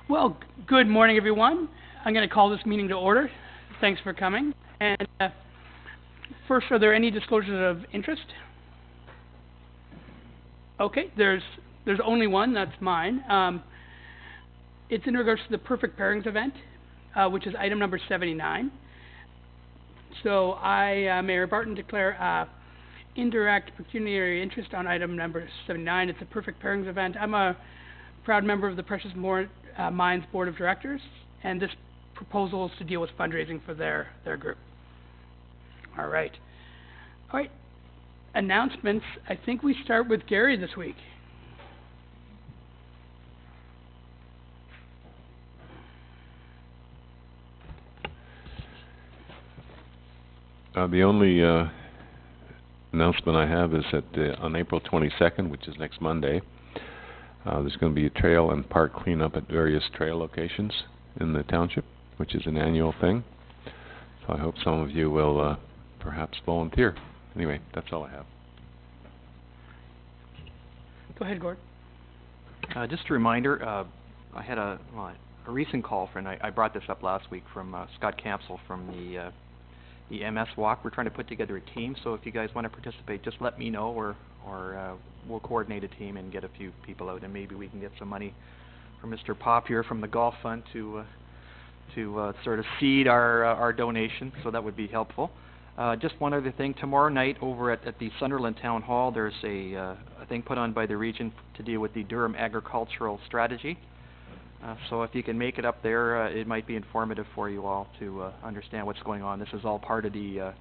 Well, good morning, everyone. I'm going to call this meeting to order. Thanks for coming. And first, are there any disclosures of interest? Okay, there's only one. That's mine. It's in regards to the Perfect Pairings event, which is item number 79. So I, Mayor Barton, declare indirect pecuniary interest on item number 79. It's a Perfect Pairings event. I'm a proud member of the Precious Minds Board of Directors, and this proposal is to deal with fundraising for their group. All right. Announcements. I think we start with Gary this week. The only announcement I have is that on April 22nd, which is next Monday, there's going to be a trail and park cleanup at various trail locations in the township, which is an annual thing. So I hope some of you will perhaps volunteer. Anyway, that's all I have. Go ahead, Gord. Just a reminder, I had a recent call from, I brought this up last week, from Scott Campsell from the MS Walk. We're trying to put together a team, so if you guys want to participate, just let me know, or we'll coordinate a team and get a few people out, and maybe we can get some money from Mr. Pop here from the Golf Fund to sort of seed our donation, so that would be helpful. Just one other thing, tomorrow night over at the Sunderland Town Hall, there's a thing put on by the region to deal with the Durham agricultural strategy. So if you can make it up there, it might be informative for you all to understand what's going on. This is all part of the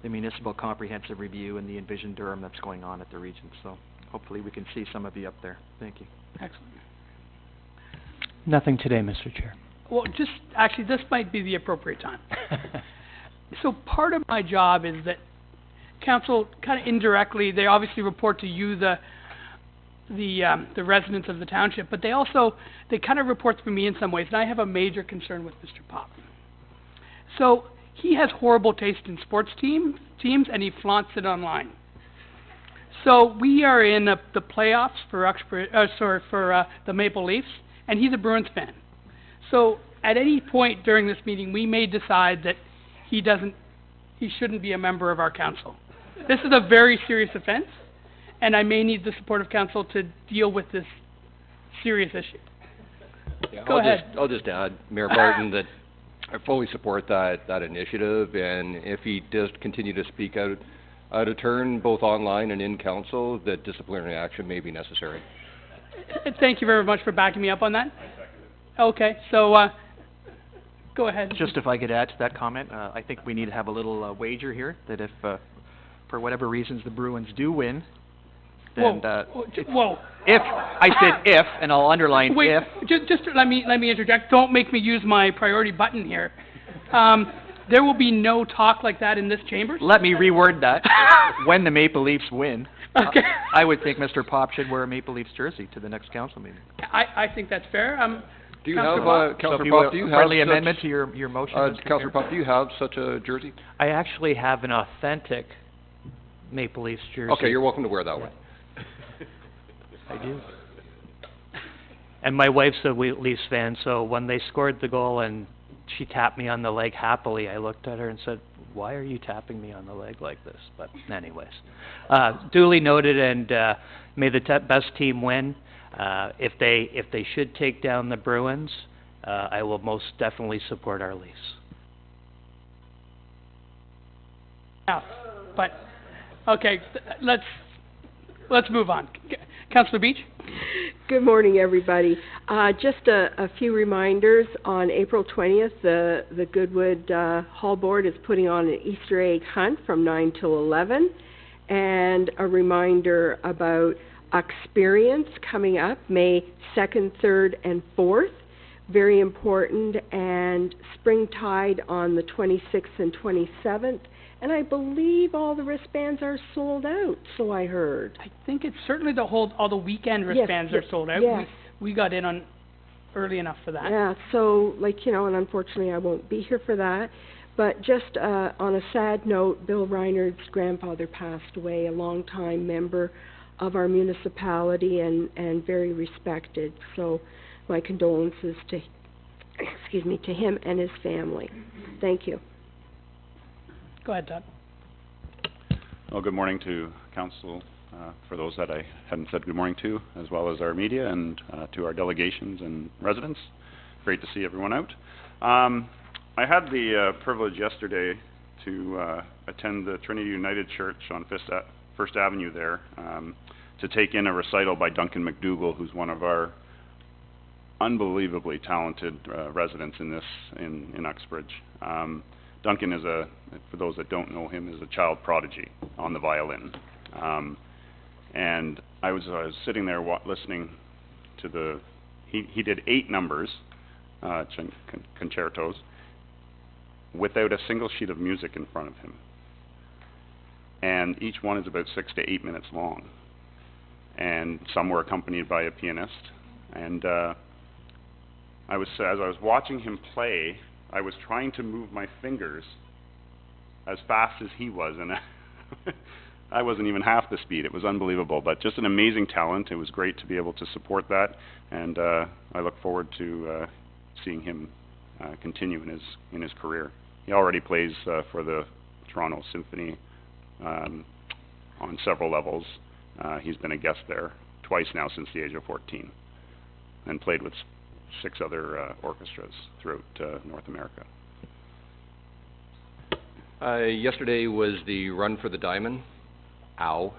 municipal comprehensive review and the Envision Durham that's going on at the region. So hopefully we can see some of you up there. Thank you. Excellent. Nothing today, Mr. Chair. Well, actually, this might be the appropriate time. So part of my job is that council kind of indirectly, they obviously report to you, the residents of the township, but they kind of report to me in some ways, and I have a major concern with Mr. Pop. So he has horrible taste in sports teams, and he flaunts it online. So we are in the playoffs for the Maple Leafs, and he's a Bruins fan. So at any point during this meeting, we may decide that he shouldn't be a member of our council. This is a very serious offense, and I may need the support of council to deal with this serious issue. Yeah, Go ahead. I'll just add, Mayor Barton, that I fully support that initiative, and if he does continue to speak out of turn, both online and in council, that disciplinary action may be necessary. Thank you very much for backing me up on that. Okay, so go ahead. Just if I could add to that comment, I think we need to have a little wager here that if, for whatever reasons, the Bruins do win, then whoa. If I said if, and I'll underline Wait, if. Just let me interject. Don't make me use my priority button here. There will be no talk like that in this chamber. Let me reword that. When the Maple Leafs win, okay. I would think Mr. Pop should wear a Maple Leafs jersey to the next council meeting. I think that's fair. Do you have, Councillor Pop, do you have friendly amendment to your motion, Councillor Pop, do you have such a jersey? I actually have an authentic Maple Leafs jersey. Okay, you're welcome to wear that one. I do. And my wife's a Leafs fan, so when they scored the goal and she tapped me on the leg happily, I looked at her and said, "Why are you tapping me on the leg like this?" But anyways, duly noted, and may the best team win. If they should take down the Bruins, I will most definitely support our Leafs. Yeah, but okay, let's move on. Councillor Beach. Good morning, everybody. Just a few reminders. On April 20th, the Goodwood Hall Board is putting on an Easter egg hunt from 9 till 11, and a reminder about Experience coming up May 2nd, 3rd, and 4th. Very important, and Springtide on the 26th and 27th. And I believe all the wristbands are sold out, so I heard. I think it's certainly all the weekend wristbands are sold out. Yes. We got in on early enough for that. Yeah, so, and unfortunately I won't be here for that. But just on a sad note, Bill Reiner's grandfather passed away, a longtime member of our municipality and very respected. So my condolences to, to him and his family. Thank you. Go ahead, Todd. Well, good morning to council, for those that I hadn't said good morning to, as well as our media and to our delegations and residents. Great to see everyone out. I had the privilege yesterday to attend the Trinity United Church on First Avenue there to take in a recital by Duncan McDougall, who's one of our unbelievably talented residents in Uxbridge. Duncan is for those that don't know him, is a child prodigy on the violin. And I was sitting there listening to he did 8 numbers, concertos, without a single sheet of music in front of him. And each one is about 6 to 8 minutes long. And some were accompanied by a pianist. And as I was watching him play, I was trying to move my fingers as fast as he was, and I wasn't even half the speed. It was unbelievable, but just an amazing talent. It was great to be able to support that, and I look forward to seeing him continue in his career. He already plays for the Toronto Symphony on several levels. He's been a guest there twice now since the age of 14, and played with 6 other orchestras throughout North America. Yesterday was the Run for the Diamond. Ow.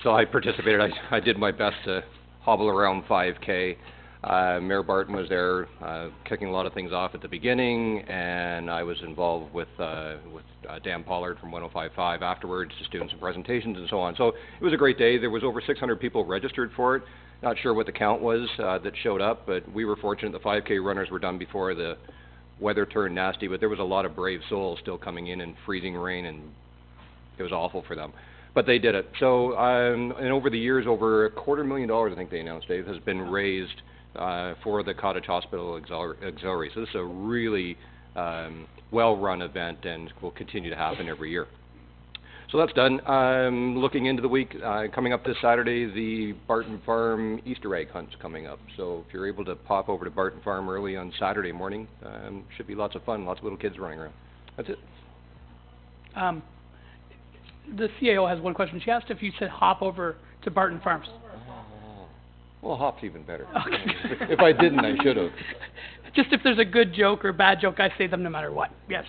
So I participated. I did my best to hobble around 5K. Mayor Barton was there kicking a lot of things off at the beginning, and I was involved with Dan Pollard from 105.5 afterwards, just doing some presentations and so on. So it was a great day. There was over 600 people registered for it. Not sure what the count was that showed up, but we were fortunate the 5K runners were done before the weather turned nasty, but there was a lot of brave souls still coming in freezing rain, and it was awful for them. But they did it. So, and over the years, over $250,000, I think they announced, Dave, has been raised for the Cottage Hospital Auxiliary. So this is a really well-run event and will continue to happen every year. So that's done. Looking into the week, coming up this Saturday, the Barton Farm Easter egg hunt's coming up. So if you're able to pop over to Barton Farm early on Saturday morning, should be lots of fun, lots of little kids running around. That's it. The CAO has one question. She asked if you said hop over to Barton Farms. Well, hop's even better. Okay. If I didn't, I should have. Just if there's a good joke or a bad joke, I say them no matter what. Yes.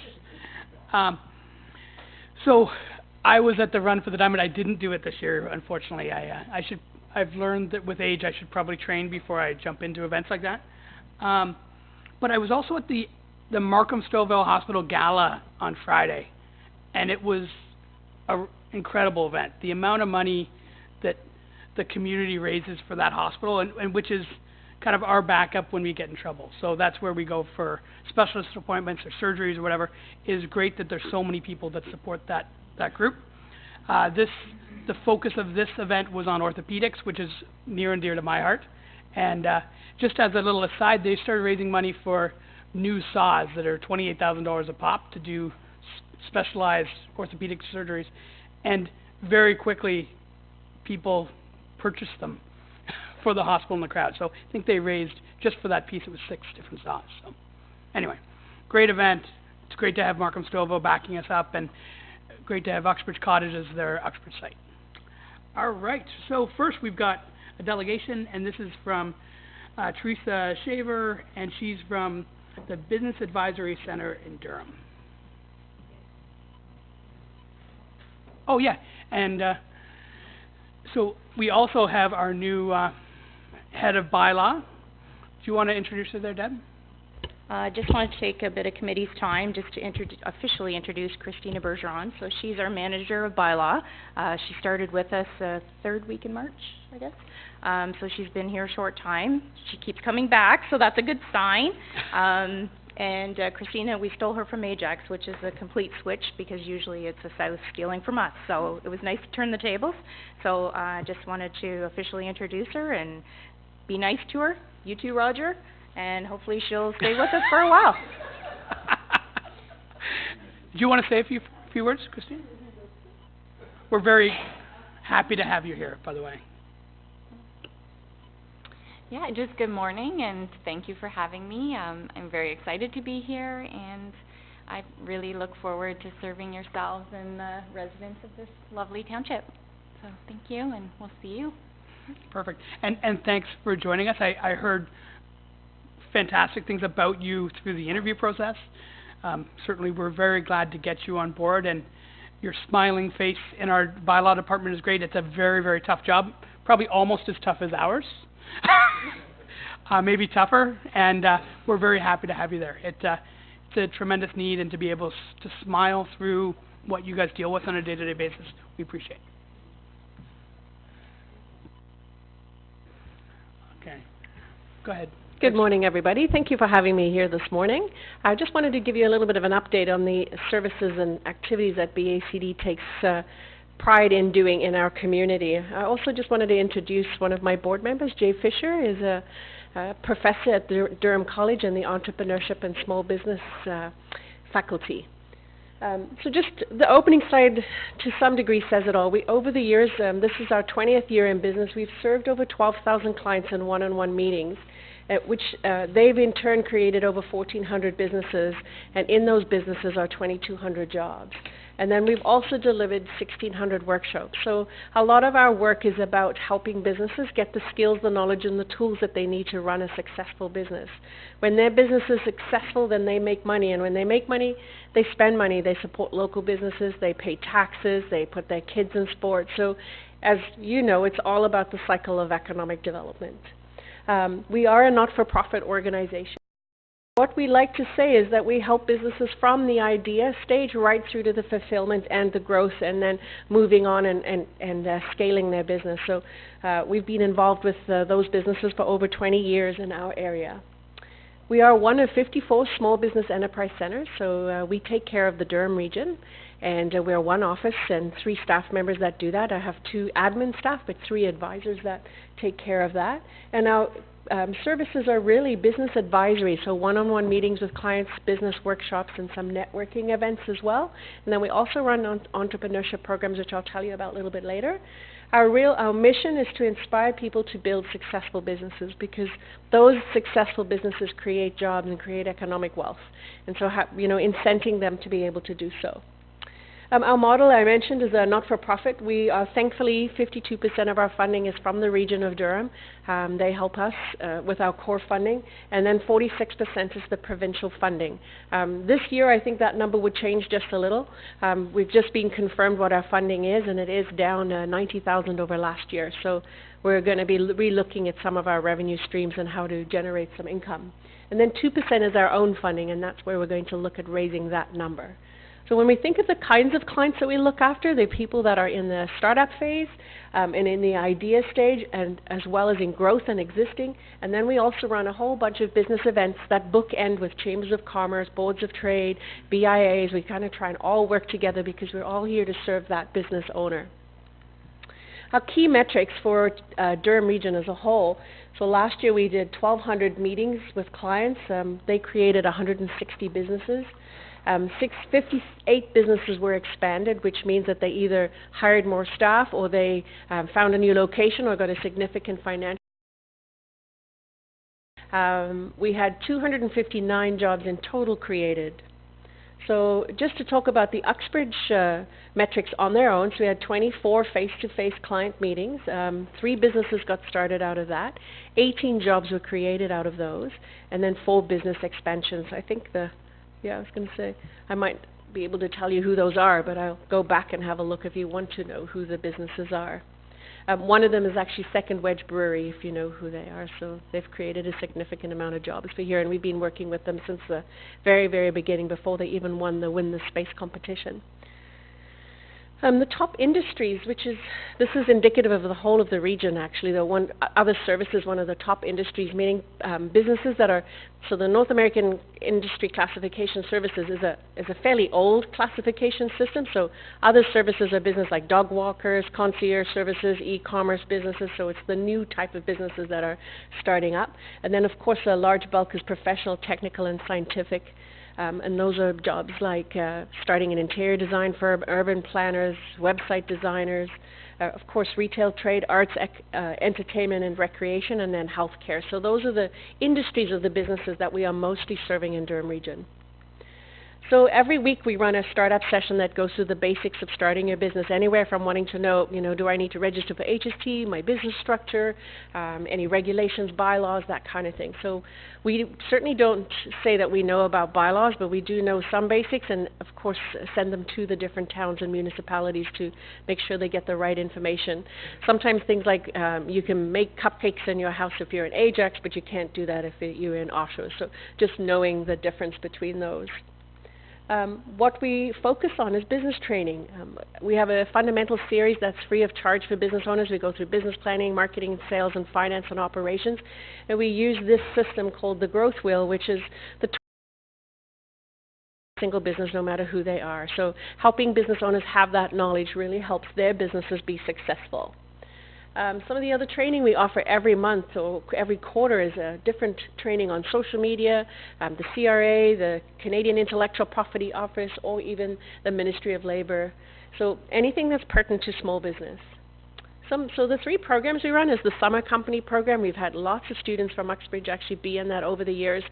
So I was at the Run for the Diamond. I didn't do it this year, unfortunately. I've learned that with age, I should probably train before I jump into events like that. But I was also at the Markham Stouffville Hospital Gala on Friday, and it was an incredible event. The amount of money that the community raises for that hospital, and which is kind of our backup when we get in trouble. So that's where we go for specialist appointments or surgeries or whatever. It is great that there's so many people that support that group. The focus of this event was on orthopedics, which is near and dear to my heart. And just as a little aside, they started raising money for new saws that are $28,000 a pop to do specialized orthopedic surgeries. And very quickly, people purchased them for the hospital and the crowd. So I think they raised, just for that piece, it was 6 different saws. So anyway, great event. It's great to have Markham Stouffville backing us up, and great to have Uxbridge Cottage as their Uxbridge site. All right, so first we've got a delegation, and this is from Teresa Shaver, and she's from the Business Advisory Center in Durham. Oh yeah, and so we also have our new head of bylaw. Do you want to introduce her there, Deb? Just want to take a bit of committee's time just to officially introduce Christina Bergeron. So she's our manager of bylaw. She started with us third week in March, I guess. So she's been here a short time. She keeps coming back, so that's a good sign. And Christina, we stole her from Ajax, which is a complete switch because usually it's a south stealing from us. So it was nice to turn the tables. So I just wanted to officially introduce her and be nice to her. You too, Roger. And hopefully she'll stay with us for a while. Do you want to say a few words, Christine? We're very happy to have you here, by the way. Yeah, just good morning, and thank you for having me. I'm very excited to be here, and I really look forward to serving yourselves and the residents of this lovely township. So thank you, and we'll see you. Perfect. And thanks for joining us. I heard fantastic things about you through the interview process. Certainly we're very glad to get you on board, and your smiling face in our bylaw department is great. It's a very, very tough job, probably almost as tough as ours. Maybe tougher, and we're very happy to have you there. It's a tremendous need, and to be able to smile through what you guys deal with on a day-to-day basis, we appreciate. Okay, go ahead. Good morning, everybody. Thank you for having me here this morning. I just wanted to give you a little bit of an update on the services and activities that BACD takes pride in doing in our community. I also just wanted to introduce one of my board members, Jay Fisher, is a professor at Durham College in the Entrepreneurship and Small Business faculty. So just the opening slide to some degree says it all. Over the years, this is our 20th year in business, we've served over 12,000 clients in one-on-one meetings, which they've in turn created over 1,400 businesses, and in those businesses are 2,200 jobs. And then we've also delivered 1,600 workshops. So a lot of our work is about helping businesses get the skills, the knowledge, and the tools that they need to run a successful business. When their business is successful, then they make money. And when they make money, they spend money. They support local businesses. They pay taxes. They put their kids in sports. So as you know, it's all about the cycle of economic development. We are a not-for-profit organization. What we like to say is that we help businesses from the idea stage right through to the fulfillment and the growth, and then moving on and scaling their business. So we've been involved with those businesses for over 20 years in our area. We are one of 54 small business enterprise centers, so we take care of the Durham region, and we're one office and 3 staff members that do that. I have 2 admin staff, but 3 advisors that take care of that. And our services are really business advisory, so one-on-one meetings with clients, business workshops, and some networking events as well. And then we also run entrepreneurship programs, which I'll tell you about a little bit later. Our mission is to inspire people to build successful businesses, because those successful businesses create jobs and create economic wealth. And so, incenting them to be able to do so. Our model, I mentioned, is a not-for-profit. We are, thankfully, 52% of our funding is from the region of Durham. They help us with our core funding, and then 46% is the provincial funding. This year, I think that number would change just a little. We've just been confirmed what our funding is, and it is down $90,000 over last year. So we're going to be re-looking at some of our revenue streams and how to generate some income. And then 2% is our own funding, and that's where we're going to look at raising that number. So when we think of the kinds of clients that we look after, they're people that are in the startup phase and in the idea stage, and as well as in growth and existing. And then we also run a whole bunch of business events that bookend with chambers of commerce, boards of trade, BIAs. We kind of try and all work together because we're all here to serve that business owner. Our key metrics for Durham region as a whole. So last year we did 1,200 meetings with clients. They created 160 businesses. 58 businesses were expanded, which means that they either hired more staff, or they found a new location, or got a significant financial. We had 259 jobs in total created. So just to talk about the Uxbridge metrics on their own, so we had 24 face-to-face client meetings. 3 businesses got started out of that. 18 jobs were created out of those, and then 4 business expansions. I think I was going to say, I might be able to tell you who those are, but I'll go back and have a look if you want to know who the businesses are. One of them is actually Second Wedge Brewery, if you know who they are. So they've created a significant amount of jobs for here, and we've been working with them since the very, very beginning, before they even won the Win the Space competition. The top industries, this is indicative of the whole of the region actually, other services, one of the top industries, meaning businesses that are, so the North American Industry Classification Services is a fairly old classification system, so other services are business like dog walkers, concierge services, e-commerce businesses, so it's the new type of businesses that are starting up. And then of course a large bulk is professional, technical, and scientific. And those are jobs like starting an interior design firm, urban planners, website designers, of course retail trade, arts, entertainment and recreation, and then healthcare. So those are the industries of the businesses that we are mostly serving in Durham Region. So every week we run a startup session that goes through the basics of starting your business, anywhere from wanting to know, do I need to register for HST, my business structure, any regulations, bylaws, that kind of thing. So we certainly don't say that we know about bylaws, but we do know some basics, and of course send them to the different towns and municipalities to make sure they get the right information. Sometimes things like you can make cupcakes in your house if you're in Ajax, but you can't do that if you're in Oshawa. So just knowing the difference between those. What we focus on is business training. We have a fundamental series that's free of charge for business owners. We go through business planning, marketing, sales, and finance and operations. And we use this system called the Growth Wheel, which is the single business, no matter who they are. So helping business owners have that knowledge really helps their businesses be successful. Some of the other training we offer every month or every quarter is a different training on social media, the CRA, the Canadian Intellectual Property Office, or even the Ministry of Labour. So anything that's pertinent to small business. So the 3 programs we run is the Summer Company program. We've had lots of students from Uxbridge actually be in that over the years.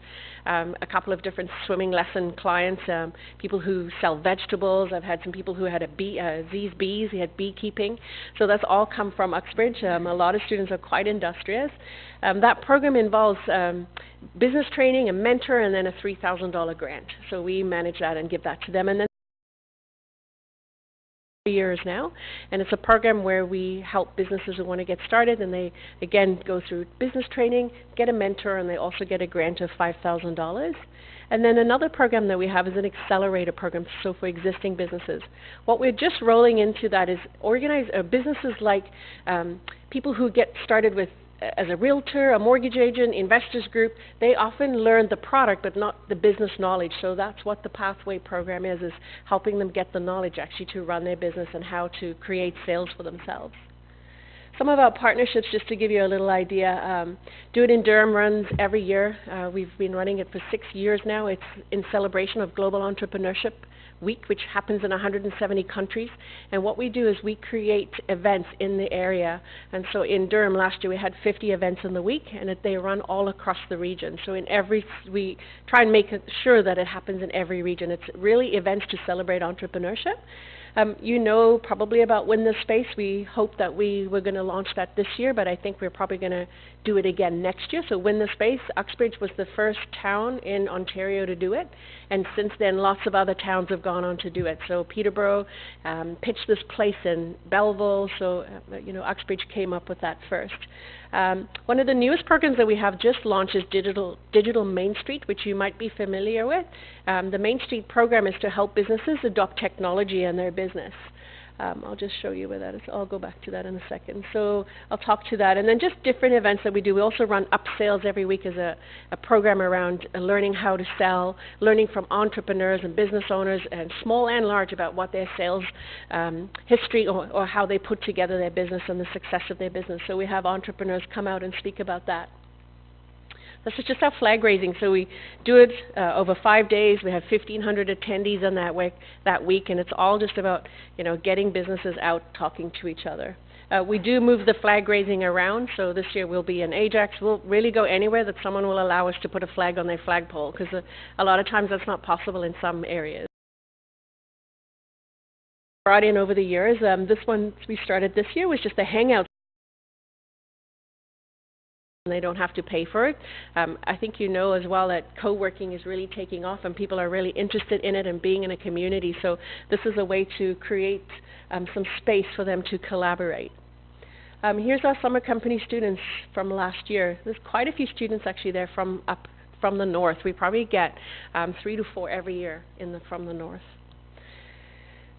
A couple of different swimming lesson clients, people who sell vegetables. I've had some people who had Z's Bees, they had beekeeping. So that's all come from Uxbridge. A lot of students are quite industrious. That program involves business training, a mentor, and then a $3,000 grant. So we manage that and give that to them. And then years now, and it's a program where we help businesses who want to get started, and they again go through business training, get a mentor, and they also get a grant of $5,000. And then another program that we have is an accelerator program, so for existing businesses. What we're just rolling into that is organized businesses like people who get started with as a realtor, a mortgage agent, investors group. They often learn the product but not the business knowledge. So that's what the Pathway program is helping them get the knowledge actually to run their business and how to create sales for themselves. Some of our partnerships, just to give you a little idea, Do It in Durham runs every year. We've been running it for 6 years now. It's in celebration of Global Entrepreneurship Week, which happens in 170 countries. And what we do is we create events in the area. And so in Durham last year we had 50 events in the week, and they run all across the region. So we try and make sure that it happens in every region. It's really events to celebrate entrepreneurship. You know probably about Win the Space. We hope that we were going to launch that this year, but I think we're probably going to do it again next year. So Win the Space, Uxbridge was the first town in Ontario to do it, and since then lots of other towns have gone on to do it. So Peterborough pitched this place in Belleville, so Uxbridge came up with that first. One of the newest programs that we have just launched is Digital Main Street, which you might be familiar with. The Main Street program is to help businesses adopt technology in their business. I'll just show you where that is. I'll go back to that in a second. So I'll talk to that. And then just different events that we do. We also run Up Sales every week as a program around learning how to sell, learning from entrepreneurs and business owners, and small and large, about what their sales history or how they put together their business and the success of their business. So we have entrepreneurs come out and speak about that. This is just our flag raising. So we do it over 5 days. We have 1,500 attendees on that week, and it's all just about getting businesses out talking to each other. We do move the flag raising around. So this year we'll be in Ajax. We'll really go anywhere that someone will allow us to put a flag on their flagpole, because a lot of times that's not possible in some areas. Brought in over the years. This one we started this year was just a hangout. They don't have to pay for it. I think you know as well that co-working is really taking off, and people are really interested in it and being in a community. So this is a way to create some space for them to collaborate. Here's our Summer Company students from last year. There's quite a few students actually there from the north. We probably get 3 to 4 every year from the north.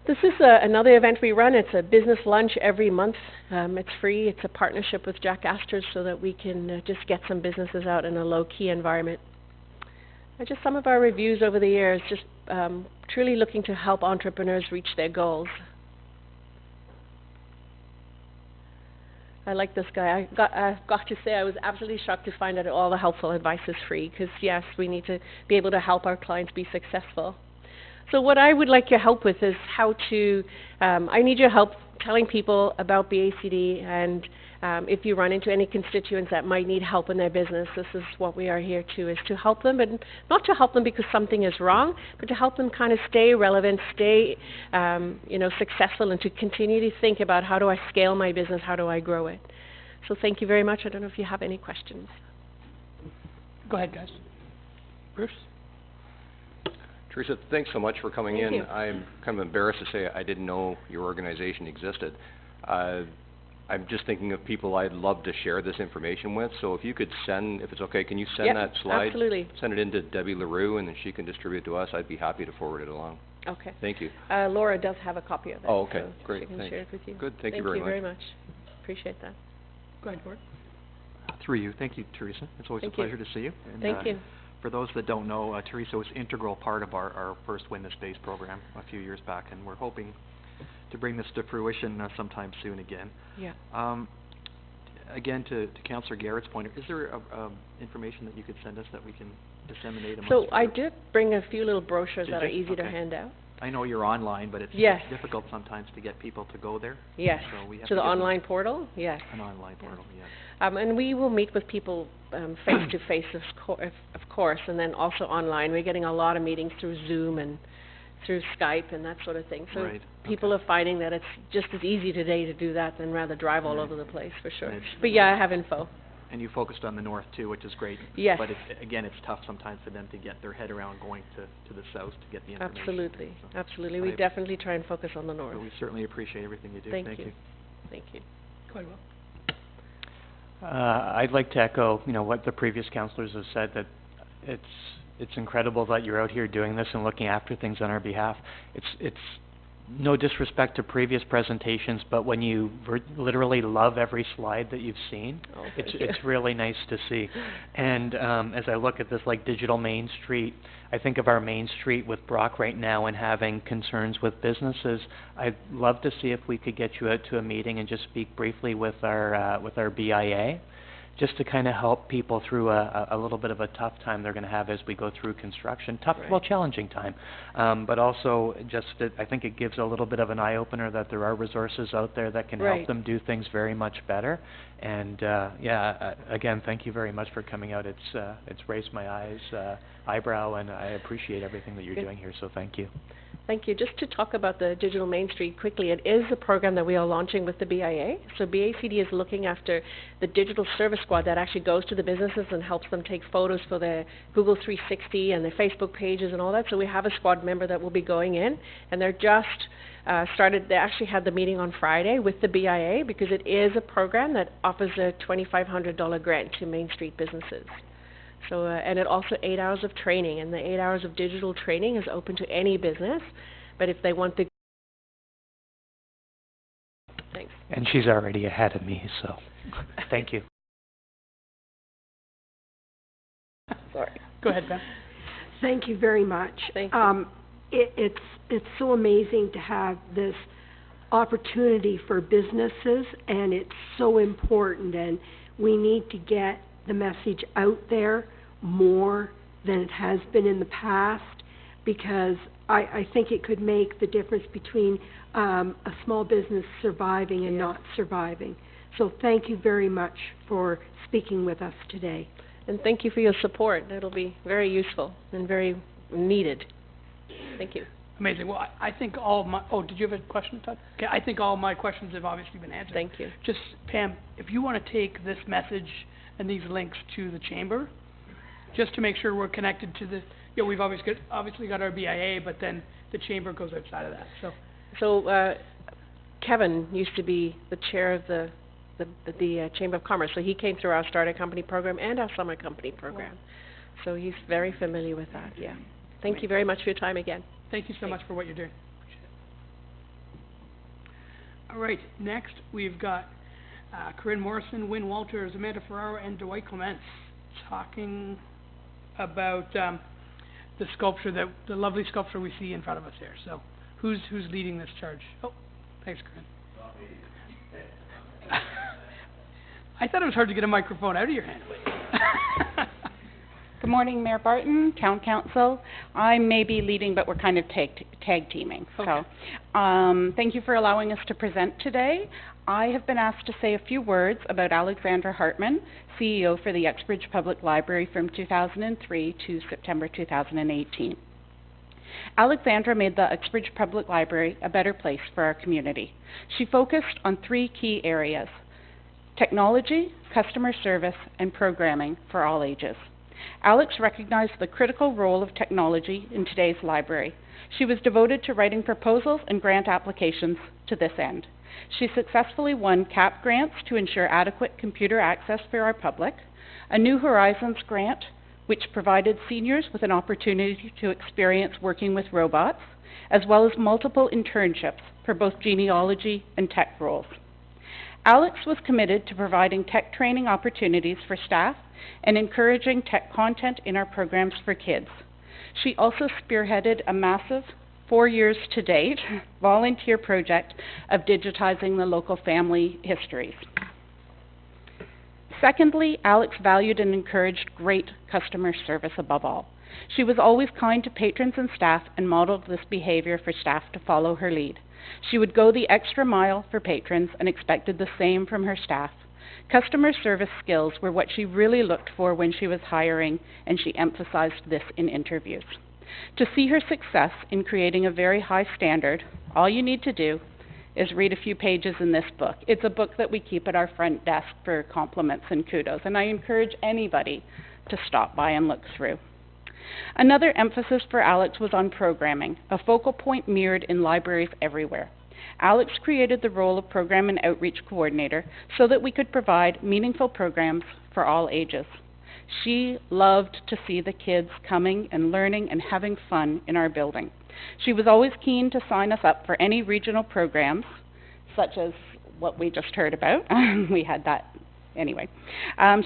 This is another event we run. It's a business lunch every month. It's free. It's a partnership with Jack Astor's so that we can just get some businesses out in a low-key environment. Just some of our reviews over the years, just truly looking to help entrepreneurs reach their goals. I like this guy. I've got to say, I was absolutely shocked to find out that all the helpful advice is free, because yes, we need to be able to help our clients be successful. So what I would like your help with is how to, I need your help telling people about BACD, and if you run into any constituents that might need help in their business, this is what we are here to, is to help them, and not to help them because something is wrong, but to help them kind of stay relevant, stay, successful, and to continue to think about, how do I scale my business, how do I grow it? So thank you very much. I don't know if you have any questions. Go ahead, guys. Bruce? Teresa, thanks so much for coming Thank in. you. I'm kind of embarrassed to say I didn't know your organization existed. I'm just thinking of people I'd love to share this information with, so if you could send, if it's okay, can you send Yep, that slide? absolutely. Send it in to Debbie LaRue, and then she can distribute it to us. I'd be happy to forward it along. Okay. Thank you. Laura does have a copy of it. Oh, okay. So Great. she can Thanks. share it with you. Good. Thank you very much. Thank you very much. Appreciate that. Go ahead, Gord. Through you. Thank you, Teresa. It's always Thank a you. pleasure to see you. And, Thank you. For those that don't know, Teresa was integral part of our first Win the Space program a few years back, and we're hoping to bring this to fruition sometime soon again. Yeah. Again, to Councillor Garrett's point, is there information that you could send us that we can disseminate amongst So the I group? did bring a few little brochures Did that are you? easy to Okay. hand out. I know you're online, but it's Yes. difficult sometimes to get people to go there. Yes. So we have To the give them online portal? Yes. an online portal, yes. And we will meet with people face to face, of course, and then also online. We're getting a lot of meetings through Zoom and through Skype and that sort of thing. So Right, people are finding that it's just as easy today to do that than rather drive all Right. over the place, for sure. Right. But yeah, I have info. And you focused on the north too, which is great. Yes. But again, it's tough sometimes for them to get their head around going to the south to get the information. Absolutely, So, absolutely. We I- definitely try and focus on the but north. we certainly appreciate everything you do. Thank you. Thank you. Go ahead, Will. I'd like to echo, what the previous councillors have said, that it's incredible that you're out here doing this and looking after things on our behalf. It's no disrespect to previous presentations, but when you literally love every slide that you've seen, Oh, thank you. it's really nice to see. And as I look at this like digital Main Street, I think of our Main Street with Brock right now and having concerns with businesses. I'd love to see if we could get you out to a meeting and just speak briefly with our BIA, just to kind of help people through a little bit of a tough time they're going to have as we go through construction. Right. Challenging time. But also just that I think it gives a little bit of an eye-opener that there are resources out there that can Right. help them do things very much better. And again, thank you very much for coming out. It's raised my eyebrow, and I appreciate everything that you're Good. doing here, so thank you. Thank you. Just to talk about the Digital Main Street quickly, it is a program that we are launching with the BIA. So BACD is looking after the digital service squad that actually goes to the businesses and helps them take photos for their Google 360 and their Facebook pages and all that. So we have a squad member that will be going in, and they're just they actually had the meeting on Friday with the BIA, because it is a program that offers a $2,500 grant to Main Street businesses. So, and it also 8 hours of training, and the 8 hours of digital training is open to any business, but if they want the... Thanks. And she's already ahead of me, so thank you. Sorry. Go ahead, Ben. Thank you very much. Thank you. It's so amazing to have this opportunity for businesses, and it's so important, and we need to get the message out there more than it has been in the past, because I think it could make the difference between a small business surviving and Yeah. not surviving. So thank you very much for speaking with us today. And thank you for your support. It'll be very useful and very needed. Thank you. Amazing. Well, I think all my, did you have a question, Todd? Okay, I think all my questions have obviously been answered. Thank you. Just, Pam, if you want to take this message and these links to the chamber, just to make sure we're connected to the, we've obviously got our BIA, but then the chamber goes outside of that, so. So, Kevin used to be the chair of the Chamber of Commerce, so he came through our Starter Company program and our Summer Company program. So he's very familiar with that, yeah. Thank you very much for your time again. Thank you so much for what you're doing. Appreciate it. All right, next we've got Corinne Morrison, Wynne Walters, Amanda Ferraro, and Dwight Clements talking about the sculpture, the lovely sculpture we see in front of us here. So, who's leading this charge? Oh, thanks, Corinne. I thought it was hard to get a microphone out of your hand. Good morning, Mayor Barton, Town Council. I may be leading, but we're kind of tag teaming. Okay. So, thank you for allowing us to present today. I have been asked to say a few words about Alexandra Hartman, CEO for the Uxbridge Public Library from 2003 to September 2018. Alexandra made the Uxbridge Public Library a better place for our community. She focused on 3 key areas: technology, customer service, and programming for all ages. Alex recognized the critical role of technology in today's library. She was devoted to writing proposals and grant applications to this end. She successfully won CAP grants to ensure adequate computer access for our public, a New Horizons grant, which provided seniors with an opportunity to experience working with robots, as well as multiple internships for both genealogy and tech roles. Alex was committed to providing tech training opportunities for staff and encouraging tech content in our programs for kids. She also spearheaded a massive, 4 years to date, volunteer project of digitizing the local family histories. Secondly, Alex valued and encouraged great customer service above all. She was always kind to patrons and staff and modeled this behavior for staff to follow her lead. She would go the extra mile for patrons and expected the same from her staff. Customer service skills were what she really looked for when she was hiring, and she emphasized this in interviews. To see her success in creating a very high standard, all you need to do is read a few pages in this book. It's a book that we keep at our front desk for compliments and kudos, and I encourage anybody to stop by and look through. Another emphasis for Alex was on programming, a focal point mirrored in libraries everywhere. Alex created the role of Program and Outreach Coordinator so that we could provide meaningful programs for all ages. She loved to see the kids coming and learning and having fun in our building. She was always keen to sign us up for any regional programs, such as what we just heard about. We had that anyway.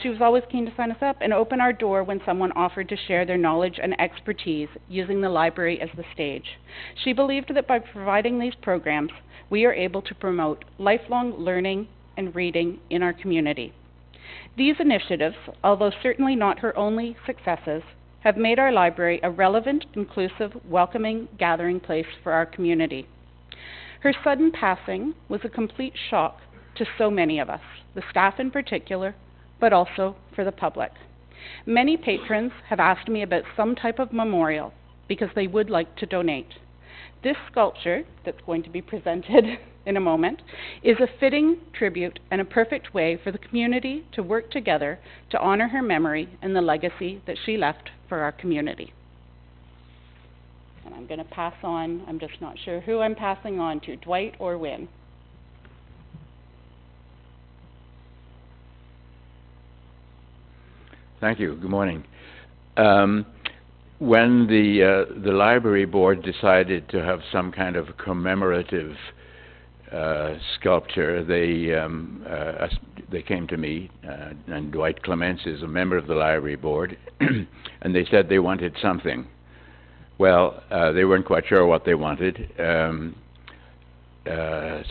She was always keen to sign us up and open our door when someone offered to share their knowledge and expertise using the library as the stage. She believed that by providing these programs, we are able to promote lifelong learning and reading in our community. These initiatives, although certainly not her only successes, have made our library a relevant, inclusive, welcoming gathering place for our community. Her sudden passing was a complete shock to so many of us, the staff in particular, but also for the public. Many patrons have asked me about some type of memorial because they would like to donate. This sculpture, that's going to be presented in a moment, is a fitting tribute and a perfect way for the community to work together to honor her memory and the legacy that she left for our community. And I'm going to pass on, I'm just not sure who I'm passing on to, Dwight or Wynne. Thank you. Good morning. When the library board decided to have some kind of commemorative sculpture, they came to me, and Dwight Clements is a member of the library board, and they said they wanted something. Well, they weren't quite sure what they wanted,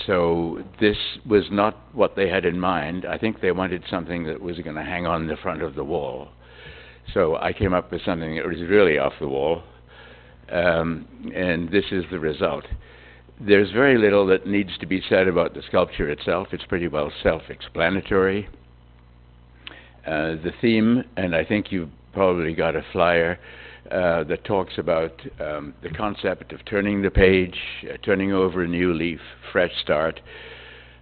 so this was not what they had in mind. I think they wanted something that was going to hang on the front of the wall. So I came up with something that was really off the wall, and this is the result. There's very little that needs to be said about the sculpture itself. It's pretty well self-explanatory. The theme, and I think you've probably got a flyer that talks about the concept of turning the page, turning over a new leaf, fresh start.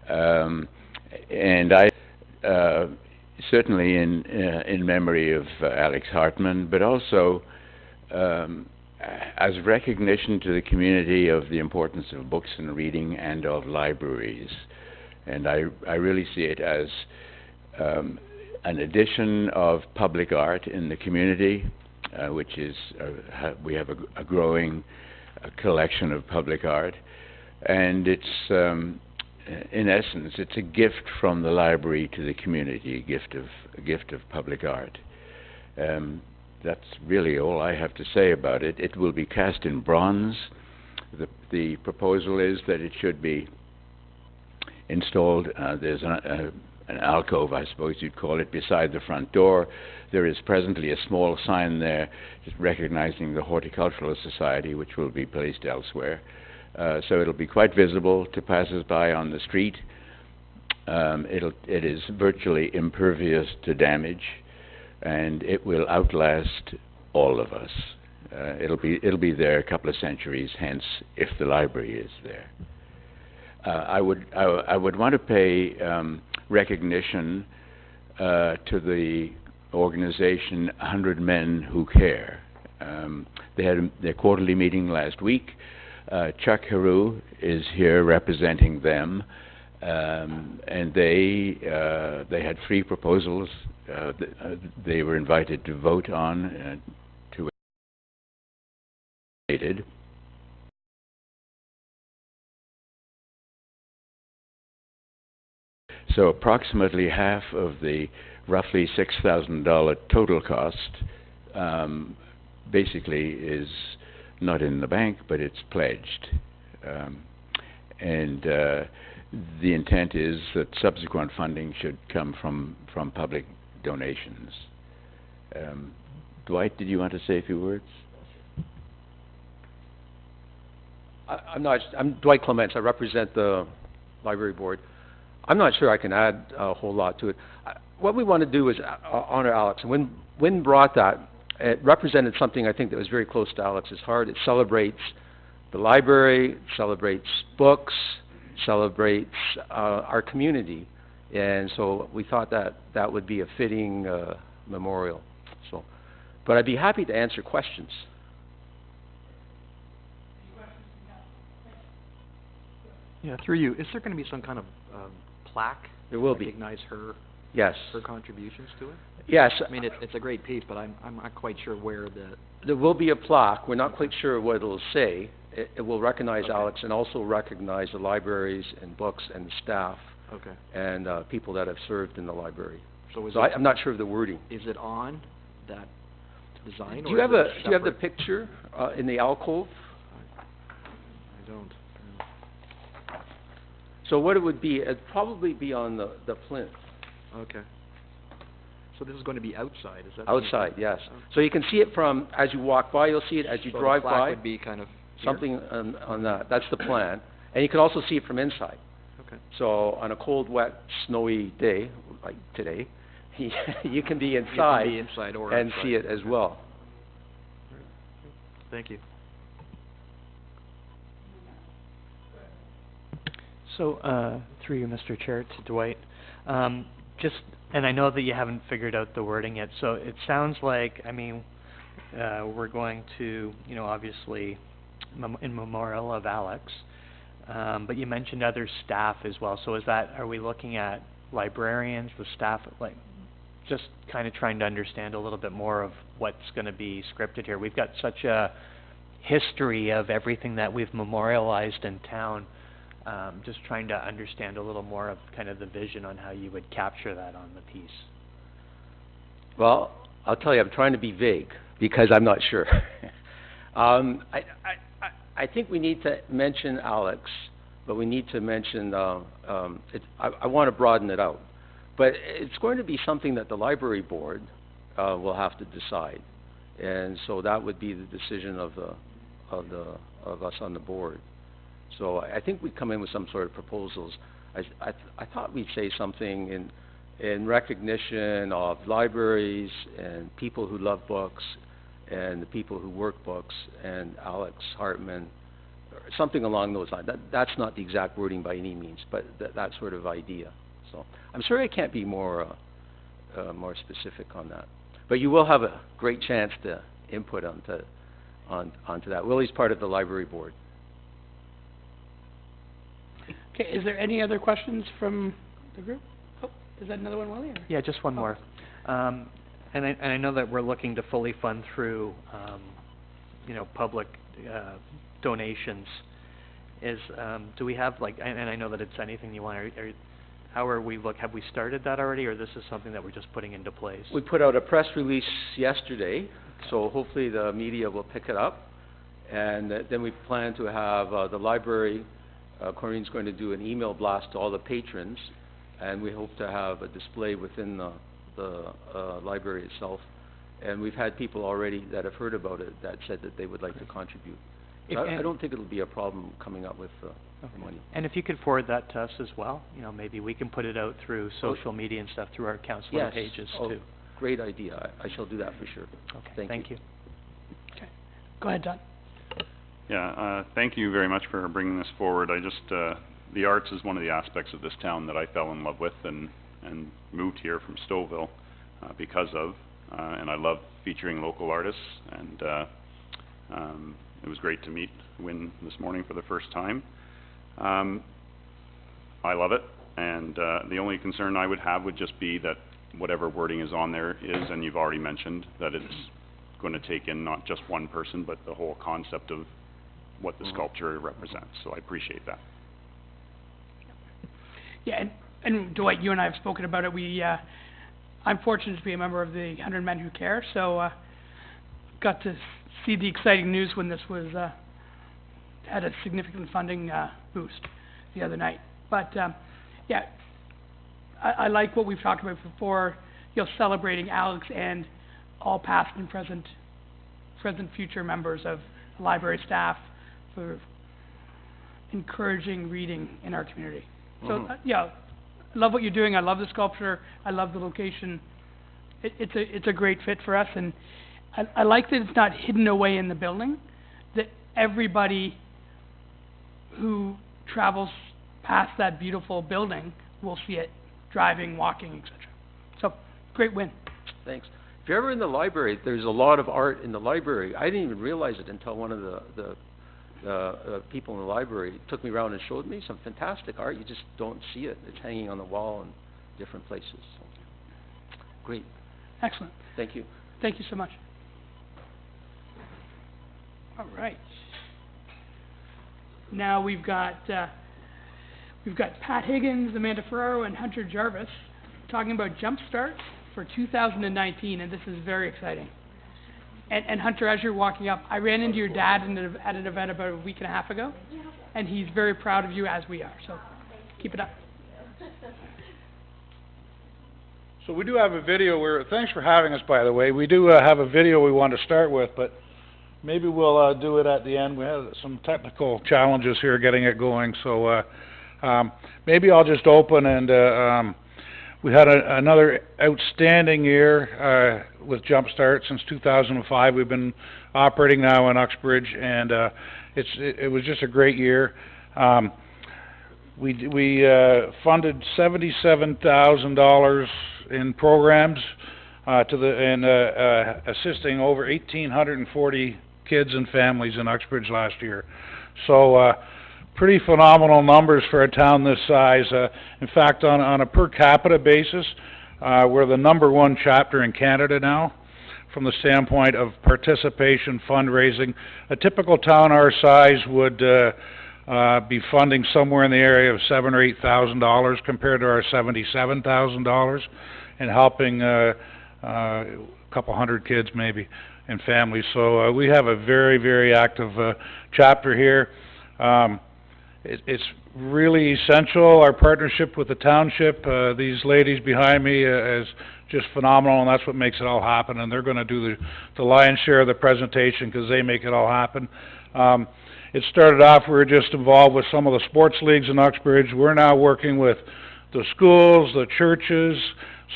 And I certainly in memory of Alex Hartman, but also as recognition to the community of the importance of books and reading and of libraries. And I really see it as an addition of public art in the community, which is, we have a growing collection of public art. And it's, in essence, it's a gift from the library to the community, a gift of public art. That's really all I have to say about it. It will be cast in bronze. The proposal is that it should be installed. There's an alcove, I suppose you'd call it, beside the front door. There is presently a small sign there just recognizing the Horticultural Society, which will be placed elsewhere. So it'll be quite visible to passers-by on the street. It is virtually impervious to damage, and it will outlast all of us. It'll be there a couple of centuries hence if the library is there. I would want to pay recognition to the organization 100 Men Who Care. They had their quarterly meeting last week. Chuck Heroux is here representing them, and they had 3 proposals they were invited to vote on to it. So approximately half of the roughly $6,000 total cost basically is not in the bank, but it's pledged. And the intent is that subsequent funding should come from public donations. Dwight, did you want to say a few words? I'm Dwight Clements. I represent the library board. I'm not sure I can add a whole lot to it. What we want to do is honor Alex. And when Wynn brought that, it represented something I think that was very close to Alex's heart. It celebrates the library, it celebrates books, celebrates our community. And so we thought that that would be a fitting memorial. So, but I'd be happy to answer questions. Yeah, through you, is there going to be some kind of plaque? There will to be. recognize her, Yes. her contributions to it? Yes. I mean, it's a great piece, but I'm not quite sure where There will be a plaque. We're not quite sure what it'll say. It will recognize Alex and also recognize the libraries and books and staff Okay. and people that have served in the librry. So is So it, I'm not sure of the wording. is it on that design? Do or you have is a it Do you have the separate? picture in the alcove? I don't. So what it would be, it'd probably be on the plinth. Okay. So this is going to be outside, is that? Outside, yes. Oh. So you can see it from, as you walk by, you'll see it as you So drive the plaque by, would be kind of here? something on that. That's the plan. And you can also see it from inside. Okay. So on a cold, wet, snowy day, like today, you can be You inside can be inside or and outside. see it as well. Thank you. So, through you, Mr. Chair, to Dwight, and I know that you haven't figured out the wording yet, so it sounds like, I mean, we're going to, you know, obviously, in memorial of Alex, but you mentioned other staff as well, so are we looking at librarians, the staff, like, just kind of trying to understand a little bit more of what's going to be scripted here. We've got such a history of everything that we've memorialized in town. Just trying to understand a little more of kind of the vision on how you would capture that on the piece. Well, I'll tell you, I'm trying to be vague because I'm not sure. I think we need to mention Alex, but we need to mention, I want to broaden it out. But it's going to be something that the library board will have to decide. And so that would be the decision of us on the board. So I think we'd come in with some sort of proposals. I thought we'd say something in recognition of libraries and people who love books and the people who work books and Alex Hartman, or something along those lines. That's not the exact wording by any means, but that sort of idea. So I'm sorry I can't be more specific on that. But you will have a great chance to input onto that. Willie's part of the library board. Okay, is there any other questions from the group? Oh, is that another one, Willie? Or? Yeah, just one more. And I know that we're looking to fully fund through, you know, public donations. Do we have, like, and I know that it's anything you want, how are we have we started that already, or this is something that we're just putting into place? We put out a press release yesterday, so hopefully the media will pick it up. And then we plan to have the library, Corrine's going to do an email blast to all the patrons and we hope to have a display within the library itself. And we've had people already that have heard about it that said that they would like to contribute. So I don't think it'll be a problem coming up with the money. And if you could forward that to us as well, you know, maybe we can put it out through social media and stuff, through our councilor Yes. pages Oh, too. great idea. I shall do that for sure. Okay, thank you. Okay. Go ahead, Don. Yeah, thank you very much for bringing this forward. I just, the arts is one of the aspects of this town that I fell in love with and moved here from Stouffville, because of, and I love featuring local artists, and, it was great to meet Win this morning for the first time. I love it, and, the only concern I would have would just be that whatever wording is on there is, and you've already mentioned, that it's going to take in not just one person, but the whole concept of what the sculpture represents, so I appreciate that. Yeah, and Dwight, you and I have spoken about it. I'm fortunate to be a member of the 100 Men Who Care, so got to see the exciting news when this was had a significant funding boost the other night. But yeah, I like what we've talked about before, you know, celebrating Alex and all past and present, future members of the library staff for encouraging reading in our community. So, yeah, I love what you're doing. I love the sculpture. I love the location. It's a great fit for us, and I like that it's not hidden away in the building, that everybody who travels past that beautiful building will see it, driving, walking, etc. So, great win. Thanks. If you're ever in the library, there's a lot of art in the library. I didn't even realize it until one of the people in the library took me around and showed me some fantastic art. You just don't see it. It's hanging on the wall in different places. So, great. Excellent. Thank you. Thank you so much. All right. Now we've got Pat Higgins, Amanda Ferraro, and Hunter Jarvis talking about Jumpstart for 2019, and this is very exciting. And Hunter, as you're walking up, I ran into your dad at an event about a week and a half ago, and he's very proud of you, as we are. So keep it up. So we do have a video where, thanks for having us, by the way. We do have a video we want to start with, but maybe we'll do it at the end. We had some technical challenges here getting it going, so maybe I'll just open and we had another outstanding year with Jumpstart since 2005. We've been operating now in Uxbridge, and it was just a great year. We funded $77,000 in programs assisting over 1,840 kids and families in Uxbridge last year. So pretty phenomenal numbers for a town this size. In fact, on a per capita basis, we're the #1 chapter in Canada now from the standpoint of participation, fundraising. A typical town our size would be funding somewhere in the area of $7,000 or $8,000 compared to our $77,000, and helping a couple hundred kids maybe and families. So we have a very, very active chapter here. It's really essential. Our partnership with the township, these ladies behind me, is just phenomenal, and that's what makes it all happen. And they're going to do the lion's share of the presentation because they make it all happen. It started off, we were just involved with some of the sports leagues in Uxbridge. We're now working with the schools, the churches.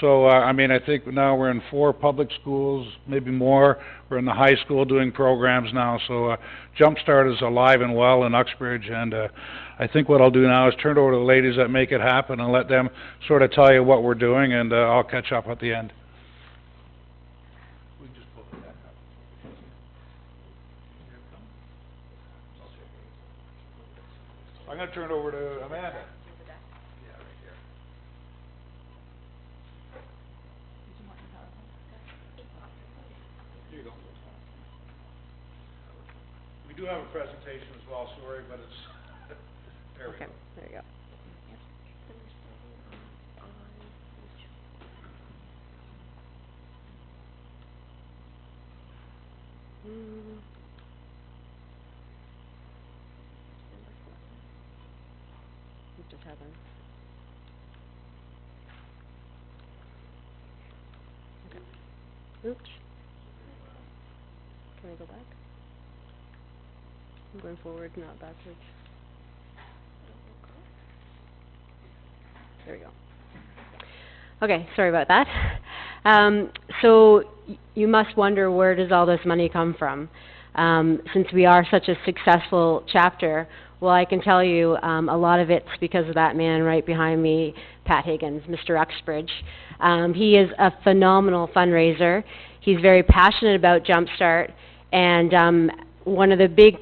So, I mean, I think now we're in 4 public schools, maybe more. We're in the high school doing programs now. So, Jumpstart is alive and well in Uxbridge. And I think what I'll do now is turn it over to the ladies that make it happen and let them sort of tell you what we're doing, and I'll catch up at the end. I'm going to turn it over to Amanda. Here you go. We do have a presentation as well, sorry, but it's, there we go. There you go. Just have a Oops. Can I go back? I'm going forward, not backwards. There we go. Okay, sorry about that. So you must wonder, where does all this money come from? Since we are such a successful chapter, well, I can tell you a lot of it's because of that man right behind me, Pat Higgins, Mr. Uxbridge. He is a phenomenal fundraiser. He's very passionate about Jumpstart, and one of the big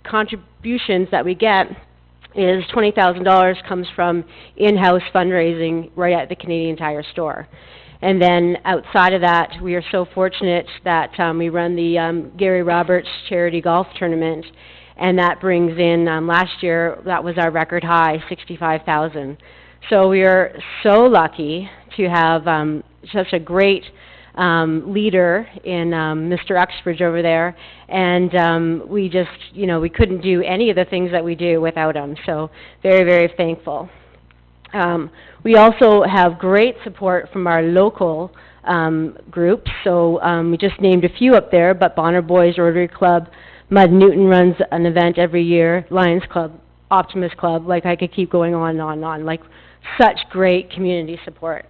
contributions that we get is $20,000 comes from in-house fundraising right at the Canadian Tire store. And then outside of that, we are so fortunate that we run the Gary Roberts Charity Golf Tournament, and that brings in, last year, that was our record high, $65,000. So we are so lucky to have such a great leader in Mr. Uxbridge over there, and we just, you know, we couldn't do any of the things that we do without him, so very, very thankful. We also have great support from our local groups, so we just named a few up there, but Bonner Boys, Rotary Club, Mud Newton runs an event every year, Lions Club, Optimus Club, like I could keep going on and on and on, like such great community support.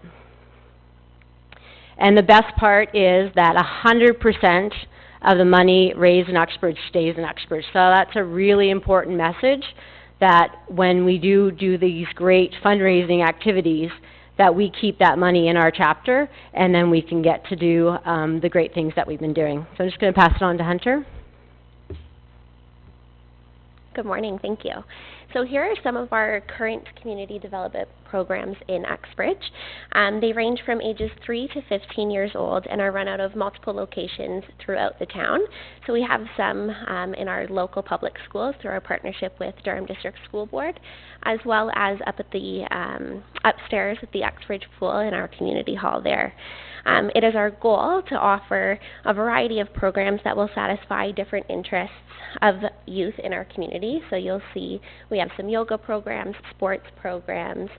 And the best part is that 100% of the money raised in Uxbridge stays in Uxbridge. So that's a really important message, that when we do these great fundraising activities, that we keep that money in our chapter, and then we can get to do the great things that we've been doing. So I'm just going to pass it on to Hunter. Good morning, thank you. So here are some of our current community development programs in Uxbridge. They range from ages 3 to 15 years old and are run out of multiple locations throughout the town. So we have some in our local public schools through our partnership with Durham District School Board, as well as up at the upstairs at the Uxbridge Pool in our community hall there. It is our goal to offer a variety of programs that will satisfy different interests of youth in our community. So you'll see we have some yoga programs, sports programs,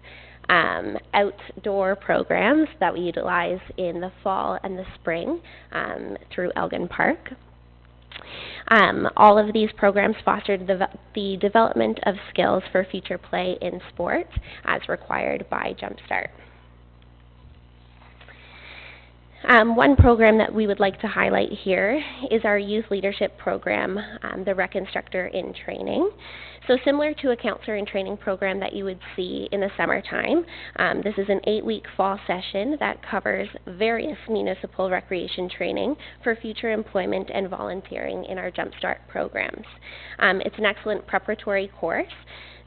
outdoor programs that we utilize in the fall and the spring through Elgin Park. All of these programs foster the development of skills for future play in sport as required by Jumpstart. One program that we would like to highlight here is our youth leadership program, the Rec Instructor in Training. So similar to a counselor in training program that you would see in the summertime, this is an 8-week fall session that covers various municipal recreation training for future employment and volunteering in our Jumpstart programs. It's an excellent preparatory course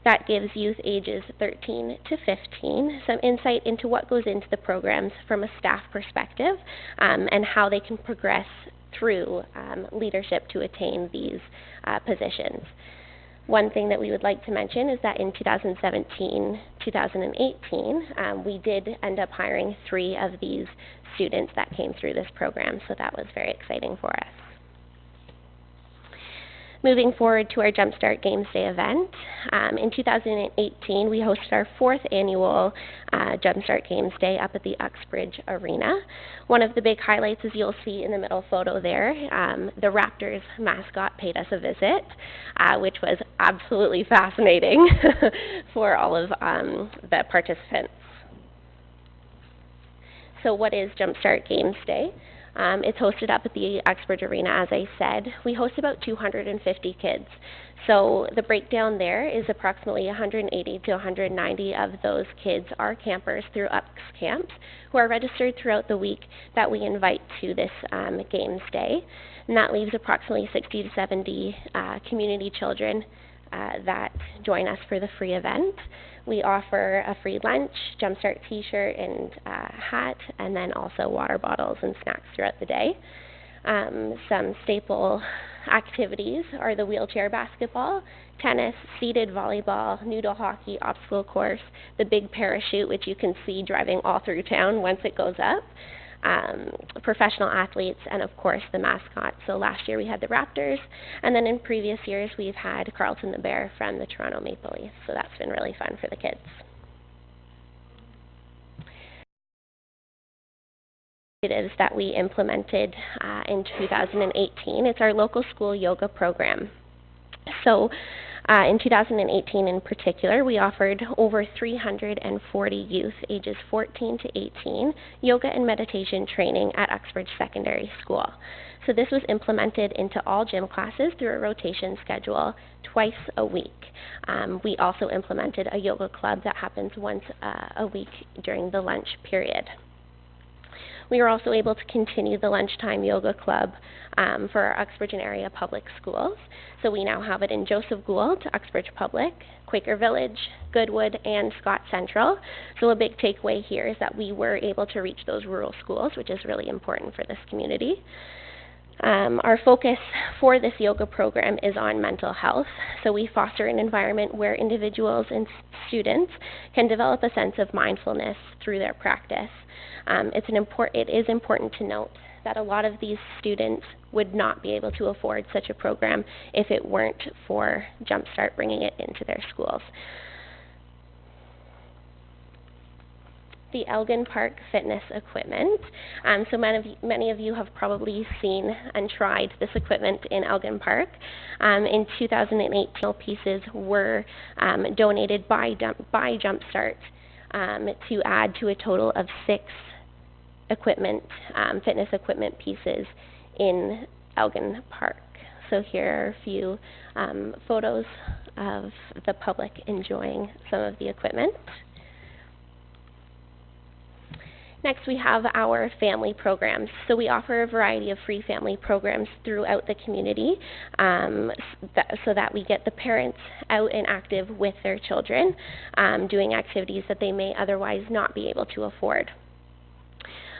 that gives youth ages 13 to 15 some insight into what goes into the programs from a staff perspective, and how they can progress through leadership to attain these positions. One thing that we would like to mention is that in 2017-2018, we did end up hiring 3 of these students that came through this program, so that was very exciting for us. Moving forward to our Jumpstart Games Day event, in 2018 we hosted our 4th annual Jumpstart Games Day up at the Uxbridge Arena. One of the big highlights, as you'll see in the middle photo there, the Raptors mascot paid us a visit, which was absolutely fascinating for all of the participants. So what is Jumpstart Games Day? It's hosted up at the Uxbridge Arena, as I said. We host about 250 kids. So the breakdown there is approximately 180 to 190 of those kids are campers through UX Camps who are registered throughout the week that we invite to this Games Day. And that leaves approximately 60 to 70 community children that join us for the free event. We offer a free lunch, Jumpstart t-shirt and hat, and then also water bottles and snacks throughout the day. Some staple activities are the wheelchair basketball, tennis, seated volleyball, noodle hockey, obstacle course, the big parachute, which you can see driving all through town once it goes up, professional athletes, and of course the mascot. So last year we had the Raptors, and then in previous years we've had Carlton the Bear from the Toronto Maple Leafs, so that's been really fun for the kids. initiatives that we implemented in 2018. It's our local school yoga program. So in 2018 in particular, we offered over 340 youth ages 14 to 18 yoga and meditation training at Uxbridge Secondary School. So this was implemented into all gym classes through a rotation schedule twice a week. We also implemented a yoga club that happens once a week during the lunch period. We were also able to continue the lunchtime yoga club for our Uxbridge and area public schools. So we now have it in Joseph Gould, Uxbridge Public, Quaker Village, Goodwood, and Scott Central. So a big takeaway here is that we were able to reach those rural schools, which is really important for this community. Our focus for this yoga program is on mental health. So we foster an environment where individuals and students can develop a sense of mindfulness through their practice. It is important to note that a lot of these students would not be able to afford such a program if it weren't for Jumpstart bringing it into their schools. The Elgin Park fitness equipment. So many of you have probably seen and tried this equipment in Elgin Park. In 2018, pieces were donated by Jumpstart to add to a total of 6 fitness equipment pieces in Elgin Park. So here are a few photos of the public enjoying some of the equipment. Next, we have our family programs. So we offer a variety of free family programs throughout the community so that we get the parents out and active with their children, doing activities that they may otherwise not be able to afford.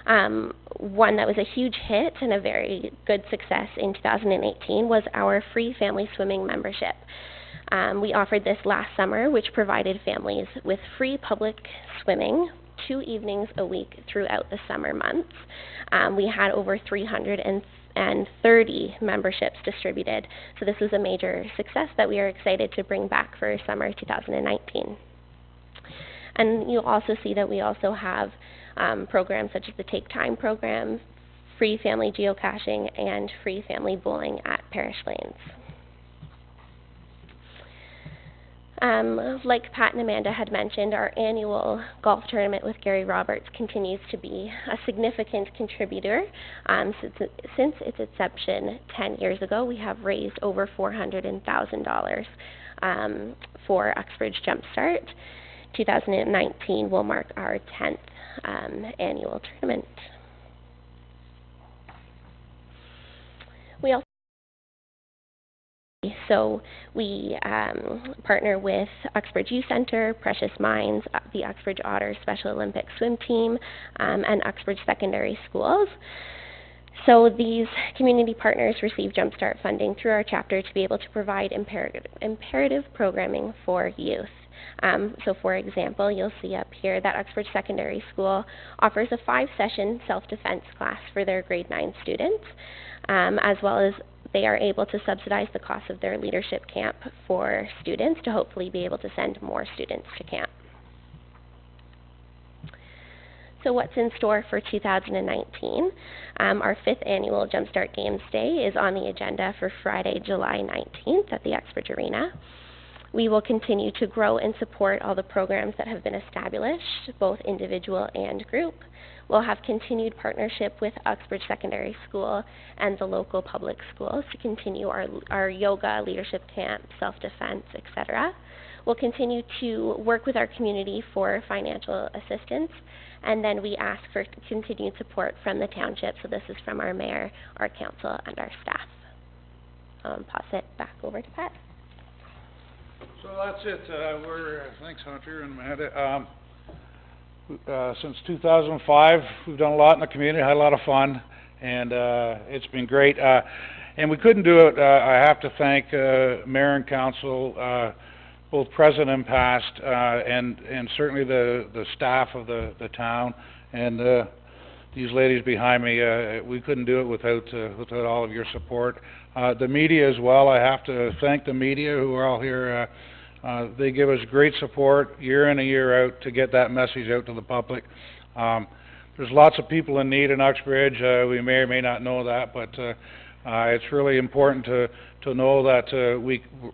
One that was a huge hit and a very good success in 2018 was our free family swimming membership. We offered this last summer, which provided families with free public swimming 2 evenings a week throughout the summer months. We had over 330 memberships distributed, so this was a major success that we are excited to bring back for summer 2019. And you'll also see that we also have programs such as the Take Time program, free family geocaching, and free family bowling at Parish Lanes. Like Pat and Amanda had mentioned, our annual golf tournament with Gary Roberts continues to be a significant contributor. Since its inception 10 years ago, we have raised over $400,000 for Uxbridge Jumpstart. 2019 will mark our 10th annual tournament. We partner with Uxbridge Youth Centre, Precious Minds, the Uxbridge Otters Special Olympics Swim Team, and Uxbridge Secondary Schools. So these community partners receive Jumpstart funding through our chapter to be able to provide imperative programming for youth. So for example, you'll see up here that Uxbridge Secondary School offers a 5-session self-defense class for their grade 9 students, as well as they are able to subsidize the cost of their leadership camp for students to hopefully be able to send more students to camp. So what's in store for 2019? Our 5th annual Jumpstart Games Day is on the agenda for Friday, July 19th at the Uxbridge Arena. We will continue to grow and support all the programs that have been established, both individual and group. We'll have continued partnership with Uxbridge Secondary School and the local public schools to continue our yoga, leadership camp, self-defense, etc. We'll continue to work with our community for financial assistance, and then we ask for continued support from the township. So this is from our mayor, our council, and our staff. Pass it back over to Pat. So that's it. Thanks, Hunter and Amanda. Since 2005, we've done a lot in the community, had a lot of fun, and it's been great. And we couldn't do it, I have to thank Mayor and Council, both present and past, and certainly the staff of the town, and these ladies behind me. We couldn't do it without all of your support. The media as well, I have to thank the media who are all here. They give us great support year in and year out to get that message out to the public. there's lots of people in need in Uxbridge. We may or may not know that, but it's really important to know that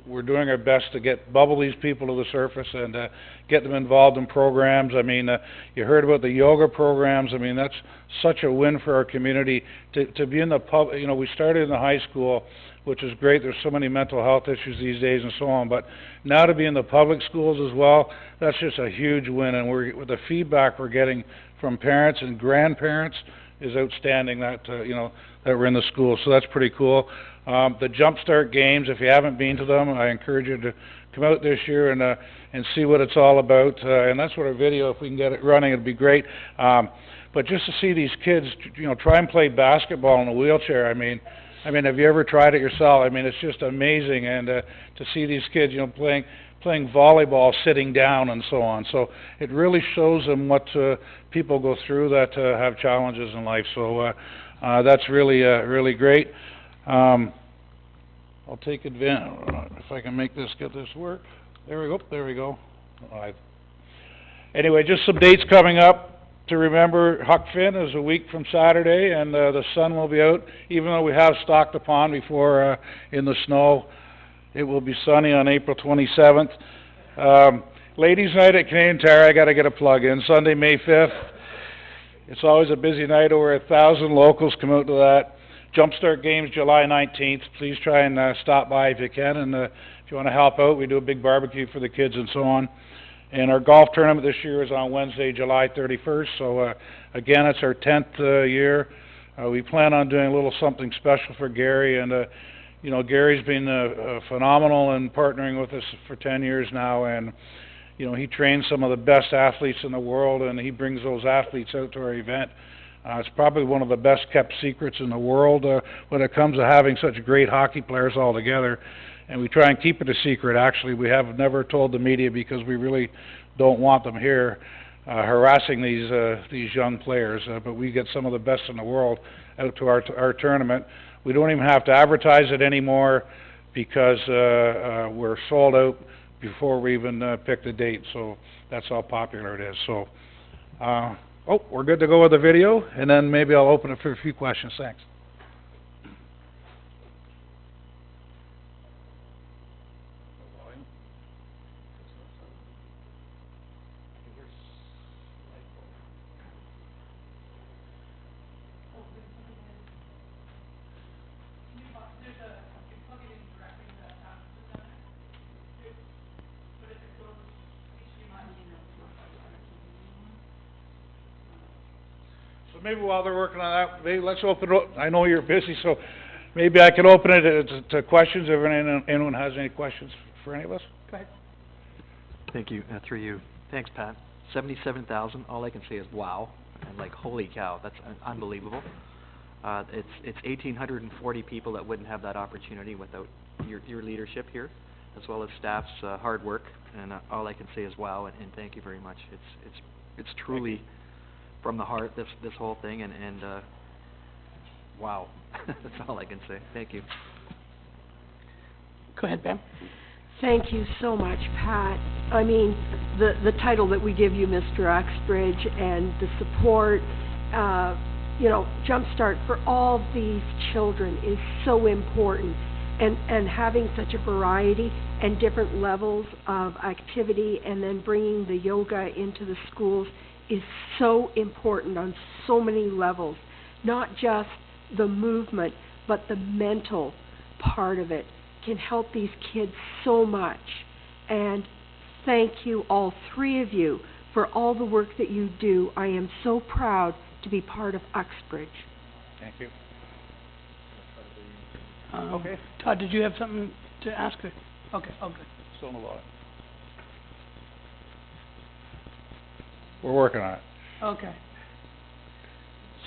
we're doing our best to bubble these people to the surface and get them involved in programs. I mean, you heard about the yoga programs. I mean, that's such a win for our community to be in the pub. You know, we started in the high school, which is great. There's so many mental health issues these days and so on, but now to be in the public schools as well, that's just a huge win. And with the feedback we're getting from parents and grandparents is outstanding that that we're in the school. So that's pretty cool. The Jumpstart Games, if you haven't been to them, I encourage you to come out this year and see what it's all about. And that's what our video, if we can get it running, it'd be great. But just to see these kids, try and play basketball in a wheelchair. I mean, have you ever tried it yourself? I mean, it's just amazing, and to see these kids, playing volleyball sitting down and so on. So it really shows them what people go through that have challenges in life. So that's really great. I'll take advantage, if I can get this work. There we go. Anyway, just some dates coming up to remember. Huck Finn is a week from Saturday, and the sun will be out. Even though we have stocked the pond before in the snow, it will be sunny on April 27th. Ladies' Night at Canadian Tire, I got to get a plug in. Sunday, May 5th. It's always a busy night. Over 1,000 locals come out to that. Jumpstart Games, July 19th. Please try and stop by if you can, and if you want to help out, we do a big barbecue for the kids and so on. And our golf tournament this year is on Wednesday, July 31st. So again, it's our 10th year. We plan on doing a little something special for Gary, and Gary's been phenomenal in partnering with us for 10 years now, and he trains some of the best athletes in the world, and he brings those athletes out to our event. It's probably one of the best kept secrets in the world when it comes to having such great hockey players all together. And we try and keep it a secret. Actually, we have never told the media because we really don't want them here harassing these young players. But we get some of the best in the world out to our tournament. We don't even have to advertise it anymore because we're sold out before we even pick the date. So that's how popular it is. So, we're good to go with the video, and then maybe I'll open it for a few questions. Thanks. Maybe while they're working on that, let's open it up. I know you're busy, so maybe I can open it to questions if anyone has any questions for any of us. Go ahead. Thank you, through you. Thanks, Pat. 77,000, all I can say is wow, and holy cow, that's unbelievable. It's 1,840 people that wouldn't have that opportunity without your leadership here, as well as staff's hard work, and all I can say is wow, and thank you very much. It's truly from the heart, this whole thing, and wow. That's all I can say. Thank you. Go ahead, Pam. Thank you so much, Pat. I mean, the title that we give you, Mr. Uxbridge, and the support, Jumpstart for all these children is so important. And having such a variety and different levels of activity, and then bringing the yoga into the schools is so important on so many levels. Not just the movement, but the mental part of it can help these kids so much. And thank you, all three of you, for all the work that you do. I am so proud to be part of Uxbridge. Thank you. Okay. Todd, did you have something to ask? Okay, good. Still in the lot. We're working on it. Okay.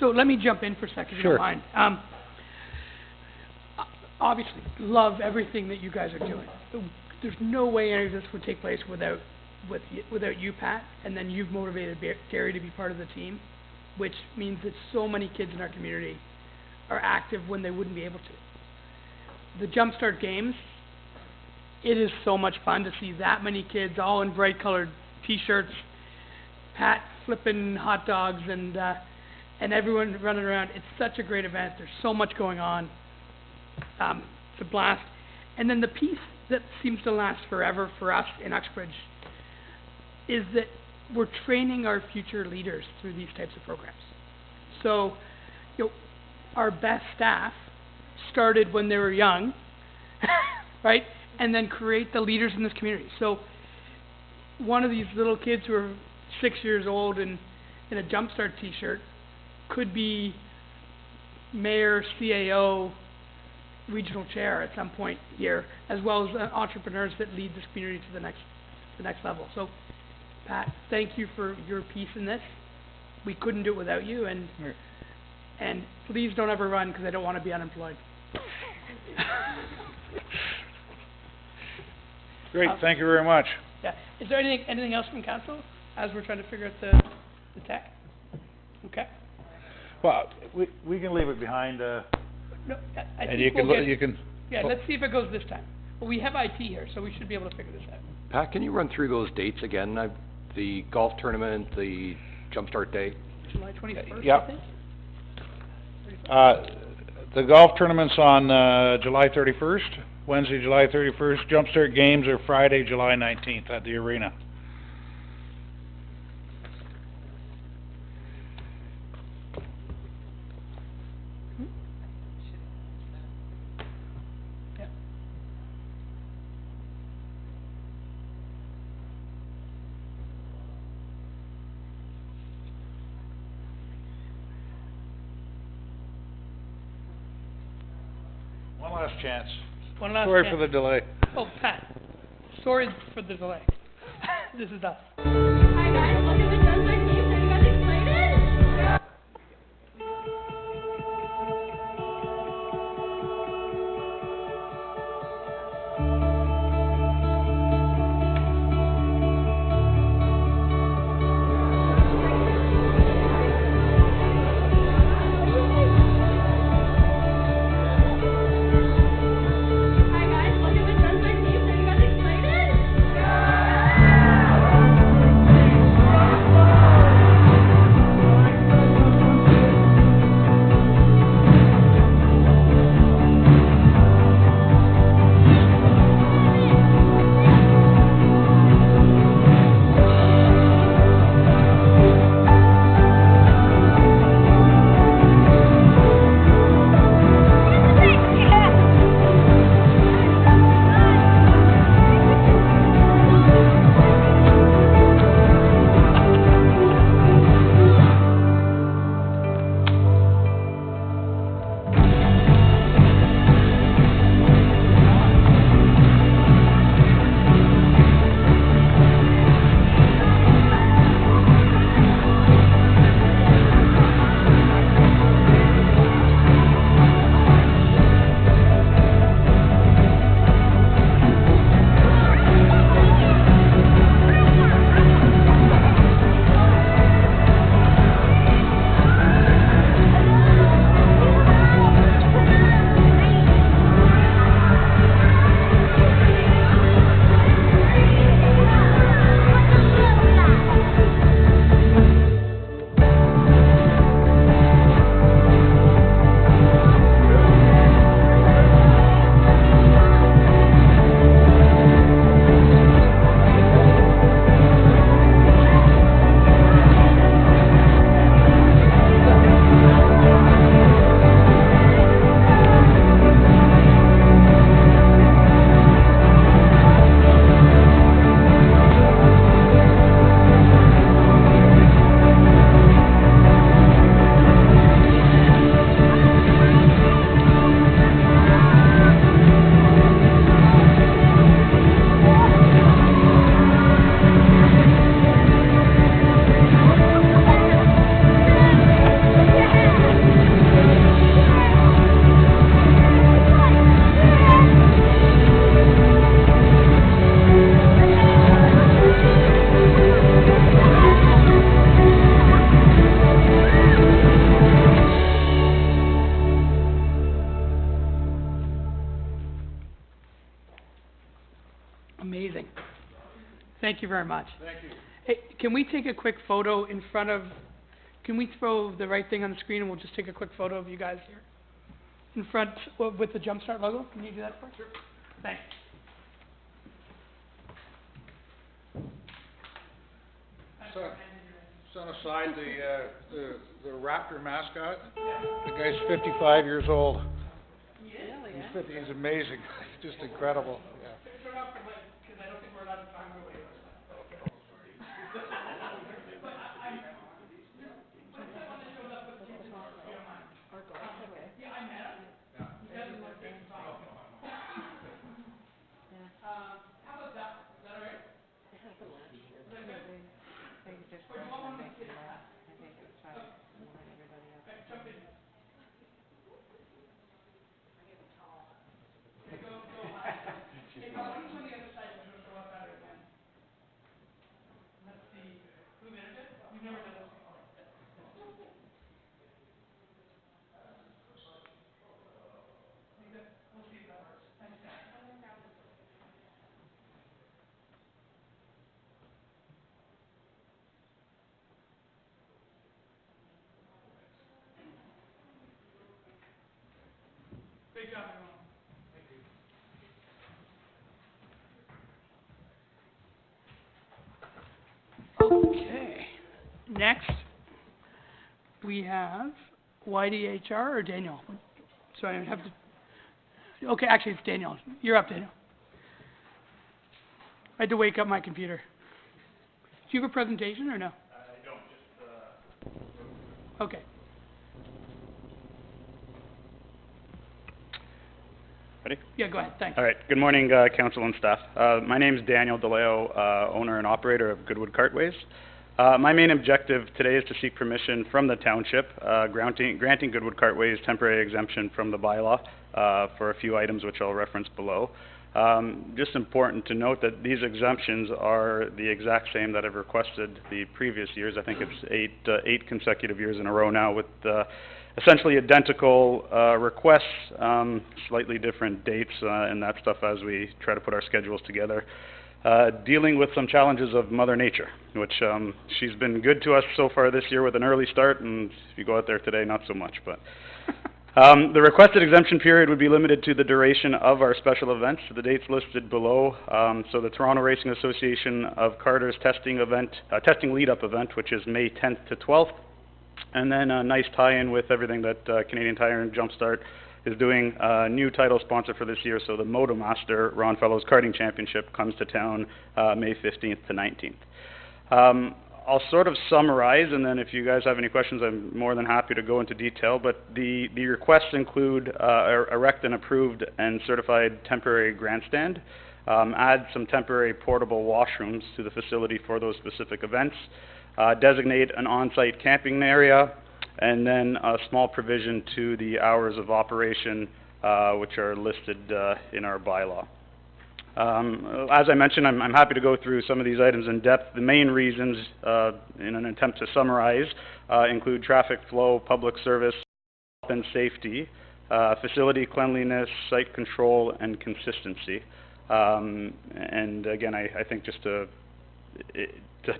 So let me jump in for a second, if you don't mind. Obviously, love everything that you guys are doing. There's no way any of this would take place without you, Pat, and then you've motivated Gary to be part of the team, which means that so many kids in our community are active when they wouldn't be able to. The Jumpstart Games, it is so much fun to see that many kids all in bright colored t-shirts, Pat flipping hot dogs, and and everyone running around. It's such a great event. There's so much going on. It's a blast. And then the piece that seems to last forever for us in Uxbridge is that we're training our future leaders through these types of programs. So, our best staff started when they were young, right? And then create the leaders in this community. So, one of these little kids who are 6 years old and in a Jumpstart t-shirt could be mayor, CAO, regional chair at some point here, as well as entrepreneurs that lead this community to the next level. So, Pat, thank you for your piece in this. We couldn't do it without you, and please don't ever run because I don't want to be unemployed. Great, thank you very much. Yeah. Is there anything else from council as we're trying to figure out the tech? Okay. Well, we can leave it behind, No, I and think you can, we'll get, you can. yeah, let's see if it goes this time. Well, we have IT here, so we should be able to figure this out. Pat, can you run through those dates again? The golf tournament, the Jumpstart Day? July 21st, Yep. I think? The golf tournament's on, July 31st, Wednesday, July 31st. Jumpstart games are Friday, July 19th at the arena. One last chance. One last Sorry chance. for the delay. Oh, Pat, sorry for the delay. This is us. Hi guys, welcome to Jumpstart Games. Are you guys excited? Hi guys, welcome to Jumpstart Games. Are you guys excited? Amazing. Thank you very much. Thank you. Hey, can we take a quick photo in front of can we throw the right thing on the screen and we'll just take a quick photo of you guys here? In front with the Jumpstart logo? Can you do that for us? Sure. Thanks. Set aside the Raptor mascot. The guy's 55 years old. Really? He's amazing. Just incredible. Yeah. Great job, everyone. Okay. Next, we have YDHR or Daniel? Sorry, I have to... Okay, actually, it's Daniel. You're up, Daniel. I had to wake up my computer. Do you have a presentation or no? I don't, just, Okay. Ready? Yeah, go ahead, thanks. All right. Good morning, council and staff. My name is Daniel DeLeo, owner and operator of Goodwood Cartways. My main objective today is to seek permission from the township, granting Goodwood Cartways temporary exemption from the bylaw for a few items which I'll reference below. Just important to note that these exemptions are the exact same that I've requested the previous years. I think it's eight consecutive years in a row now with essentially identical requests, slightly different dates and that stuff as we try to put our schedules together. Dealing with some challenges of Mother Nature, which she's been good to us so far this year with an early start, and if you go out there today, not so much. But the requested exemption period would be limited to the duration of our special events, the dates listed below. So the Toronto Racing Association of Carter's testing lead-up event, which is May 10th to 12th, and then a nice tie-in with everything that Canadian Tire and Jumpstart is doing. A new title sponsor for this year, so the Motomaster Ron Fellows Karting Championship comes to town May 15th to 19th. I'll sort of summarize, and then if you guys have any questions, I'm more than happy to go into detail, but the requests include erect an approved and certified temporary grandstand, add some temporary portable washrooms to the facility for those specific events, designate an on-site camping area, and then a small provision to the hours of operation, which are listed in our bylaw. As I mentioned, I'm happy to go through some of these items in depth. The main reasons, in an attempt to summarize, include traffic flow, public service, health and safety, facility cleanliness, site control, and consistency. And again, I think just to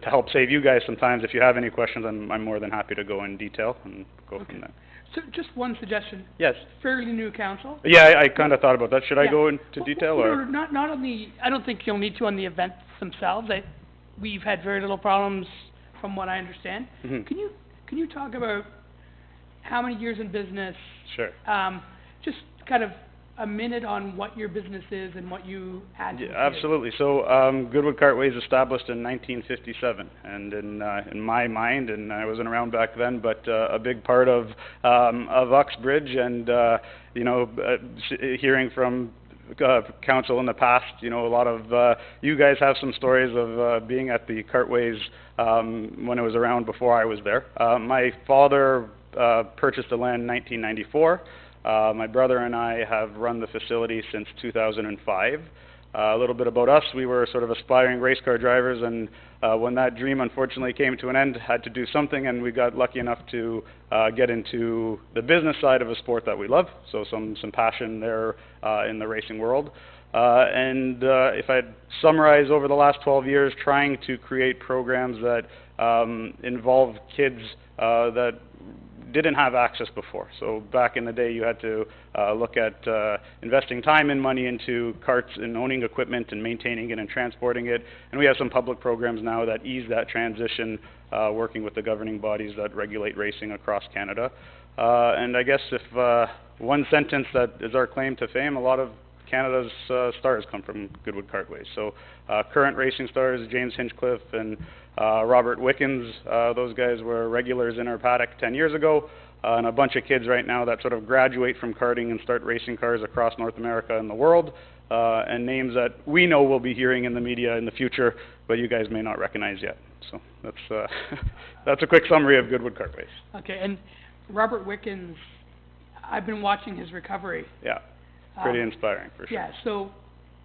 help save you guys some time, if you have any questions, I'm more than happy to go in detail and go from there. So just one suggestion. Yes. Fairly new council. Yeah, I kind of thought about that. Should I go into detail or? Not on the, I don't think you'll need to on the events themselves. We've had very little problems from what I understand. Mm-hmm. Can you talk about how many years in business? Sure. Just kind of a minute on what your business is and what you add to Yeah, the absolutely. So, Goodwood Cartways established in 1957, and in my mind, and I wasn't around back then, but a big part of Uxbridge, and you know, hearing from council in the past, you know, a lot of you guys have some stories of being at the Cartways when it was around before I was there. My father purchased the land in 1994. My brother and I have run the facility since 2005. A little bit about us, we were sort of aspiring race car drivers, and when that dream unfortunately came to an end, had to do something, and we got lucky enough to get into the business side of a sport that we love, so some passion there in the racing world. And if I'd summarize over the last 12 years, trying to create programs that involve kids that didn't have access before. So back in the day, you had to look at investing time and money into carts and owning equipment and maintaining it and transporting it. And we have some public programs now that ease that transition, working with the governing bodies that regulate racing across Canada. And I guess if one sentence that is our claim to fame, a lot of Canada's stars come from Goodwood Cartways. So current racing stars, James Hinchcliffe and Robert Wickens, those guys were regulars in our paddock 10 years ago, and a bunch of kids right now that sort of graduate from karting and start racing cars across North America and the world, and names that we know we'll be hearing in the media in the future, but you guys may not recognize yet. So that's that's a quick summary of Goodwood Cartways. Okay, and Robert Wickens, I've been watching his recovery. Yeah, pretty inspiring for sure. Yeah, so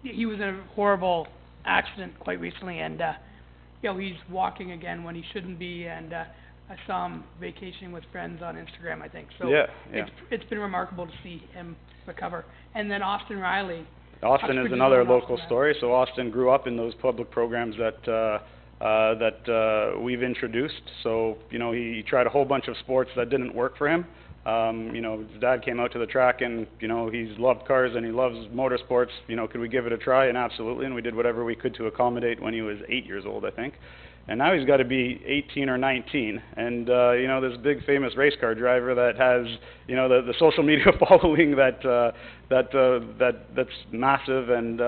he was in a horrible accident quite recently, and you know, he's walking again when he shouldn't be, and I saw him vacationing with friends on Instagram, I think. So yeah. It's been remarkable to see him recover. And then Austin Riley. Austin is another local story. So Austin grew up in those public programs that we've introduced. So, you know, he tried a whole bunch of sports that didn't work for him. You know, his dad came out to the track and, you know, he's loved cars and he loves motorsports. You know, could we give it a try? And absolutely, and we did whatever we could to accommodate when he was 8 years old, I think. And now he's got to be 18 or 19. And, you know, this big famous race car driver that has, you know, the social media following that's massive, and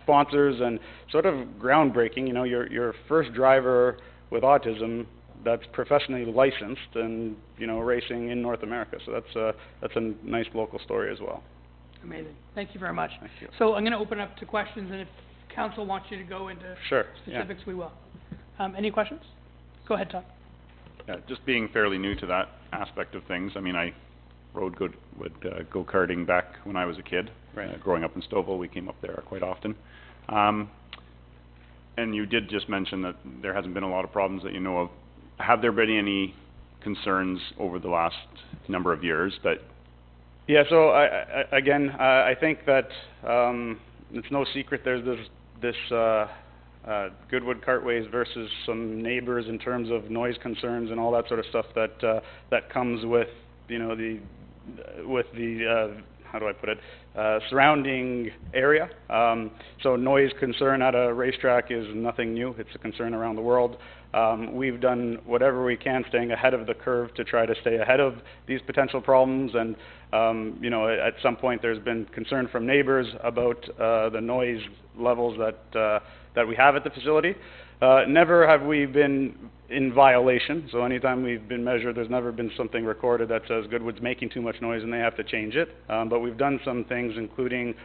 sponsors, and sort of groundbreaking. You know, your first driver with autism that's professionally licensed and, you know, racing in North America. So that's a nice local story as well. Amazing. Thank you very much. Thank you. So I'm going to open up to questions, and if council wants you to go into specifics, we will. Any questions? Go ahead, Tom. Yeah, just being fairly new to that aspect of things, I mean, I rode go-karting back when I was a kid. Right. Growing up in Stouffville, we came up there quite often. And you did just mention that there hasn't been a lot of problems that you know of. Have there been any concerns over the last number of years that... Yeah, so I think that it's no secret there's this Goodwood Cartways versus some neighbors in terms of noise concerns and all that sort of stuff that comes with, you know, how do I put it, surrounding area. So noise concern at a racetrack is nothing new. It's a concern around the world. We've done whatever we can, staying ahead of the curve to try to stay ahead of these potential problems. And, you know, at some point there's been concern from neighbors about the noise levels that we have at the facility. Never have we been in violation, so anytime we've been measured, there's never been something recorded that says Goodwood's making too much noise and they have to change it. But we've done some things, including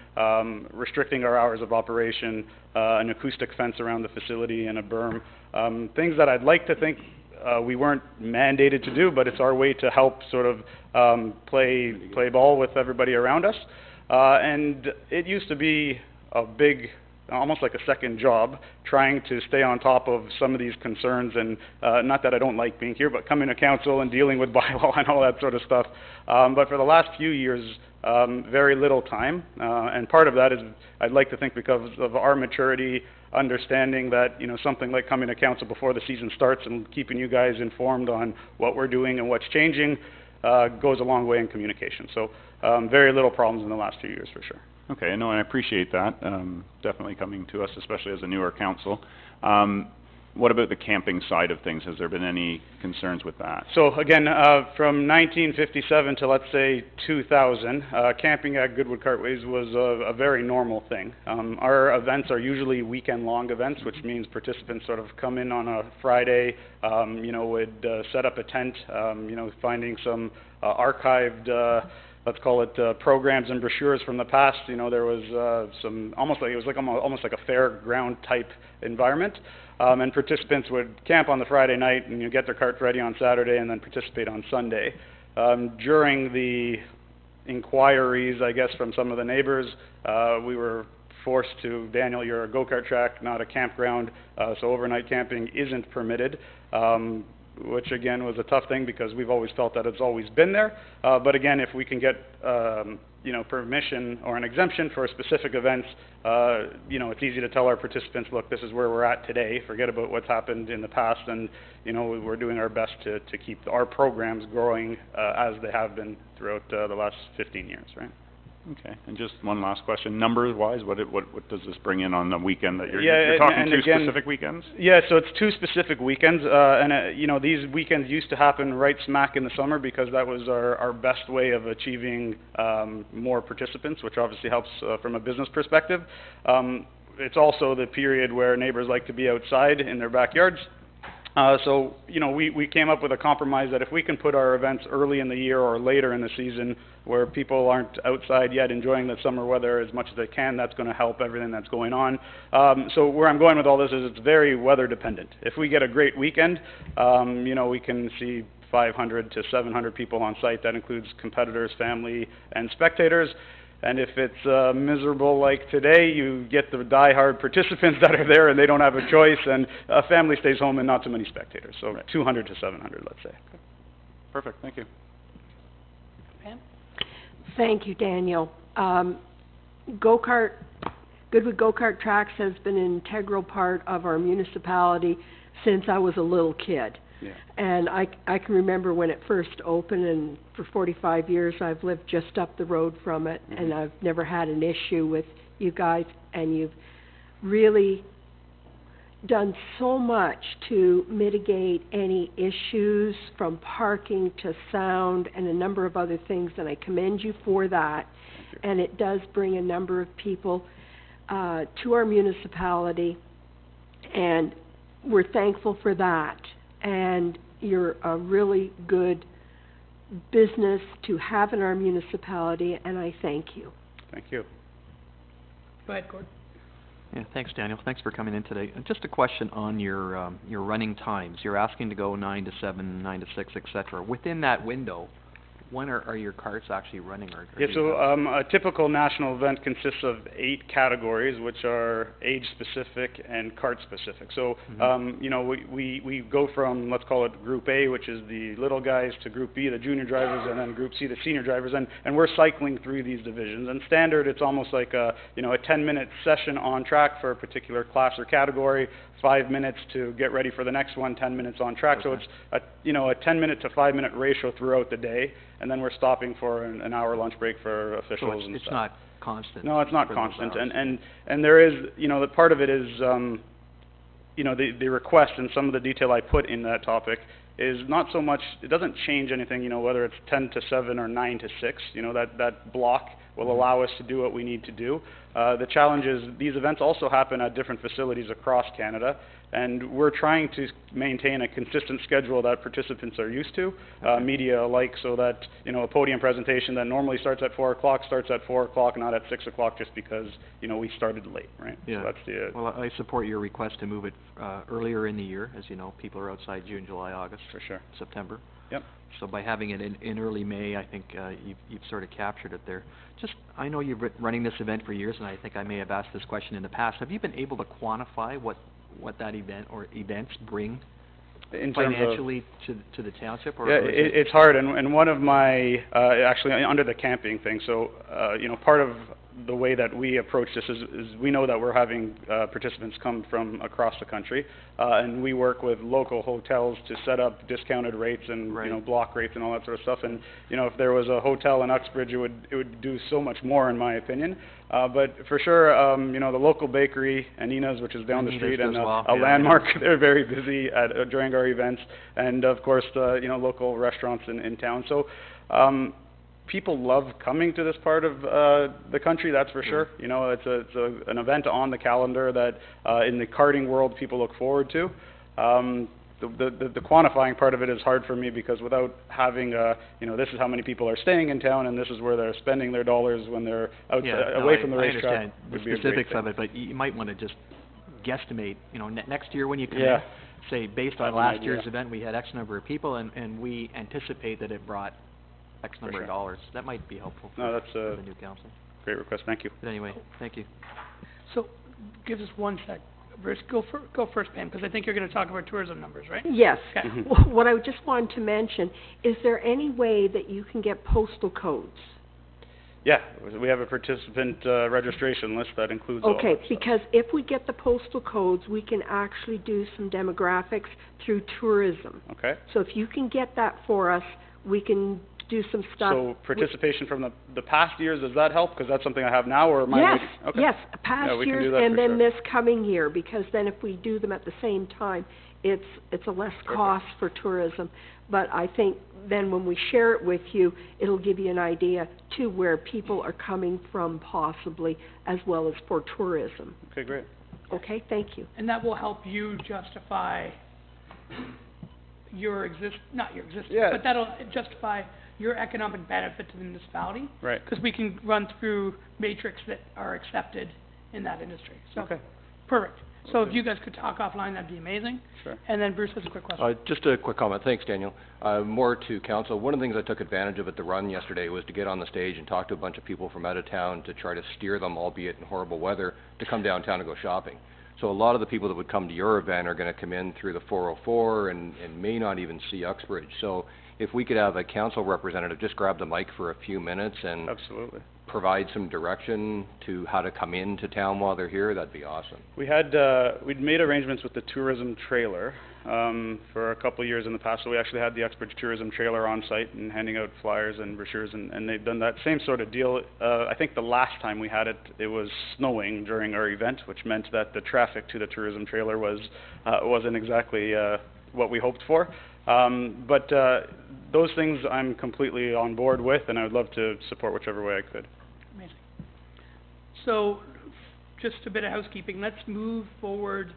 restricting our hours of operation, an acoustic fence around the facility, and a berm. Things that I'd like to think we weren't mandated to do, but it's our way to help sort of play ball with everybody around us. And it used to be a big, almost like a second job, trying to stay on top of some of these concerns, and not that I don't like being here, but coming to council and dealing with bylaw and all that sort of stuff. But for the last few years, very little time, and part of that is, I'd like to think, because of our maturity, understanding that, you know, something like coming to council before the season starts and keeping you guys informed on what we're doing and what's changing goes a long way in communication. So very little problems in the last few years, for sure. Okay, no, I appreciate that, definitely coming to us, especially as a newer council. What about the camping side of things? Has there been any concerns with that? So again, from 1957 to, let's say, 2000, camping at Goodwood Cartways was a very normal thing. Our events are usually weekend-long events, which means participants sort of come in on a Friday, you know, would set up a tent, you know, finding some archived let's call it programs and brochures from the past. You know, there was some almost like a fairground type environment, and participants would camp on the Friday night and, you know, get their cart ready on Saturday and then participate on Sunday. During the inquiries, I guess, from some of the neighbors, we were forced to, Daniel, you're a go-kart track, not a campground, so overnight camping isn't permitted. which again was a tough thing because we've always felt that it's always been there. But again, if we can get, you know, permission or an exemption for specific events, you know, it's easy to tell our participants, look, this is where we're at today, forget about what's happened in the past, and, you know, we're doing our best to keep our programs growing, as they have been throughout, the last 15 years, right? Okay, and just one last question, numbers-wise, what does this bring in on the weekend that you're, Yeah, you're talking and two again, specific weekends? Yeah, so it's 2 specific weekends, and you know, these weekends used to happen right smack in the summer because that was our best way of achieving more participants, which obviously helps from a business perspective. It's also the period where neighbors like to be outside in their backyards. So, you know, we came up with a compromise that if we can put our events early in the year or later in the season where people aren't outside yet enjoying the summer weather as much as they can, that's going to help everything that's going on. So where I'm going with all this is it's very weather dependent. If we get a great weekend, you know, we can see 500 to 700 people on site. That includes competitors, family, and spectators. And if it's miserable like today, you get the die-hard participants that are there and they don't have a choice, and a family stays home and not so many spectators. So 200 to 700, let's say. Perfect, thank you. Pam? Thank you, Daniel. Goodwood Go-Kart Tracks has been an integral part of our municipality since I was a little kid. Yeah. And I can remember when it first opened, and for 45 years I've lived just up the road from it, and I've never had an issue with you guys, and you've really done so much to mitigate any issues from parking to sound and a number of other things, and I commend you for that. And it does bring a number of people to our municipality, and we're thankful for that. And you're a really good business to have in our municipality, and I thank you. Thank you. Go ahead, Gord. Yeah, thanks, Daniel. Thanks for coming in today. Just a question on your running times. You're asking to go 9 to 7, 9 to 6, etc. Within that window, when are your carts actually running? Yeah, so a typical national event consists of 8 categories, which are age-specific and cart-specific. So, you know, we go from, let's call it Group A, which is the little guys, to Group B, the junior drivers, and then Group C, the senior drivers, and we're cycling through these divisions. And standard, it's almost like a 10-minute session on track for a particular class or category, 5 minutes to get ready for the next one, 10 minutes on track. So it's a 10-minute to 5-minute ratio throughout the day, and then we're stopping for an hour lunch break for officials and it's stuff. not constant. No, it's not constant, and there is, the part of it is, the request and some of the detail I put in that topic is not so much, it doesn't change anything, whether it's 10 to 7 or 9 to 6, that block will allow us to do what we need to do. The challenge is these events also happen at different facilities across Canada, and we're trying to maintain a consistent schedule that participants are used to, media alike, so that, a podium presentation that normally starts at 4 o'clock starts at 4 o'clock, not at 6 o'clock, just because, we started late, right? Yeah. So that's the... Well, I support your request to move it earlier in the year. As you know, people are outside June, July, August. For sure. September. Yep. So by having it in early May, I think you've sort of captured it there. I know you've been running this event for years, and I think I may have asked this question in the past. Have you been able to quantify what that event or events bring in terms financially to the township? Or yeah, it's hard, and one of my, actually under the camping thing, so, part of the way that we approach this is we know that we're having participants come from across the country, and we work with local hotels to set up discounted rates and block rates and all that sort of stuff. And if there was a hotel in Uxbridge, it would do so much more, in my opinion. But for sure, the local bakery, Anina's, which is down the street, and a landmark, they're very busy during our events, and of course local restaurants in town. So. People love coming to this part of the country, that's for sure. It's an event on the calendar that in the karting world people look forward to. The quantifying part of it is hard for me because without having this is how many people are staying in town and this is where they're spending their dollars when they're away from the racetrack. I understand the specifics of it, but you might want to just guesstimate. Next year when you come in, say based on last year's event, we had X number of people, and we anticipate that it brought X number of dollars. That might be helpful for the new council. Great request, thank you. But anyway, thank you. So, give us one sec. Bruce, go first, Pam, because I think you're gonna talk about tourism numbers, right? Yes. Okay. What I just wanted to mention, is there any way that you can get postal codes? Yeah, we have a participant, registration list that includes all that Okay, stuff. because if we get the postal codes, we can actually do some demographics through tourism. Okay. So if you can get that for us, we can do some stuff. So participation from the past years, does that help? Because that's something I have now, or am I Yes, waiting? Okay. yes, Yeah, past we can years do that and for then sure. this coming year, because then if we do them at the same time, it's a less cost for tourism. But I think then when we share it with you, it'll give you an idea to where people are coming from possibly, as well as for tourism. Okay, great. Okay, thank you. And that will help you justify your not your existence, Yeah. but that'll justify your economic benefit to the municipality. Right. Because we can run through matrix that are accepted in that industry. So, Okay. perfect. So if you guys could talk offline, that'd be amazing. Sure. And then Bruce has a quick question. Just a quick comment. Thanks, Daniel. More to council. One of the things I took advantage of at the run yesterday was to get on the stage and talk to a bunch of people from out of town to try to steer them, albeit in horrible weather, to come downtown and go shopping. So a lot of the people that would come to your event are gonna come in through the 404 and may not even see Uxbridge. So if we could have a council representative just grab the mic for a few minutes and Absolutely. provide some direction to how to come into town while they're here, that'd be awesome. We had, we'd made arrangements with the tourism trailer, for a couple of years in the past, so we actually had the Uxbridge tourism trailer on site and handing out flyers and brochures, and they've done that same sort of deal. I think the last time we had it, it was snowing during our event, which meant that the traffic to the tourism trailer wasn't exactly, what we hoped for. But those things I'm completely on board with, and I would love to support whichever way I could. Amazing. So, just a bit of housekeeping. Let's move forward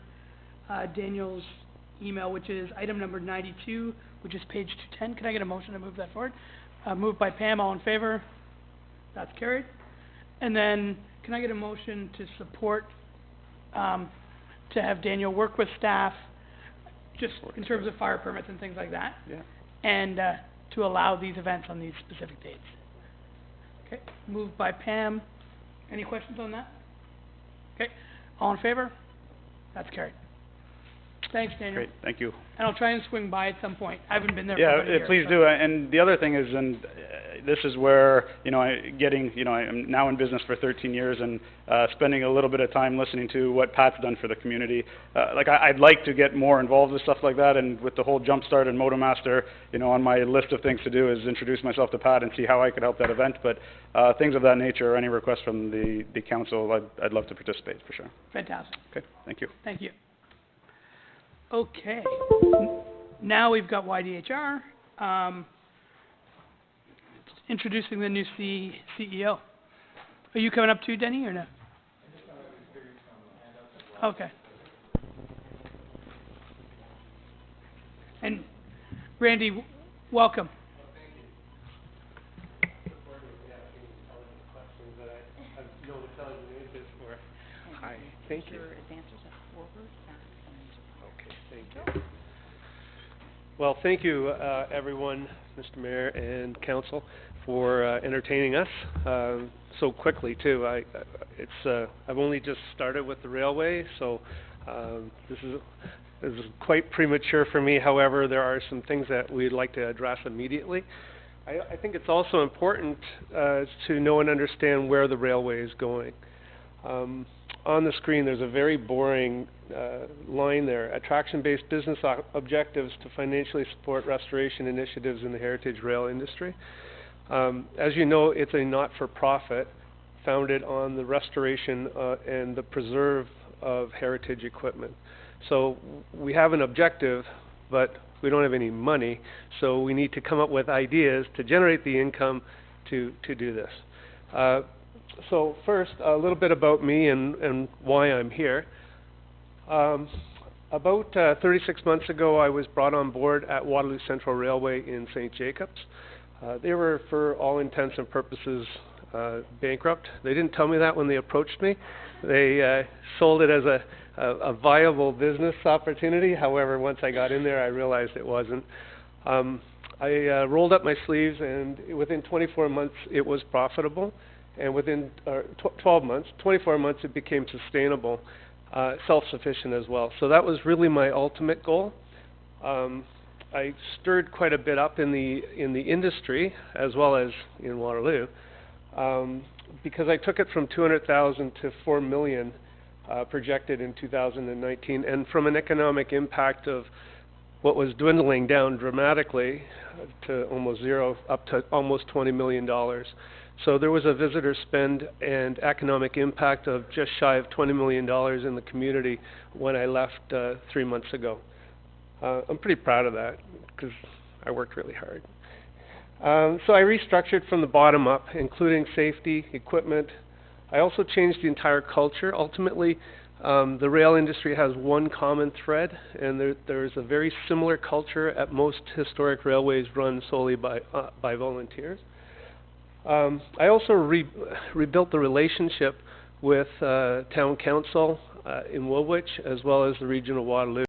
Daniel's email, which is item number 92, which is page 210. Can I get a motion to move that forward? Moved by Pam, all in favor? That's carried. And then, can I get a motion to support, to have Daniel work with staff, just in terms of fire permits and things like that? Yeah. And to allow these events on these specific dates. Okay, moved by Pam. Any questions on that? Okay, all in favor? That's carried. Thanks, Daniel. Great, thank you. And I'll try and swing by at some point. I haven't been there for Yeah, about a year. please so- do. And the other thing is, this is where, I'm now in business for 13 years and spending a little bit of time listening to what Pat's done for the community. I'd like to get more involved with stuff like that, and with the whole Jumpstart and Motomaster, on my list of things to do is introduce myself to Pat and see how I could help that event. But things of that nature, or any requests from the council, I'd love to participate for sure. Fantastic. Okay, thank you. Thank you. Okay. Now we've got YDHR. Introducing the new CEO. Are you coming up too, Denny, or no? Okay. And Randy, welcome. Hi, thank you. Okay, thank you. Well, thank you, everyone, Mr. Mayor and Council, for entertaining us so quickly, too. I've only just started with the railway, so this is quite premature for me. However, there are some things that we'd like to address immediately. I think it's also important to know and understand where the railway is going. On the screen, there's a very boring line there. Attraction-based business objectives to financially support restoration initiatives in the heritage rail industry. As you know, it's a not-for-profit founded on the restoration and the preserve of heritage equipment. So we have an objective, but we don't have any money, so we need to come up with ideas to generate the income to do this. So first, a little bit about me and why I'm here. About 36 months ago, I was brought on board at Waterloo Central Railway in St. Jacobs. They were, for all intents and purposes, bankrupt. They didn't tell me that when they approached me. They sold it as a viable business opportunity. However, once I got in there, I realized it wasn't. I rolled up my sleeves, and within 24 months, it was profitable. And within 12 months, 24 months, it became sustainable. self-sufficient as well. So that was really my ultimate goal. I stirred quite a bit up in the industry as well as in Waterloo, because I took it from 200,000 to 4 million projected in 2019, and from an economic impact of what was dwindling down dramatically to almost zero, up to almost $20 million. So there was a visitor spend and economic impact of just shy of $20 million in the community when I left 3 months ago. I'm pretty proud of that because I worked really hard. So I restructured from the bottom up, including safety, equipment. I also changed the entire culture. Ultimately, the rail industry has one common thread, and there's a very similar culture at most historic railways run solely by volunteers. I also rebuilt the relationship with town council in Woolwich as well as the region of Waterloo.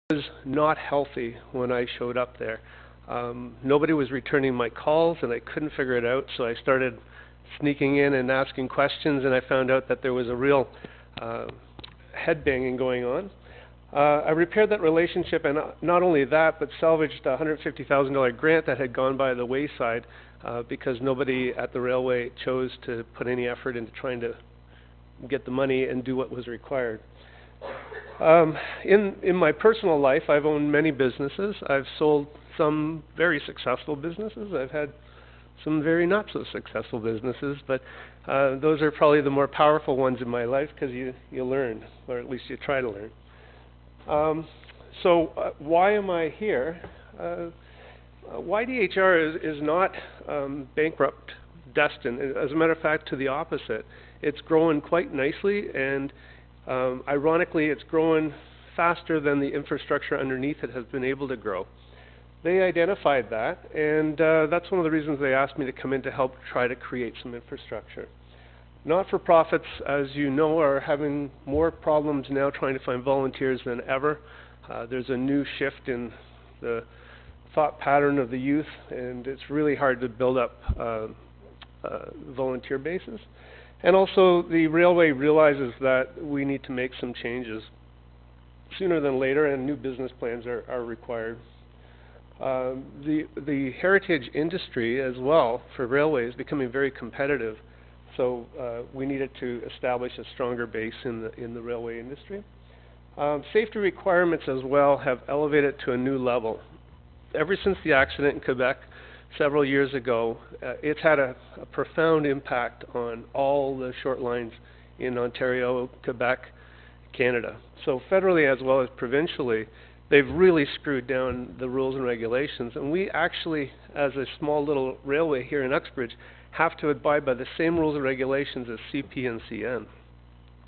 It was not healthy when I showed up there. Nobody was returning my calls and I couldn't figure it out, so I started sneaking in and asking questions, and I found out that there was a real headbanging going on. I repaired that relationship, and not only that, but salvaged a $150,000 grant that had gone by the wayside because nobody at the railway chose to put any effort into trying to get the money and do what was required. In my personal life, I've owned many businesses. I've sold some very successful businesses. I've had some very not so successful businesses, but those are probably the more powerful ones in my life because you learn, or at least you try to learn. So why am I here? YDHR is not bankrupt destined. As a matter of fact, to the opposite. It's growing quite nicely, and ironically, it's growing faster than the infrastructure underneath it has been able to grow. They identified that, and that's one of the reasons they asked me to come in to help try to create some infrastructure. Not-for-profits, as you know, are having more problems now trying to find volunteers than ever. There's a new shift in the thought pattern of the youth, and it's really hard to build up volunteer bases. And also, the railway realizes that we need to make some changes sooner than later, and new business plans are required. The heritage industry as well for railways is becoming very competitive, so we needed to establish a stronger base in the railway industry. Safety requirements as well have elevated to a new level. Ever since the accident in Quebec several years ago, it's had a profound impact on all the short lines in Ontario, Quebec, Canada. So federally as well as provincially, they've really screwed down the rules and regulations, and we actually, as a small little railway here in Uxbridge, have to abide by the same rules and regulations as CP and CN,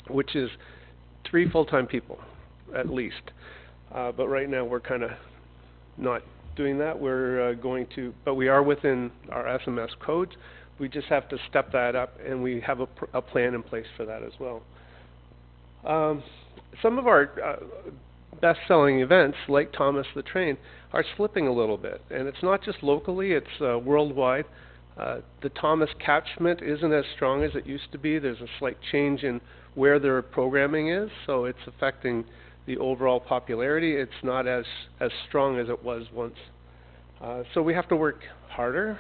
which is 3 full-time people, at least. But right now we're kind of not doing that. We're going to, but we are within our SMS codes. We just have to step that up, and we have a plan in place for that as well. Some of our best-selling events, like Thomas the Train, are slipping a little bit, and it's not just locally, it's worldwide. The Thomas catchment isn't as strong as it used to be. There's a slight change in where their programming is, so it's affecting the overall popularity. It's not as strong as it was once. So we have to work harder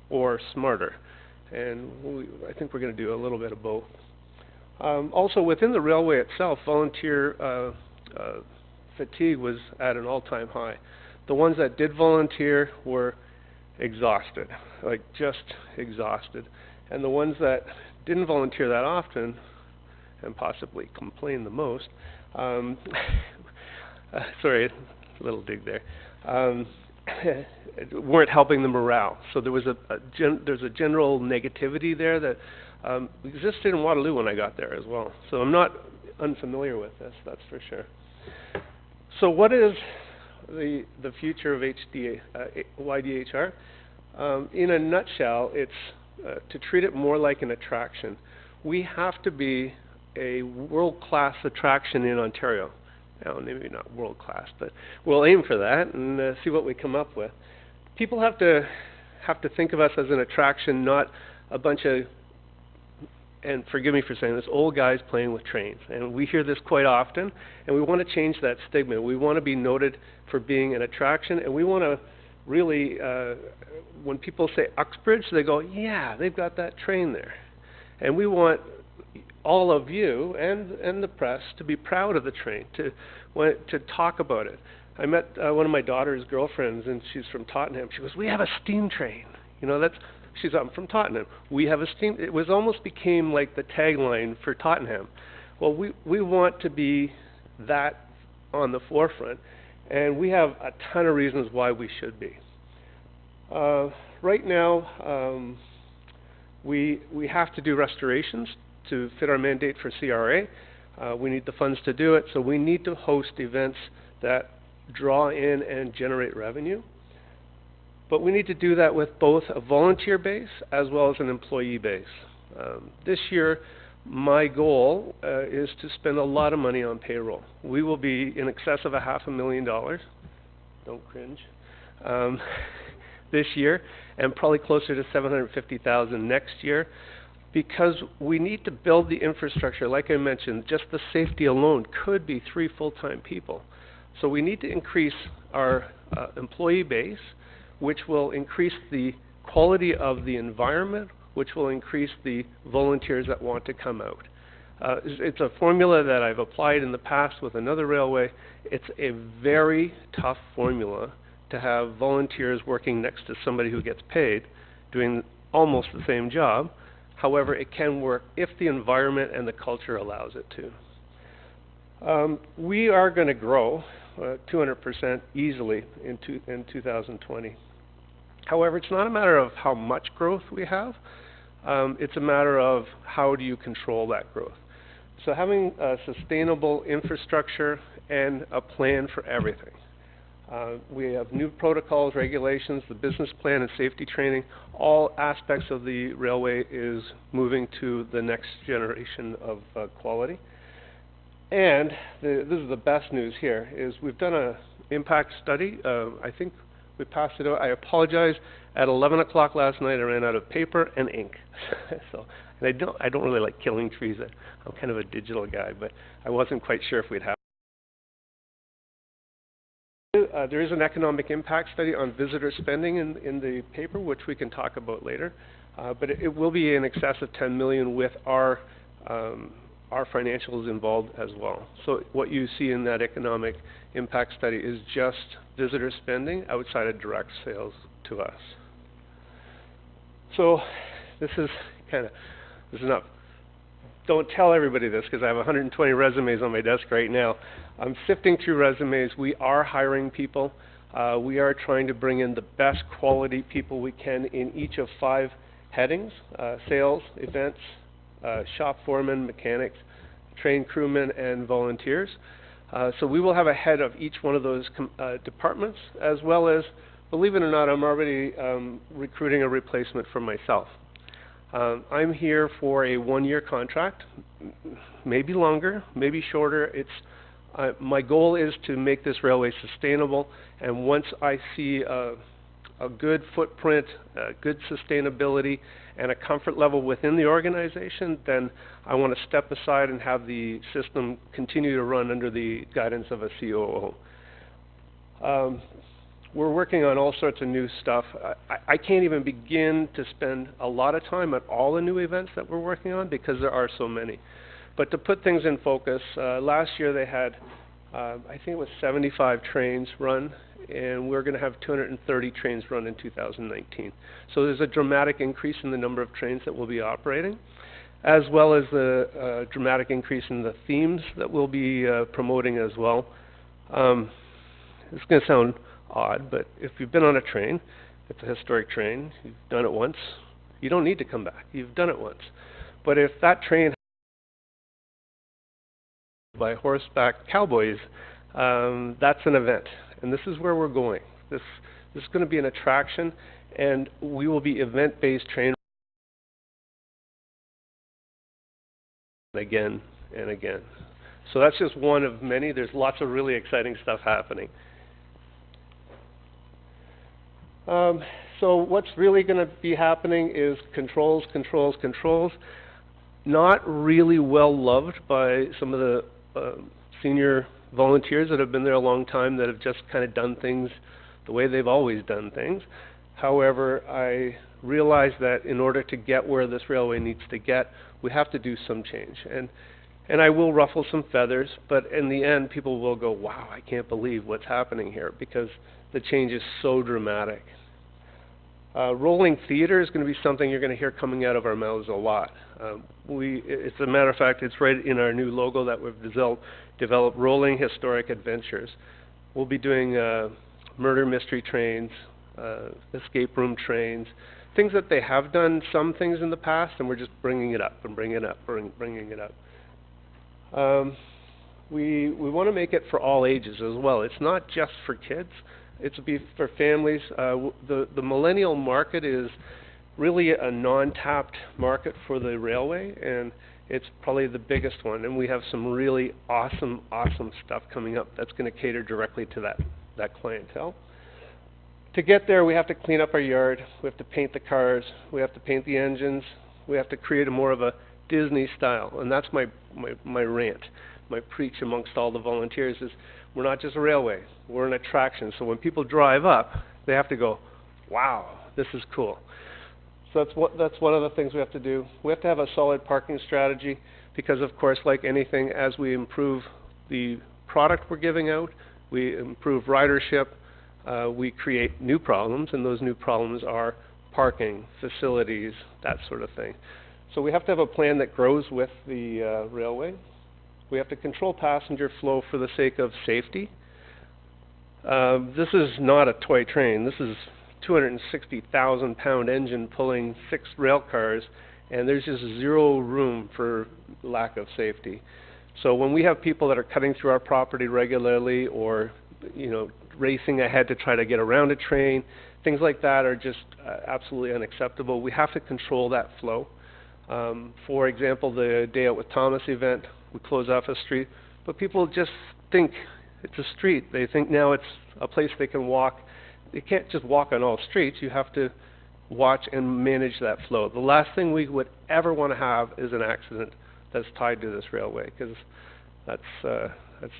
or smarter, and I think we're going to do a little bit of both. Also, within the railway itself, volunteer fatigue was at an all-time high. The ones that did volunteer were exhausted, like just exhausted. And the ones that didn't volunteer that often, and possibly complained the most, sorry, a little dig there, weren't helping the morale. So there was there's a general negativity there that existed in Waterloo when I got there as well. So I'm not unfamiliar with this, that's for sure. So what is the future of YDHR? In a nutshell, it's to treat it more like an attraction. We have to be a world-class attraction in Ontario. Now, maybe not world-class, but we'll aim for that and see what we come up with. People have to think of us as an attraction, not a bunch of and forgive me for saying this, old guys playing with trains. And we hear this quite often, and we want to change that stigma. We want to be noted for being an attraction, and we want to really, when people say Uxbridge, they go, yeah, they've got that train there. And we want all of you and the press to be proud of the train, to talk about it. I met one of my daughter's girlfriends, and she's from Tottenham. She goes, we have a steam train. You know, I'm from Tottenham. We have a steam, it was almost became like the tagline for Tottenham. Well, we want to be that on the forefront, and we have a ton of reasons why we should be. Right now, we have to do restorations to fit our mandate for CRA. We need the funds to do it, so we need to host events that draw in and generate revenue. But we need to do that with both a volunteer base as well as an employee base. This year, my goal is to spend a lot of money on payroll. We will be in excess of $500,000, don't cringe, this year, and probably closer to $750,000 next year, because we need to build the infrastructure. Like I mentioned, just the safety alone could be 3 full-time people. So we need to increase our employee base, which will increase the quality of the environment, which will increase the volunteers that want to come out. It's a formula that I've applied in the past with another railway. It's a very tough formula to have volunteers working next to somebody who gets paid, doing almost the same job. However, it can work if the environment and the culture allows it to. We are going to grow 200% easily in 2020. However, it's not a matter of how much growth we have. It's a matter of how do you control that growth. So having a sustainable infrastructure and a plan for everything. We have new protocols, regulations, the business plan and safety training. All aspects of the railway is moving to the next generation of quality. And this is the best news here, is we've done an impact study. I think we passed it out. I apologize. At 11 o'clock last night, I ran out of paper and ink. And I don't really like killing trees. I'm kind of a digital guy, but I wasn't quite sure if we'd have. There is an economic impact study on visitor spending in the paper, which we can talk about later. But it will be in excess of $10 million with our financials involved as well. So what you see in that economic impact study is just visitor spending outside of direct sales to us. So this is not, don't tell everybody this because I have 120 resumes on my desk right now. I'm sifting through resumes. We are hiring people. We are trying to bring in the best quality people we can in each of 5 headings: sales, events, shop foremen, mechanics, train crewmen, and volunteers. So we will have a head of each one of those departments, as well as, believe it or not, I'm already recruiting a replacement for myself. I'm here for a 1-year contract, maybe longer, maybe shorter. My goal is to make this railway sustainable, and once I see a good footprint, good sustainability, and a comfort level within the organization, then I want to step aside and have the system continue to run under the guidance of a COO. We're working on all sorts of new stuff. I can't even begin to spend a lot of time on all the new events that we're working on because there are so many. But to put things in focus, last year they had, I think it was 75 trains run, and we're going to have 230 trains run in 2019. So there's a dramatic increase in the number of trains that will be operating, as well as the dramatic increase in the themes that we'll be promoting as well. It's going to sound odd, but if you've been on a train, it's a historic train, you've done it once, you don't need to come back. You've done it once. But if that train by horseback cowboys, that's an event. And this is where we're going. This is going to be an attraction, and we will be event-based train again and again. So that's just one of many. There's lots of really exciting stuff happening. So what's really going to be happening is controls, controls, controls. not really well loved by some of the senior volunteers that have been there a long time, that have just kind of done things the way they've always done things. However, I realize that in order to get where this railway needs to get, we have to do some change. And I will ruffle some feathers, but in the end, people will go, wow, I can't believe what's happening here, because the change is so dramatic. Rolling theater is going to be something you're going to hear coming out of our mouths a lot. It's a matter of fact, it's right in our new logo that we've developed, Rolling Historic Adventures. We'll be doing murder mystery trains, escape room trains, things that they have done some things in the past, and we're just bringing it up and bringing it up, bringing it up. We want to make it for all ages as well. It's not just for kids. It's for families. The millennial market is really a non-tapped market for the railway, and it's probably the biggest one. And we have some really awesome stuff coming up that's going to cater directly to that clientele. To get there, we have to clean up our yard. We have to paint the cars. We have to paint the engines. We have to create more of a Disney style, and that's my rant, my preach amongst all the volunteers is, we're not just a railway, we're an attraction. So when people drive up, they have to go, wow, this is cool. So that's one of the things we have to do. We have to have a solid parking strategy, because of course, like anything, as we improve the product we're giving out, we improve ridership, we create new problems, and those new problems are parking, facilities, that sort of thing. So we have to have a plan that grows with the railway. We have to control passenger flow for the sake of safety. This is not a toy train. This is 260,000-pound engine pulling 6 rail cars, and there's just zero room for lack of safety. So when we have people that are cutting through our property regularly, or racing ahead to try to get around a train, things like that are just absolutely unacceptable. We have to control that flow. For example, the Day Out with Thomas event, we close off a street, but people just think it's a street. They think now it's a place they can walk. They can't just walk on all streets. You have to watch and manage that flow. The last thing we would ever want to have is an accident that's tied to this railway, because that's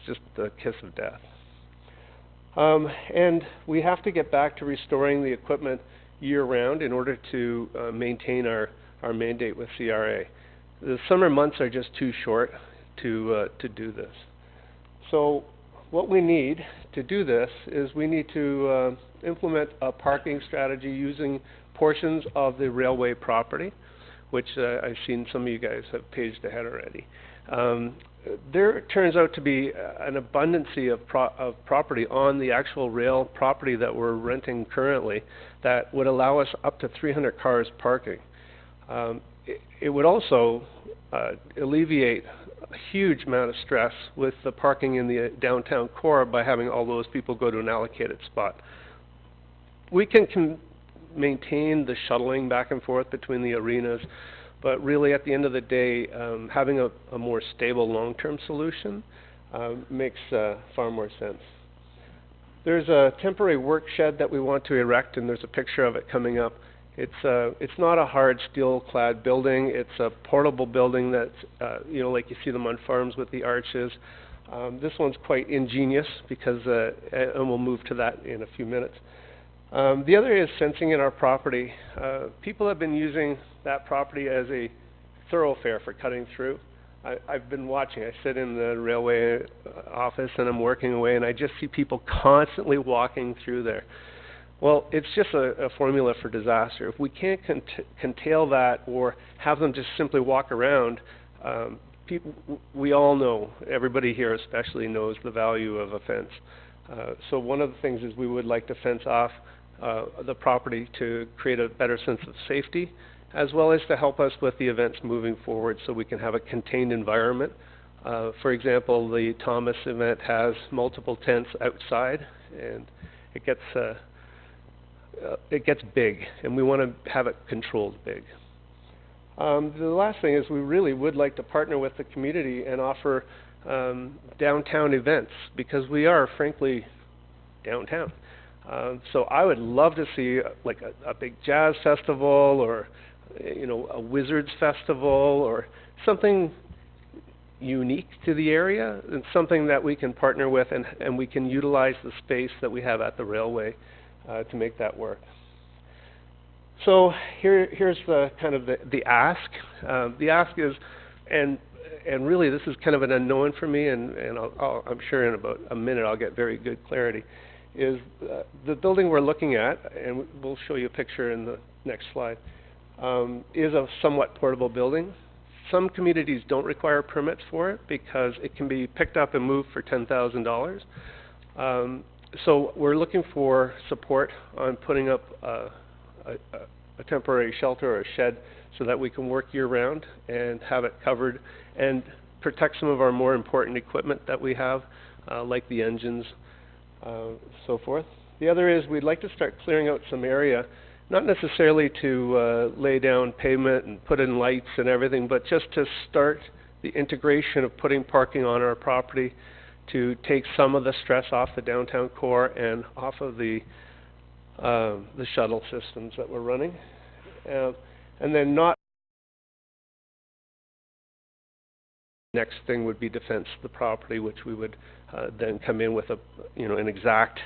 just the kiss of death. And we have to get back to restoring the equipment year-round in order to maintain our mandate with CRA. The summer months are just too short to do this. So what we need to do this is we need to implement a parking strategy using portions of the railway property, which I've seen some of you guys have paged ahead already. There turns out to be an abundancy of property on the actual rail property that we're renting currently that would allow us up to 300 cars parking. It would also alleviate a huge amount of stress with the parking in the downtown core by having all those people go to an allocated spot. We can maintain the shuttling back and forth between the arenas, but really at the end of the day, having a more stable long-term solution makes far more sense. There's a temporary work shed that we want to erect, and there's a picture of it coming up. It's not a hard steel-clad building. It's a portable building that's, like you see them on farms with the arches. This one's quite ingenious because, and we'll move to that in a few minutes. The other is fencing in our property. People have been using that property as a thoroughfare for cutting through. I've been watching. I sit in the railway office and I'm working away, and I just see people constantly walking through there. Well, it's just a formula for disaster. If we can't curtail that or have them just simply walk around, we all know, everybody here especially knows the value of a fence. So one of the things is we would like to fence off the property to create a better sense of safety, as well as to help us with the events moving forward so we can have a contained environment. For example, the Thomas event has multiple tents outside, and it gets big, and we want to have it controlled big. The last thing is we really would like to partner with the community and offer downtown events, because we are, frankly, downtown. So I would love to see like a big jazz festival or a Wizards Festival or something unique to the area, and something that we can partner with, and we can utilize the space that we have at the railway to make that work. So here's the kind of the ask. The ask is, and really this is kind of an unknown for me, and I'm sure in about a minute I'll get very good clarity, is the building we're looking at, and we'll show you a picture in the next slide, is a somewhat portable building. Some communities don't require permits for it because it can be picked up and moved for $10,000. So we're looking for support on putting up a temporary shelter or a shed so that we can work year-round and have it covered and protect some of our more important equipment that we have, like the engines, so forth. The other is we'd like to start clearing out some area, not necessarily to lay down pavement and put in lights and everything, but just to start the integration of putting parking on our property to take some of the stress off the downtown core and off of the shuttle systems that we're running. And then next thing would be defense of the property, which we would then come in with an exact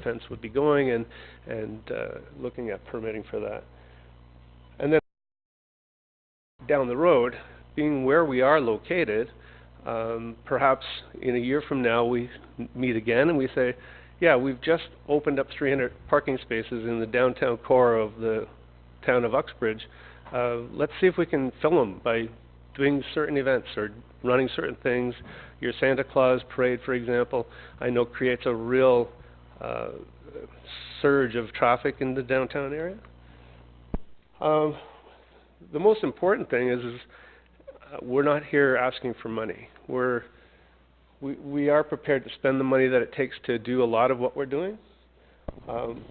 fence would be going and looking at permitting for that. And then down the road, being where we are located, perhaps in a year from now we meet again and we say, yeah, we've just opened up 300 parking spaces in the downtown core of the town of Uxbridge. Let's see if we can fill them by doing certain events or running certain things. Your Santa Claus parade, for example, I know creates a real surge of traffic in the downtown area. The most important thing is we're not here asking for money. We are prepared to spend the money that it takes to do a lot of what we're doing.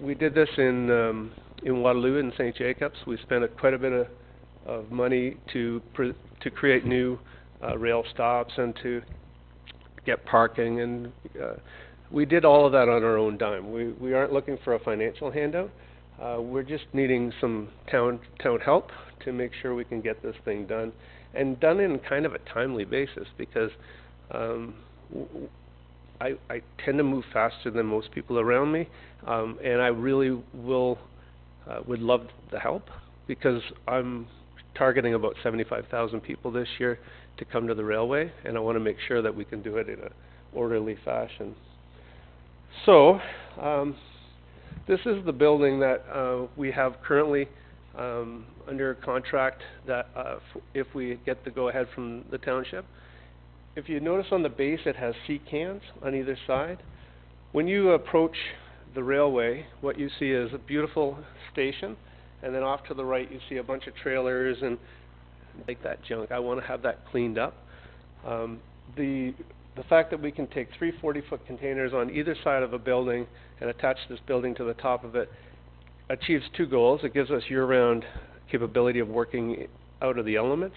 We did this in Waterloo and St. Jacobs. We spent quite a bit of money to create new rail stops and to get parking, and we did all of that on our own dime. We aren't looking for a financial handout. We're just needing some town help to make sure we can get this thing done, and done in kind of a timely basis, because I tend to move faster than most people around me, and I really would love the help, because I'm targeting about 75,000 people this year to come to the railway, and I want to make sure that we can do it in an orderly fashion. So, this is the building that we have currently under contract that if we get the go-ahead from the township. If you notice on the base, it has seat cans on either side. When you approach the railway, what you see is a beautiful station, and then off to the right you see a bunch of trailers and like that junk. I want to have that cleaned up. The fact that we can take 3 40-foot containers on either side of a building and attach this building to the top of it achieves two goals. It gives us year-round capability of working out of the elements,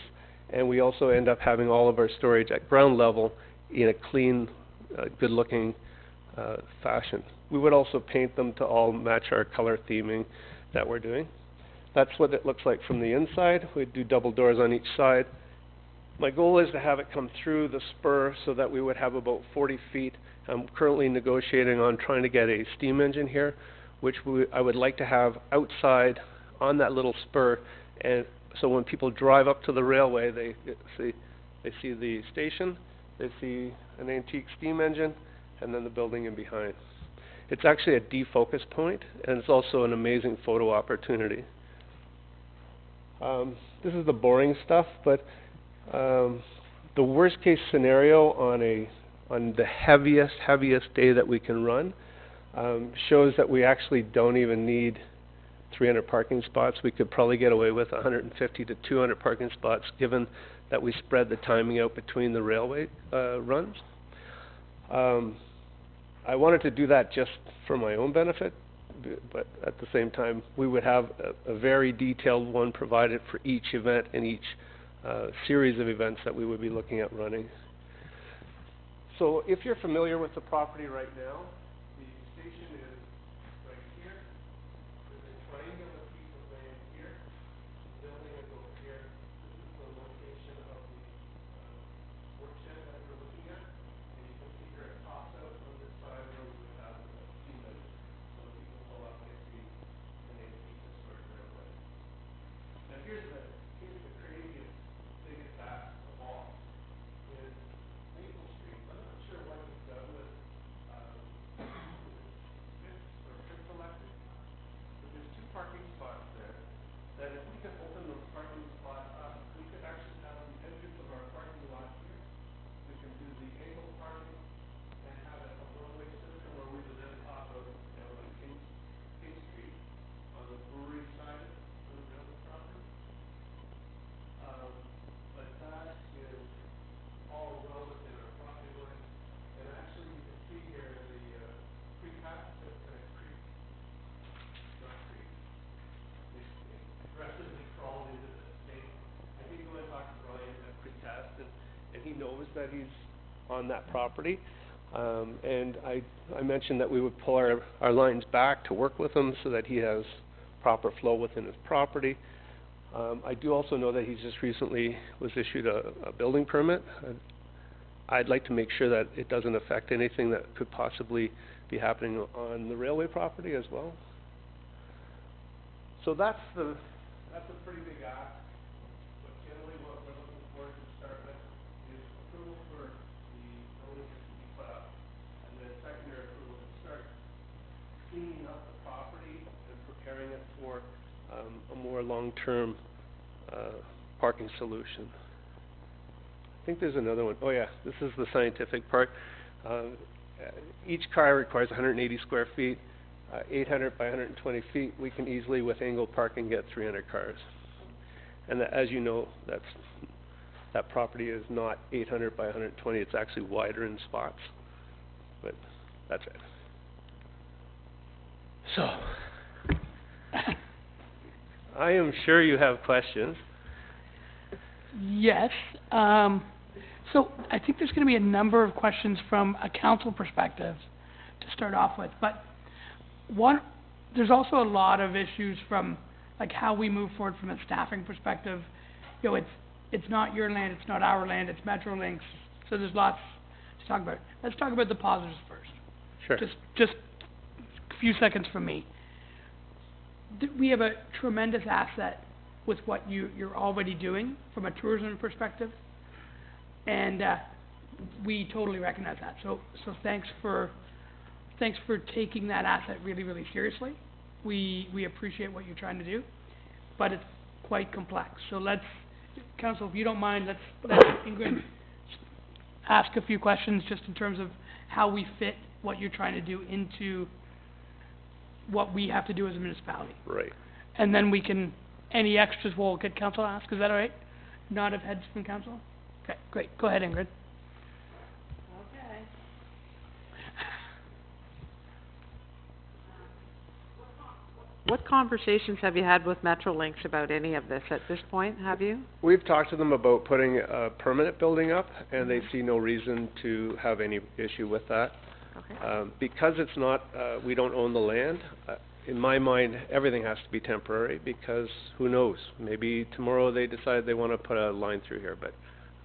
and we also end up having all of our storage at ground level in a clean, good-looking fashion. We would also paint them to all match our color theming that we're doing. That's what it looks like from the inside. We'd do double doors on each side. My goal is to have it come through the spur so that we would have about 40 feet. I'm currently negotiating on trying to get a steam engine here, which I would like to have outside on that little spur, and so when people drive up to the railway, they see the station, they see an antique steam engine, and then the building in behind. It's actually a defocus point, and it's also an amazing photo opportunity. This is the boring stuff, but the worst case scenario on the heaviest day that we can run shows that we actually don't even need 300 parking spots. We could probably get away with 150 to 200 parking spots, given that we spread the timing out between the railway runs. I wanted to do that just for my own benefit, but at the same time, we would have a very detailed one provided for each event and each series of events that we would be looking at running. So if you're familiar with the property right now, the station is right here. There's a triangular piece of land here, knows that he's on that property. And I mentioned that we would pull our lines back to work with him so that he has proper flow within his property. I do also know that he's just recently was issued a building permit. I'd like to make sure that it doesn't affect anything that could possibly be happening on the railway property as well. So that's a pretty big ask. But generally what we're looking for to start with is approval for the building to be put up, and then secondary approval to start cleaning up the property and preparing it for a more long-term parking solution. I think there's another one. Oh yeah, this is the scientific part. Each car requires 180 square feet, 800 by 120 feet. We can easily, with angled parking, get 300 cars. And as you know, that property is not 800 by 120. It's actually wider in spots. But that's it. So, I am sure you have questions. Yes. So I think there's going to be a number of questions from a council perspective to start off with. But one, there's also a lot of issues from like how we move forward from a staffing perspective. You know, it's not your land, it's not our land, it's Metrolinx. So there's lots to talk about. Let's talk about the positives first. Sure. Just a few seconds from me. We have a tremendous asset with what you're already doing from a tourism perspective, and we totally recognize that. So thanks for taking that asset really, really seriously. We appreciate what you're trying to do, but it's quite complex. So let's, Council, if you don't mind, let's Ingrid ask a few questions just in terms of how we fit what you're trying to do into what we have to do as a municipality. Right. And then we can, any extras we'll get council to ask, is that all right? Nod of heads from council? Okay, great. Go ahead, Ingrid. Okay. What conversations have you had with Metrolinx about any of this at this point, have you? We've talked to them about putting a permanent building up, and they see no reason to have any issue with that. Okay. Because it's not, we don't own the land, in my mind, everything has to be temporary, because who knows? Maybe tomorrow they decide they want to put a line through here, but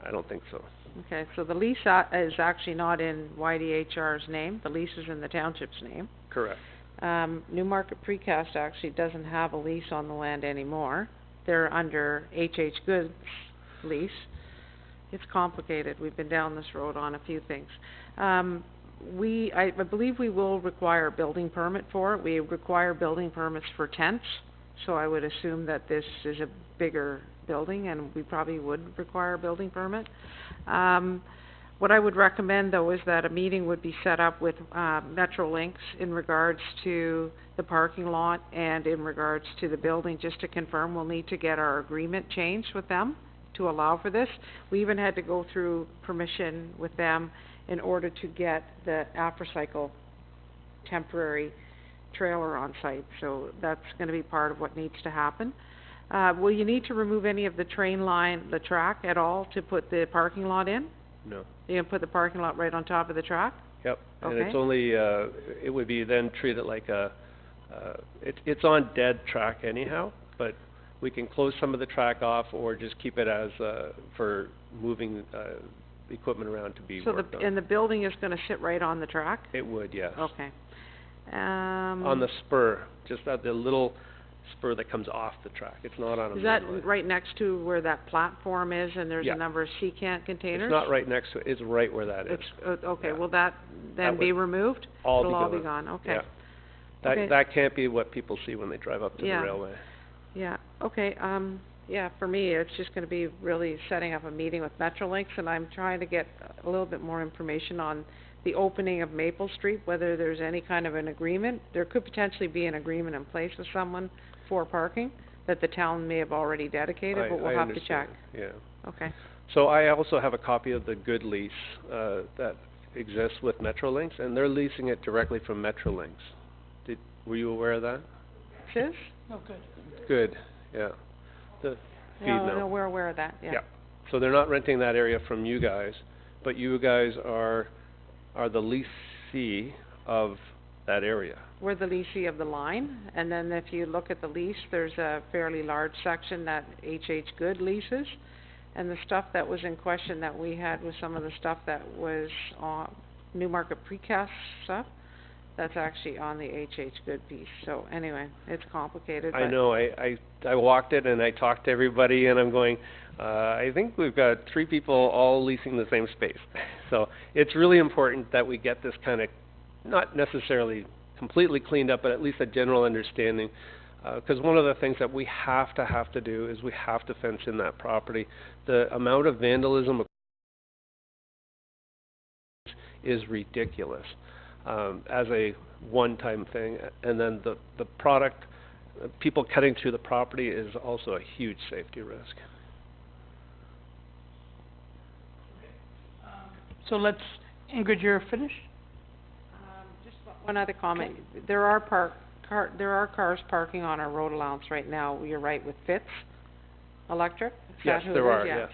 I don't think so. Okay, so the lease is actually not in YDHR's name, the lease is in the township's name. Correct. Newmarket Precast actually doesn't have a lease on the land anymore. They're under H.H. Goods lease. It's complicated. We've been down this road on a few things. I believe we will require a building permit for it. We require building permits for tents, so I would assume that this is a bigger building and we probably would require a building permit. What I would recommend, though, is that a meeting would be set up with Metrolinx in regards to the parking lot and in regards to the building, just to confirm. We'll need to get our agreement changed with them to allow for this. We even had to go through permission with them in order to get the AfriCycle temporary trailer on site. So that's going to be part of what needs to happen. Will you need to remove any of the train line, the track at all to put the parking lot in? No. You're going to put the parking lot right on top of the track? Yep. And Okay. it's only, it would be then treated like it's on dead track anyhow, but we can close some of the track off or just keep it as, for moving, equipment around to be So worked on. and the building is going to sit right on the track? It would, yes. Okay. On the spur, just at the little spur that comes off the track. It's not on a Is main that line. right next to where that platform is and there's Yeah. a number of Secant containers? It's not right next to it, it's right where that is. It's, okay, Yeah. will that then That be would removed? all It'll be all be gone. gone, okay. Yeah. Okay. That can't be what people see when they drive up to Yeah. the railway. Yeah, okay, yeah, for me, it's just gonna be really setting up a meeting with Metrolinx, and I'm trying to get a little bit more information on the opening of Maple Street, whether there's any kind of an agreement. There could potentially be an agreement in place with someone for parking that the town may have already dedicated, but I we'll have to check. understand, yeah. Okay, So I also have a copy of the good lease, that exists with Metrolinx, and they're leasing it directly from Metrolinx. Were you aware of that? Sis? Oh, good. Good, yeah. The feed No, mill. no, we're aware of that, yeah. Yeah. So they're not renting that area from you guys, but you guys are the leasee of that area. We're the leasee of the line, and then if you look at the lease, there's a fairly large section that H.H. Good leases. And the stuff that was in question that we had was some of the stuff that was Newmarket precast stuff. That's actually on the H.H. Good piece. So anyway, it's complicated. I but know, I walked it and I talked to everybody and I'm going, I think we've got 3 people all leasing the same space. So it's really important that we get this kind of, not necessarily completely cleaned up, but at least a general understanding. Because one of the things that we have to do is we have to fence in that property. The amount of vandalism is ridiculous as a one-time thing, and then the product, people cutting through the property is also a huge safety risk. So let's, Ingrid, you're finished? Just one other comment. There are cars parking on our road allowance right now. You're right, with Fitz Electric. Is Yes, that who there it is? are, Yeah.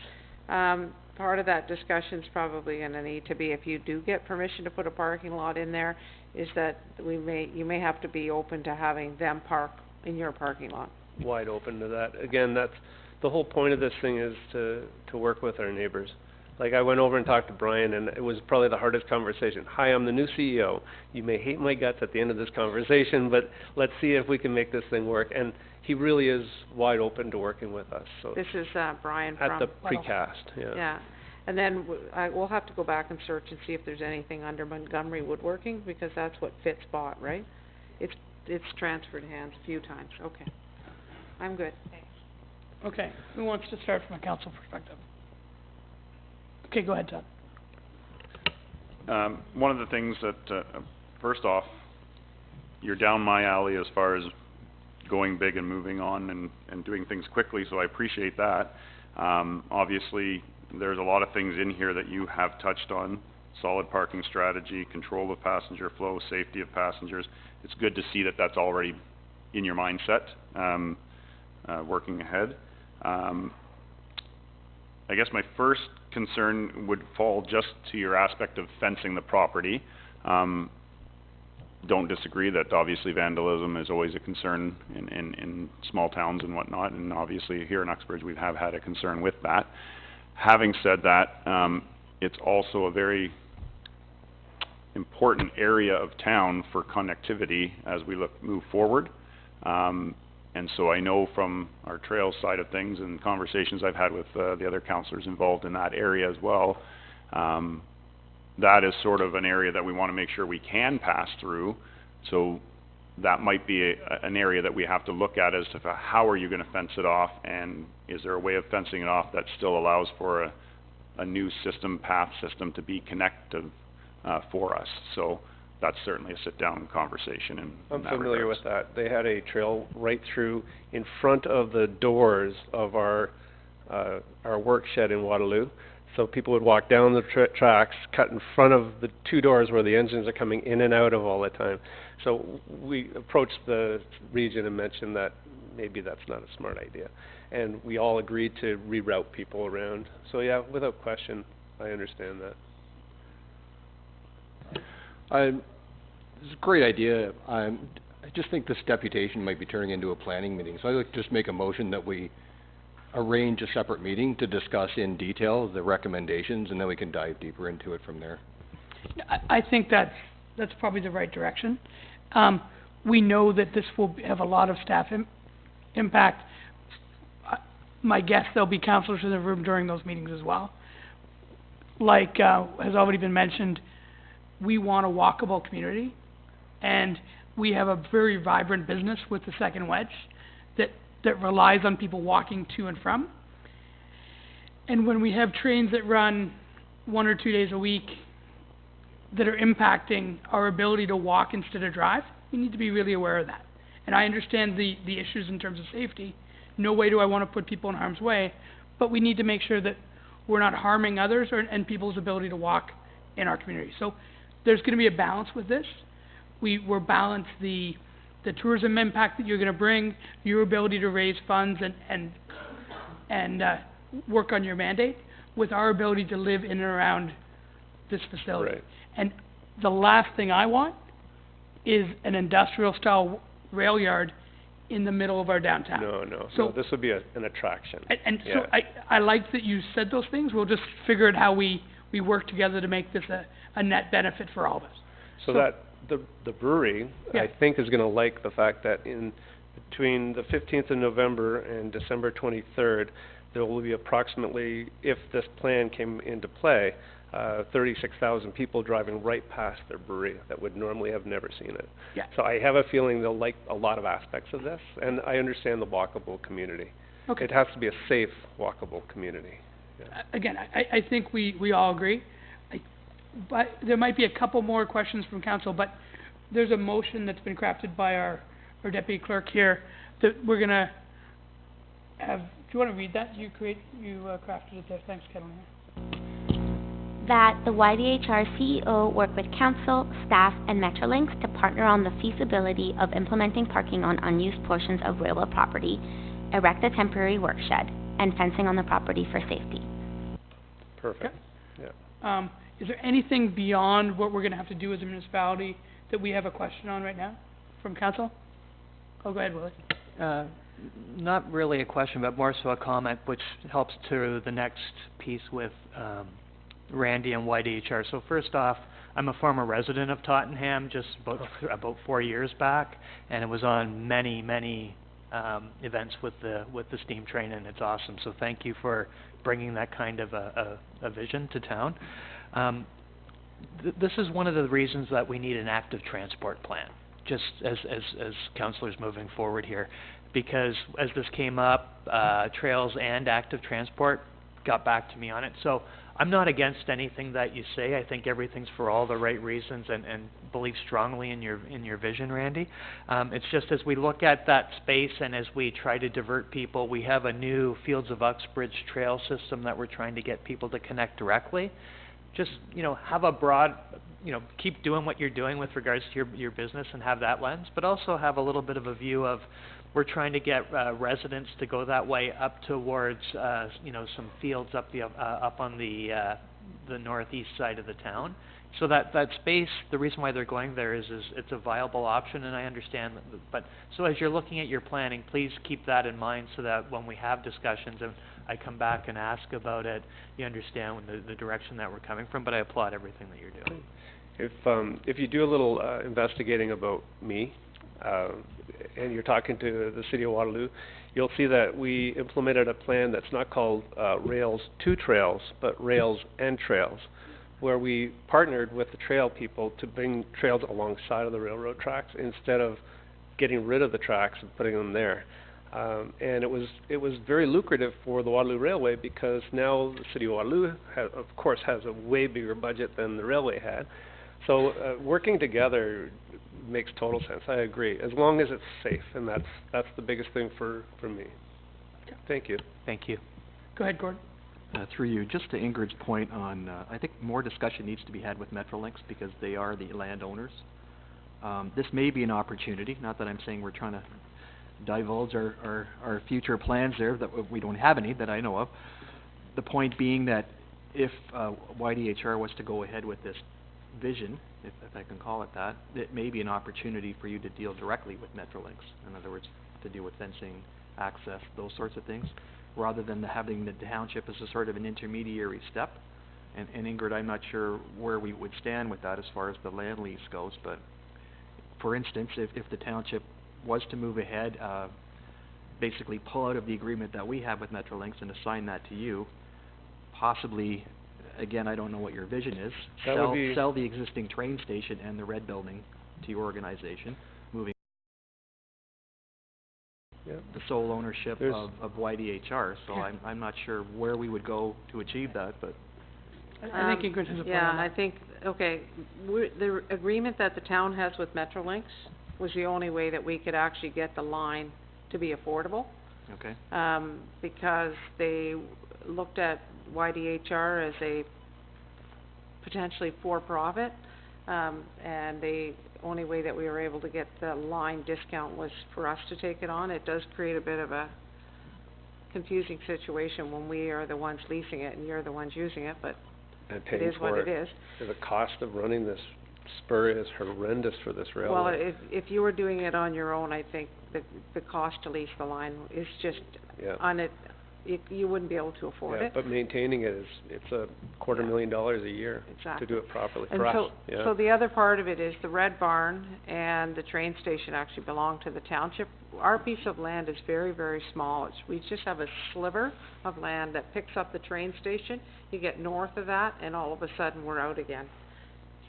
yes. Part of that discussion's probably gonna need to be, if you do get permission to put a parking lot in there, is that you may have to be open to having them park in your parking lot. Wide open to that. Again, that's, the whole point of this thing is to work with our neighbors. Like, I went over and talked to Brian, and it was probably the hardest conversation. Hi, I'm the new CEO. You may hate my guts at the end of this conversation, but let's see if we can make this thing work. And he really is wide open to working with us, so. This is, Brian from. At the precast, yeah. Yeah, and then we'll have to go back and search and see if there's anything under Montgomery Woodworking, because that's what Fitz bought, right? It's transferred hands a few times, okay. I'm good. Okay, who wants to start from a council perspective? Okay, go ahead, Todd. One of the things that, first off, you're down my alley as far as going big and moving on and doing things quickly, so I appreciate that. Obviously, there's a lot of things in here that you have touched on: solid parking strategy, control of passenger flow, safety of passengers. It's good to see that that's already in your mindset, working ahead. I guess my first concern would fall just to your aspect of fencing the property. Don't disagree that obviously vandalism is always a concern in small towns and whatnot, and obviously here in Uxbridge we have had a concern with that. Having said that, it's also a very important area of town for connectivity as we move forward. And so I know from our trail side of things and conversations I've had with the other councillors involved in that area as well, that is sort of an area that we want to make sure we can pass through. So that might be an area that we have to look at as to how are you going to fence it off, and is there a way of fencing it off that still allows for a new system, path system, to be connected for us. So that's certainly a sit-down conversation in I'm that familiar regards. with that. They had a trail right through in front of the doors of our work shed in Waterloo. So people would walk down the tracks, cut in front of the 2 doors where the engines are coming in and out of all the time. So we approached the region and mentioned that maybe that's not a smart idea. And we all agreed to reroute people around. So yeah, without question, I understand that. It's a great idea. I just think this deputation might be turning into a planning meeting. So I'd like to just make a motion that we arrange a separate meeting to discuss in detail the recommendations, and then we can dive deeper into it from there. I think that's probably the right direction. We know that this will have a lot of staff impact. My guess, there'll be councillors in the room during those meetings as well. Like has already been mentioned, we want a walkable community, and we have a very vibrant business with the Second Wedge that relies on people walking to and from. And when we have trains that run 1 or 2 days a week that are impacting our ability to walk instead of drive, we need to be really aware of that. And I understand the issues in terms of safety. No way do I want to put people in harm's way, but we need to make sure that we're not harming others and people's ability to walk in our community. So there's going to be a balance with this. We're balance the tourism impact that you're going to bring, your ability to raise funds, and work on your mandate with our ability to live in and around this facility. Right. And the last thing I want is an industrial-style rail yard in the middle of our downtown. No, So- this would be an attraction. And Yeah. so I like that you said those things. We'll just figure out how we work together to make this a net benefit for all of us. So that, the brewery, Yeah. I think, is gonna like the fact that between the 15th of November and December 23rd, there will be approximately, if this plan came into play, 36,000 people driving right past their brewery that would normally have never seen it. Yeah. So I have a feeling they'll like a lot of aspects of this, and I understand the walkable community. Okay. It has to be a safe, walkable community. Again, I think we all agree. But there might be a couple more questions from council, but there's a motion that's been crafted by our deputy clerk here that we're gonna have, do you wanna read that? You crafted it there. Thanks, Catalina. That the YDHR CEO work with council, staff, and Metrolinx to partner on the feasibility of implementing parking on unused portions of railroad property, erect a temporary work shed, and fencing on the property for safety. Perfect. Yeah. Is there anything beyond what we're gonna have to do as a municipality that we have a question on right now from council? Oh, go ahead, Willie. Not really a question, but more so a comment, which helps to the next piece with Randy and YDHR. So first off, I'm a former resident of Tottenham, just about 4 years back, and it was on many events with the steam train, and it's awesome. So thank you for bringing that kind of a vision to town. This is one of the reasons that we need an active transport plan, just as councillors moving forward here, because as this came up, trails and active transport got back to me on it. So I'm not against anything that you say. I think everything's for all the right reasons, and believe strongly in your vision, Randy. It's just as we look at that space and as we try to divert people, we have a new Fields of Uxbridge trail system that we're trying to get people to connect directly. Just, have a broad, keep doing what you're doing with regards to your business and have that lens, but also have a little bit of a view of, we're trying to get residents to go that way up towards, some fields up on the northeast side of the town. So that space, the reason why they're going there is it's a viable option, and I understand that, but so as you're looking at your planning, please keep that in mind so that when we have discussions and I come back and ask about it, you understand the direction that we're coming from, but I applaud everything that you're doing. If you do a little investigating about me, and you're talking to the City of Waterloo, you'll see that we implemented a plan that's not called Rails to Trails, but Rails and Trails, where we partnered with the trail people to bring trails alongside of the railroad tracks instead of getting rid of the tracks and putting them there. And it was very lucrative for the Waterloo Railway because now the City of Waterloo, of course, has a way bigger budget than the railway had. So working together makes total sense. I agree, as long as it's safe, and that's the biggest thing for me. Thank you. Thank you. Go ahead, Gordon. Through you, just to Ingrid's point on, I think more discussion needs to be had with Metrolinx because they are the landowners. This may be an opportunity, not that I'm saying we're trying to divulge our future plans there, that we don't have any that I know of. The point being that if YDHR was to go ahead with this vision, if I can call it that, it may be an opportunity for you to deal directly with Metrolinx. In other words, to deal with fencing, access, those sorts of things, rather than having the township as a sort of an intermediary step. And Ingrid, I'm not sure where we would stand with that as far as the land lease goes, but for instance, if the township was to move ahead, basically pull out of the agreement that we have with Metrolinx and assign that to you, possibly, again, I don't know what your vision is, sell the existing train station and the red building to your organization, moving the sole ownership of YDHR, so I'm not sure where we would go to achieve that, but I think Ingrid has a point Yeah, on that. I think, okay, the agreement that the town has with Metrolinx was the only way that we could actually get the line to be affordable. Okay. Because they looked at YDHR as a potentially for-profit, and the only way that we were able to get the line discount was for us to take it on. It does create a bit of a confusing situation when we are the ones leasing it and you're the ones using it, but And it paying is what for it is. The cost of running this spur is horrendous for this railway. Well, if you were doing it on your own, I think the cost to lease the line is just Yeah. on it, you wouldn't be able to afford Yeah, it. but maintaining it is, it's a $250,000 a year to Exactly. do it properly, And for us, so, yeah. so the other part of it is the Red Barn and the train station actually belong to the township. Our piece of land is very, very small. We just have a sliver of land that picks up the train station. You get north of that, and all of a sudden, we're out again.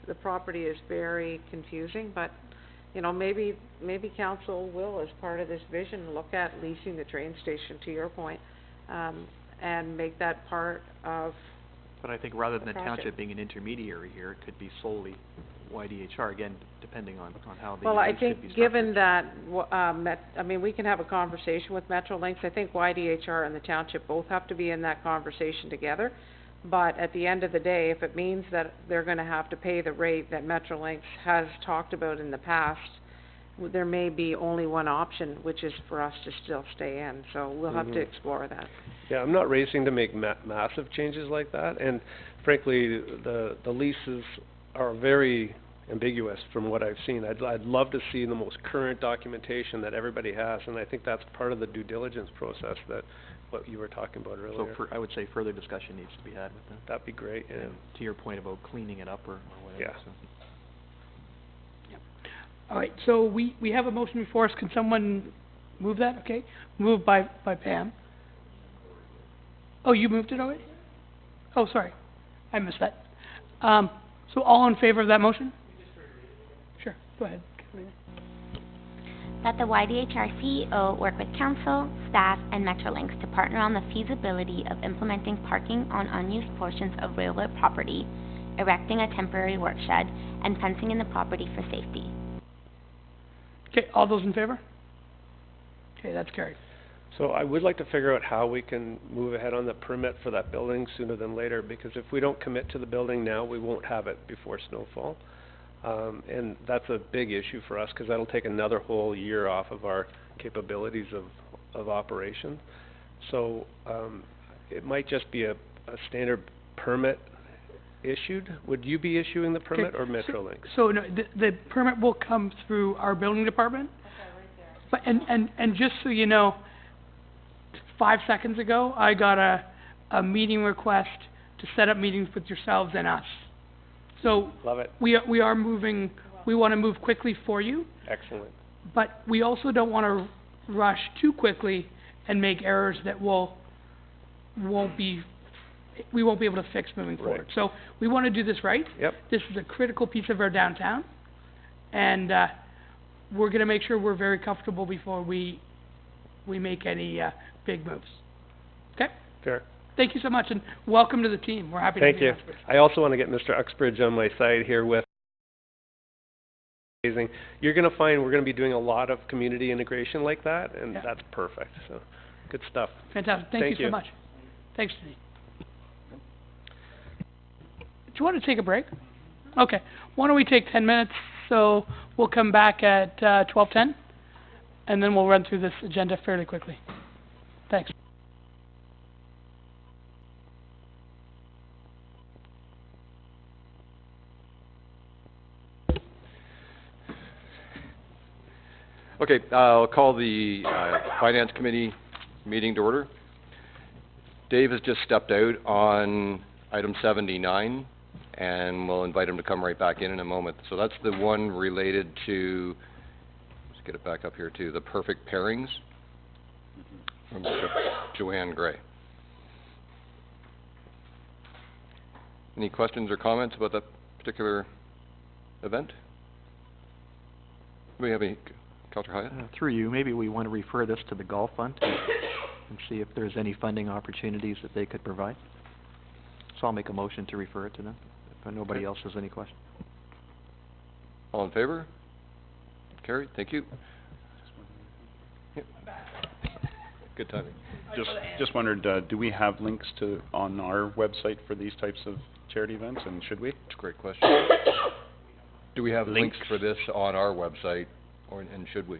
The property is very confusing, but, you know, maybe council will, as part of this vision, look at leasing the train station, to your point, and make that part of But I think rather than the project. township being an intermediary here, it could be solely YDHR, again, depending on how the Well, I lease could be think structured. given that, I mean, we can have a conversation with Metrolinx. I think YDHR and the township both have to be in that conversation together. But at the end of the day, if it means that they're gonna have to pay the rate that Metrolinx has talked about in the past, there may be only one option, which is for us to still stay in. So we'll have to Mhm. explore that. Yeah, I'm not racing to make massive changes like that, and frankly, the leases are very ambiguous from what I've seen. I'd love to see the most current documentation that everybody has, and I think that's part of the due diligence process that, what you were talking about earlier. So I would say further discussion needs to be had with them. That'd be great, yeah. And to your point about cleaning it up or whatever, Yeah. so. All right, so we have a motion before us. Can someone move that? Okay, moved by Pam. Oh, you moved it already? Oh, sorry, I missed that. So all in favor of that motion? Sure, go ahead. That the YDHR CEO work with council, staff, and Metrolinx to partner on the feasibility of implementing parking on unused portions of railroad property, erecting a temporary work shed, and fencing in the property for safety. Okay, all those in favor? Okay, that's carried. So I would like to figure out how we can move ahead on the permit for that building sooner than later, because if we don't commit to the building now, we won't have it before snowfall. And that's a big issue for us, because that'll take another whole year off of our capabilities of operation. So, it might just be a standard permit issued. Would you be issuing the permit or Metrolinx? So no, the permit will come through our building department. But, and just so you know, 5 seconds ago, I got a meeting request to set up meetings with yourselves and us. So Love it. we are moving, we wanna move quickly for you, Excellent. but we also don't wanna rush too quickly and make errors that we won't be able to fix moving forward. Right. So we wanna do this right. Yep. This is a critical piece of our downtown, and we're gonna make sure we're very comfortable before we make any big moves. Okay? Fair. Thank you so much, and welcome to the team. We're happy to Thank be you. here. I also want to get Mr. Uxbridge on my side here with amazing. You're going to find we're going to be doing a lot of community integration like that, and Yeah. that's perfect. So, good stuff. Fantastic. Thank you so much. Thanks, Denise. Do you want to take a break? Okay. Why don't we take 10 minutes, so we'll come back at 12:10, and then we'll run through this agenda fairly quickly. Thanks. Okay, I'll call the Finance Committee meeting to order. Dave has just stepped out on item 79, and we'll invite him to come right back in a moment. So that's the one related to, let's get it back up here too, the perfect pairings from Joanne Gray. Any questions or comments about that particular event? Do we have any? Counselor Hyatt? Through you, maybe we want to refer this to the Golf Fund and see if there's any funding opportunities that they could provide. So I'll make a motion to refer it to them, if nobody else has any questions. All in favor? Carried, thank you. Yep. Good timing. Just wondered, do we have links on our website for these types of charity events, and should we? That's a great question. Do we have links for this on our website, and should we?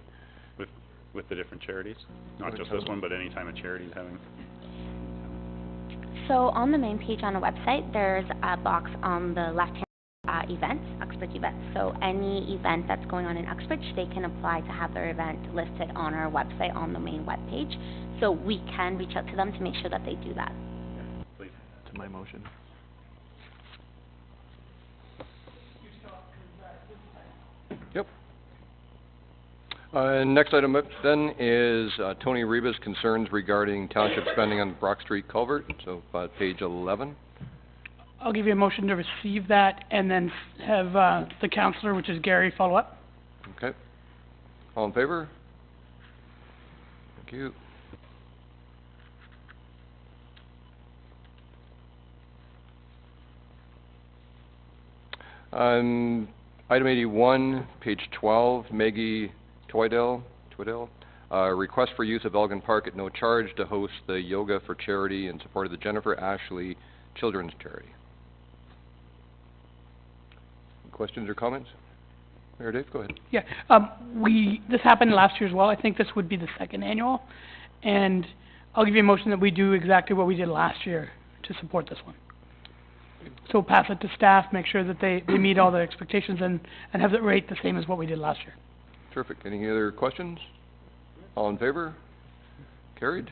with the different charities? Not just this one, but any time a charity's having? So on the main page on the website, there's a box on the left-hand events, Uxbridge events. So any event that's going on in Uxbridge, they can apply to have their event listed on our website on the main web page. So we can reach out to them to make sure that they do that. Please. To my motion. Yep. Next item up then is Tony Reba's concerns regarding township spending on Brock Street culvert, so page 11. I'll give you a motion to receive that and then have the counselor, which is Gary, follow up. Okay. All in favor? Thank you. Item 81, page 12, Maggie Twiddell, request for use of Elgin Park at no charge to host the Yoga for Charity in support of the Jennifer Ashley Children's Charity. Questions or comments? Mayor Dave, go ahead. Yeah, this happened last year as well. I think this would be the second annual. And I'll give you a motion that we do exactly what we did last year to support this one. So pass it to staff, make sure that they meet all the expectations and have the rate the same as what we did last year. Terrific. Any other questions? All in favor? Carried.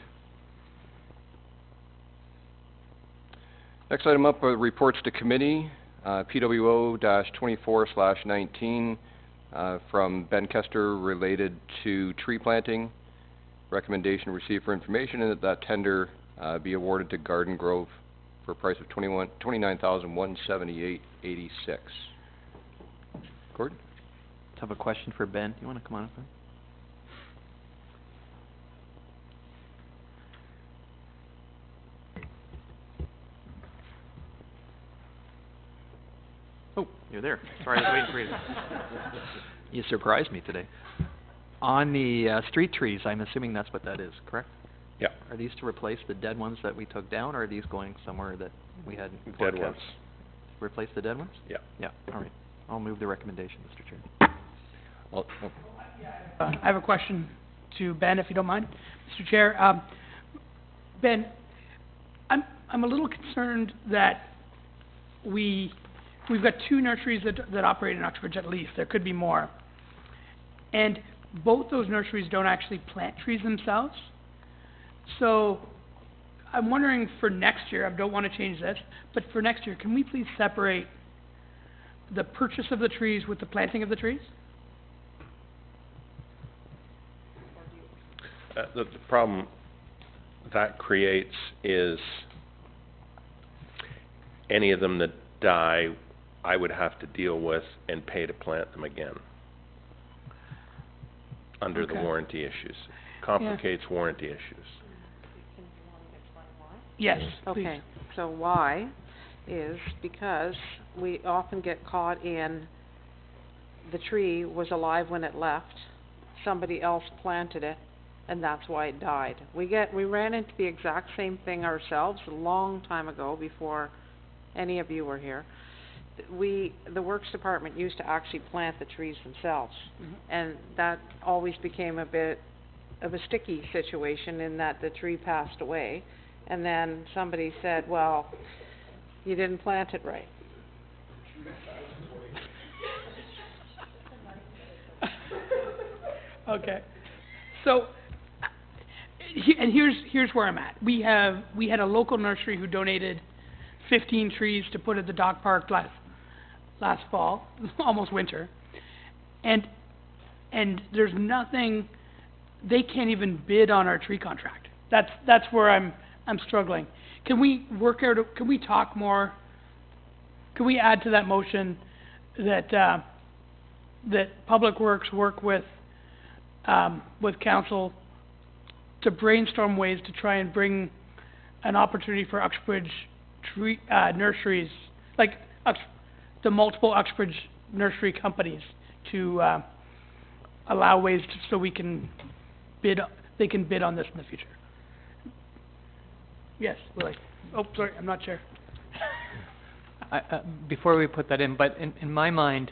Next item up are reports to committee, PWO-24/19 from Ben Kester related to tree planting. Recommendation received for information and that tender be awarded to Garden Grove for a price of $29,178.86. Gordon? I have a question for Ben. You want to come on up, Ben? Oh, you're there. Sorry, I was waiting for you. You surprised me today. On the street trees, I'm assuming that's what that is, correct? Yeah. Are these to replace the dead ones that we took down, or are these going somewhere that we had Dead ones. Replace the dead ones? Yeah. Yeah, all right. I'll move the recommendation, Mr. Chair. I have a question to Ben, if you don't mind. Mr. Chair, Ben, I'm a little concerned that we've got two nurseries that operate in Uxbridge at least. There could be more. And both those nurseries don't actually plant trees themselves. So I'm wondering for next year, I don't want to change this, but for next year, can we please separate the purchase of the trees with the planting of the trees? The problem that creates is any of them that die, I would have to deal with and pay to plant them again under the warranty issues. Complicates warranty issues. Yes, Okay, so why is because we often get caught in the tree was alive when it left, somebody else planted it, and that's why it died. We ran into the exact same thing ourselves a long time ago before any of you were here. The Works Department used to actually plant the trees themselves, and that always became a bit of a sticky situation in that the tree passed away, and then somebody said, well, you didn't plant it right. Okay. So, and here's where I'm at. We had a local nursery who donated 15 trees to put at the dog park last fall, almost winter. And there's nothing, they can't even bid on our tree contract. That's where I'm struggling. Can we can we talk more? Can we add to that motion that Public Works work with council to brainstorm ways to try and bring an opportunity for Uxbridge tree nurseries, like the multiple Uxbridge nursery companies, to allow ways so we can bid. They can bid on this in the future. Yes, Willie. Oh, sorry, I'm not sure. Before we put that in, but in my mind,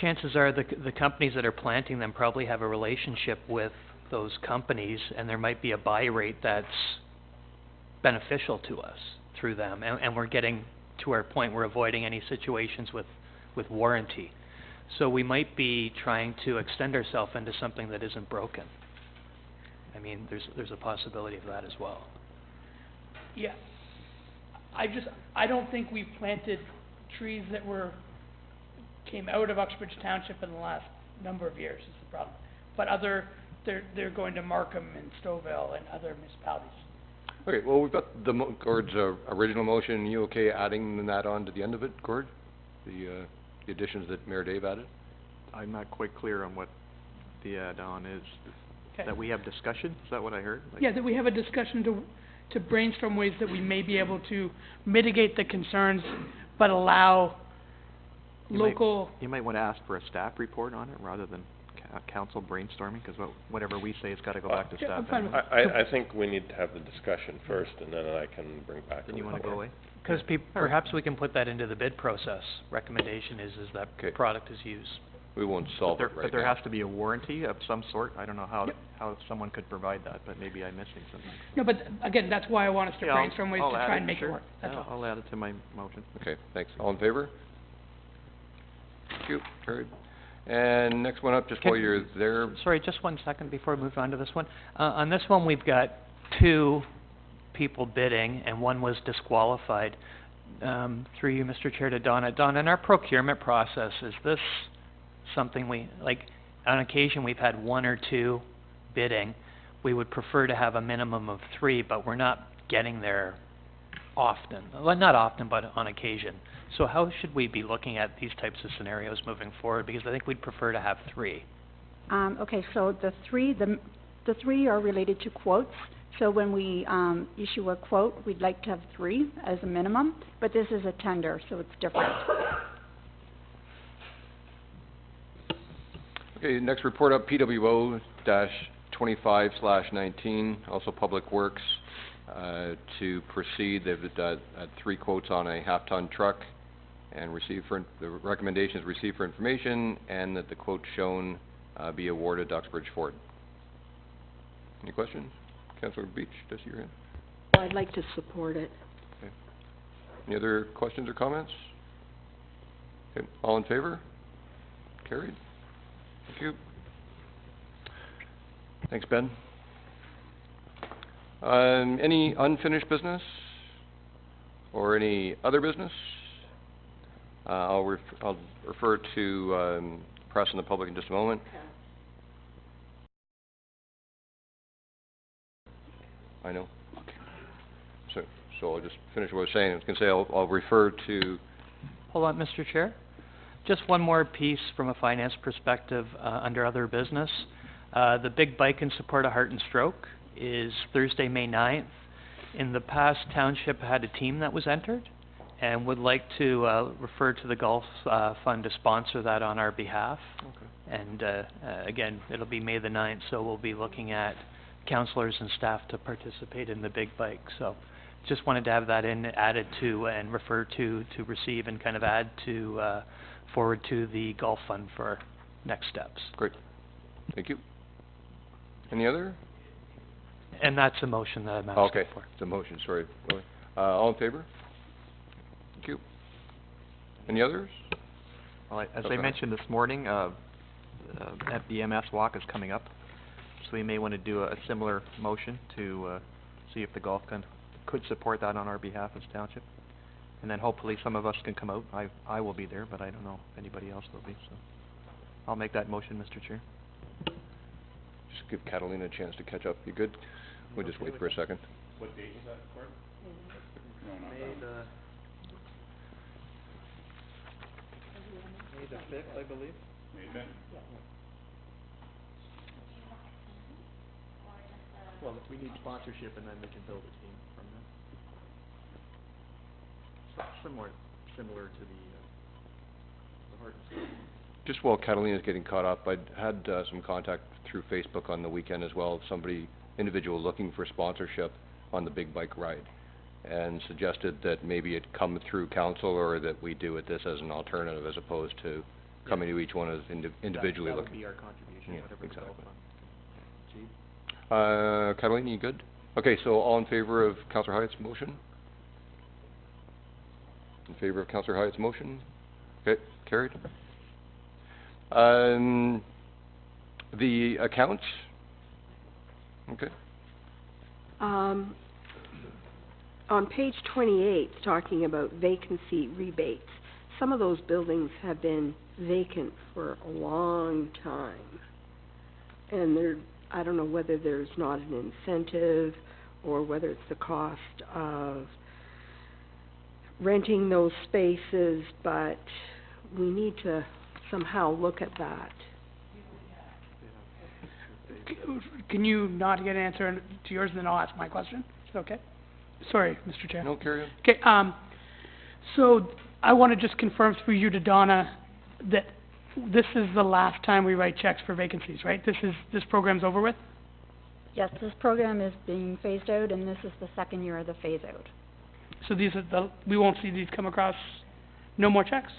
chances are the companies that are planting them probably have a relationship with those companies, and there might be a buy rate that's beneficial to us through them, and we're getting to our point, we're avoiding any situations with warranty. So we might be trying to extend ourselves into something that isn't broken. I mean, there's a possibility of that as well. Yeah. I don't think we've planted trees that came out of Uxbridge Township in the last number of years is the problem. But they're going to Markham and Stouffville and other municipalities. Okay, well, we've got Gord's original motion. You okay adding that on to the end of it, Gord? The additions that Mayor Dave added? I'm not quite clear on what the add-on is. Okay. That we have discussion? Is that what I heard? Yeah, that we have a discussion to brainstorm ways that we may be able to mitigate the concerns, but allow local... You might want to ask for a staff report on it rather than council brainstorming, because whatever we say has got to go back to staff. I think we need to have the discussion first, and then I can bring back. Then you want to go away? Because perhaps we can put that into the bid process. Recommendation is that product is used. We won't solve it right But there now. has to be a warranty of some sort. I don't know how someone could provide that, but maybe I'm missing something. No, but again, that's why I want us to Yeah, brainstorm ways I'll to add try and make it sure. work. That's Yeah, all. I'll add it to my motion. Okay, thanks. All in favor? Thank you. Carried. And next one up, just while you're there. Sorry, just 1 second before we move on to this one. On this one, we've got 2 people bidding, and 1 was disqualified. Through you, Mr. Chair, to Donna. Donna, in our procurement process, is this something on occasion we've had 1 or 2 bidding. We would prefer to have a minimum of 3, but we're not getting there often. Well, not often, but on occasion. So how should we be looking at these types of scenarios moving forward? Because I think we'd prefer to have 3. Okay, so the three are related to quotes. So when we issue a quote, we'd like to have 3 as a minimum, but this is a tender, so it's different. Okay, next report up, PWO-25/19, also Public Works, to proceed. They've had 3 quotes on a half-ton truck, and the recommendation is received for information, and that the quote shown be awarded to Uxbridge Ford. Any questions? Councillor Beach, does your hand? I'd like to support it. Okay. Any other questions or comments? Okay, all in favor? Carried. Thank you. Thanks, Ben. Any unfinished business? Or any other business? I'll refer to press and the public in just a moment. I know. So I'll just finish what I was saying. I was going to say I'll refer to... Hold on, Mr. Chair. Just one more piece from a finance perspective under other business. The Big Bike in Support of Heart and Stroke is Thursday, May 9th. In the past, Township had a team that was entered and would like to refer to the Golf Fund to sponsor that on our behalf. Okay. And again, it'll be May the 9th, so we'll be looking at councillors and staff to participate in the Big Bike. So just wanted to have that added to and refer to receive and kind of add to forward to the Golf Fund for next steps. Great. Thank you. Any other? And that's a motion that I'm asking for. It's a motion, sorry. All in favor? Thank you. Any others? Well, as I mentioned this morning, at the MS Walk is coming up. So we may want to do a similar motion to see if the Golf Fund could support that on our behalf as Township. And then hopefully some of us can come out. I will be there, but I don't know if anybody else will be. So I'll make that motion, Mr. Chair. Just give Catalina a chance to catch up. You good? We'll just wait for a second. What date is that for? May the 5th, I believe. May 5th? Well, we need sponsorship, and then we can build a team from that. Similar to the Heart and Stroke. Just while Catalina's getting caught up, I'd had some contact through Facebook on the weekend as well, individual looking for sponsorship on the Big Bike ride, and suggested that maybe it come through council, or that we do it this as an alternative as opposed to coming to each one as individually that would looking. be our contribution, Yeah, whatever the exactly. Golf Fund. Gee? Catalina, you good? Okay, so all in favor of Councillor Hyatt's motion? In favor of Councillor Hyatt's motion? Okay, carried. The accounts? Okay. On page 28, talking about vacancy rebates, some of those buildings have been vacant for a long time. And I don't know whether there's not an incentive or whether it's the cost of renting those spaces, but we need to somehow look at that. Can you not get an answer to yours, and then I'll ask my question? Is that okay? Sorry, Mr. Chair. No, carry on. Okay, so I want to just confirm through you to Donna that this is the last time we write checks for vacancies, right? This program's over with? Yes, this program is being phased out, and this is the second year of the phase out. So we won't see these come across, no more checks?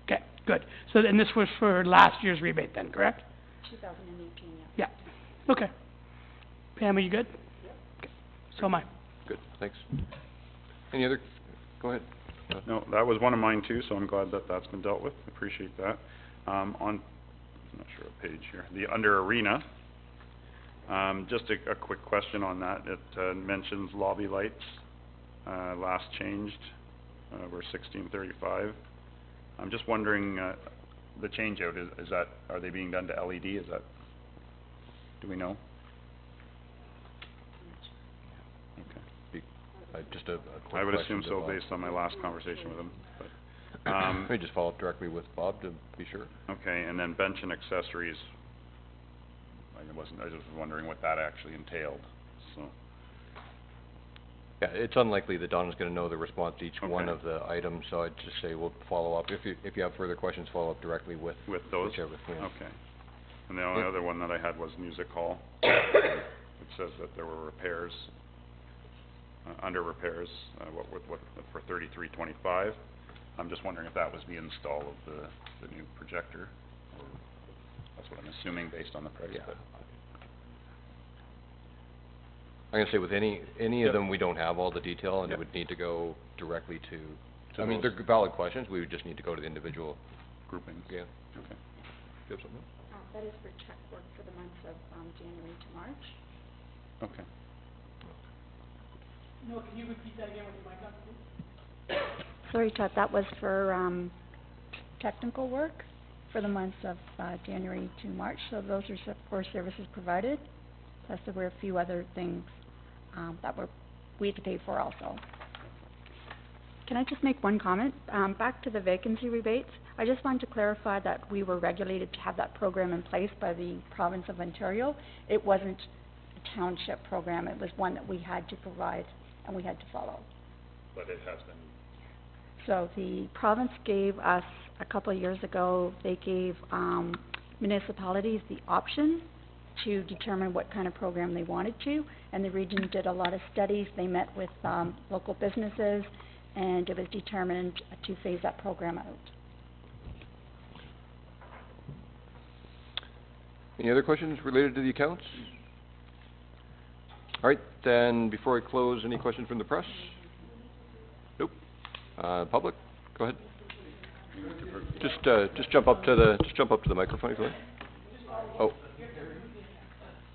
Okay, good. So, and this was for last year's rebate then, correct? 2018, Yeah. Okay. Pam, are you good? Yep. Okay. So am I. Good, thanks. Any other, go ahead. No, that was one of mine too, so I'm glad that that's been dealt with. Appreciate that. I'm not sure what page here. Under Arena, just a quick question on that. It mentions lobby lights, last changed, were 1635. I'm just wondering, the change out, is that, are they being done to LED? Is that, do we know? Just a quick I would question assume to so Bob. based on my last conversation with him, but, Let me just follow up directly with Bob to be sure. okay, and then bench and accessories. I was just wondering what that actually entailed, so. Yeah, it's unlikely that Donna's gonna know the response to each one Okay. of the items, so I'd just say we'll follow up. If you have further questions, follow up directly with those? whichever, yeah. Okay. And the only Yeah. other one that I had was music hall. It says that there were repairs, under repairs, what, for 3325. I'm just wondering if that was the install of the new projector. That's what I'm assuming based on the price, but. I'm gonna say with any Yep. of them, we don't have all the detail, and it Yep. would need to go directly to, To I mean, those. they're valid questions, we would just need to go to the individual. Groupings. Yeah. Okay. Do you have something? That is for check work for the months of January to March. Okay. No, can you repeat that again with your mic on, please? Sorry, Todd, that was for technical work for the months of January to March. So those are for services provided. Plus there were a few other things that we had to pay for also. Can I just make one comment? Back to the vacancy rebates, I just wanted to clarify that we were regulated to have that program in place by the province of Ontario. It wasn't a township program, it was one that we had to provide and we had to follow. But it has been. So the province gave us, a couple of years ago, they gave municipalities the option to determine what kind of program they wanted to, and the region did a lot of studies. They met with local businesses, and it was determined to phase that program out. Any other questions related to the accounts? All right, then, before I close, any questions from the press? Nope. Public, go ahead. Just jump up to the microphone if you like. Oh.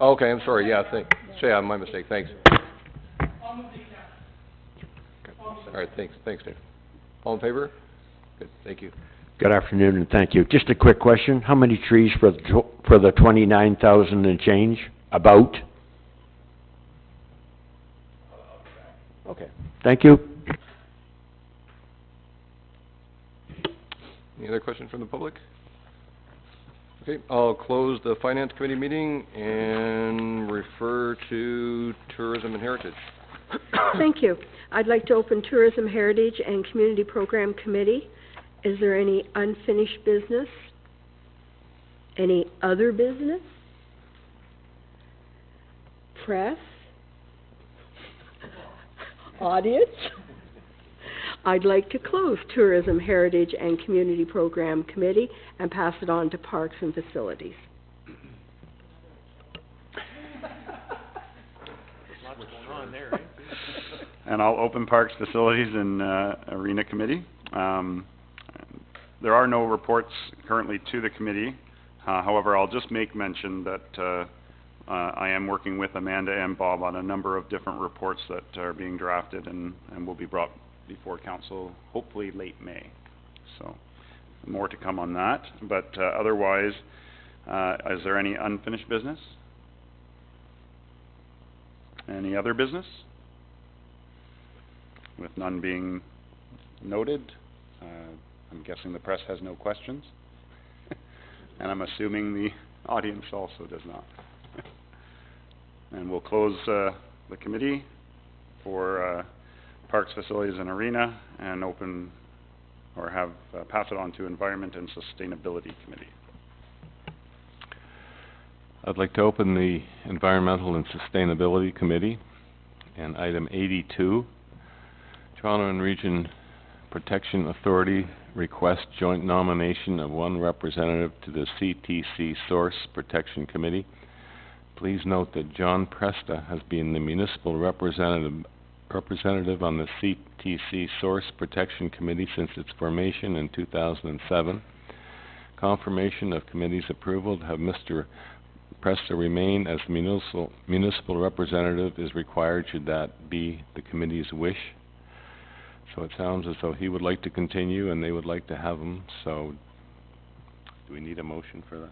Okay, I'm sorry, yeah, yeah, my mistake, thanks. Okay. All right, thanks, Dave. All in favor? Good, thank you. Good afternoon, and thank you. Just a quick question. How many trees for the 29,000 and change? About? Okay. Thank you. Any other questions from the public? Okay, I'll close the Finance Committee meeting and refer to Tourism and Heritage. Thank you. I'd like to open Tourism, Heritage, and Community Program Committee. Is there any unfinished business? Any other business? Press? Audience? I'd like to close Tourism, Heritage, and Community Program Committee and pass it on to Parks and Facilities. on there, right? And I'll open Parks, Facilities, and Arena Committee. There are no reports currently to the committee. However, I'll just make mention that I am working with Amanda and Bob on a number of different reports that are being drafted and will be brought before council hopefully late May. So more to come on that. But otherwise, is there any unfinished business? Any other business? With none being noted, I'm guessing the press has no questions. And I'm assuming the audience also does not. And we'll close the committee for Parks, Facilities, and Arena, and open, or have, pass it on to Environment and Sustainability Committee. I'd like to open the Environmental and Sustainability Committee, and item 82, Toronto and Region Protection Authority request joint nomination of one representative to the CTC Source Protection Committee. Please note that John Presta has been the municipal representative on the CTC Source Protection Committee since its formation in 2007. Confirmation of committee's approval to have Mr. Presta remain as municipal representative is required should that be the committee's wish. So it sounds as though he would like to continue and they would like to have him, so do we need a motion for that?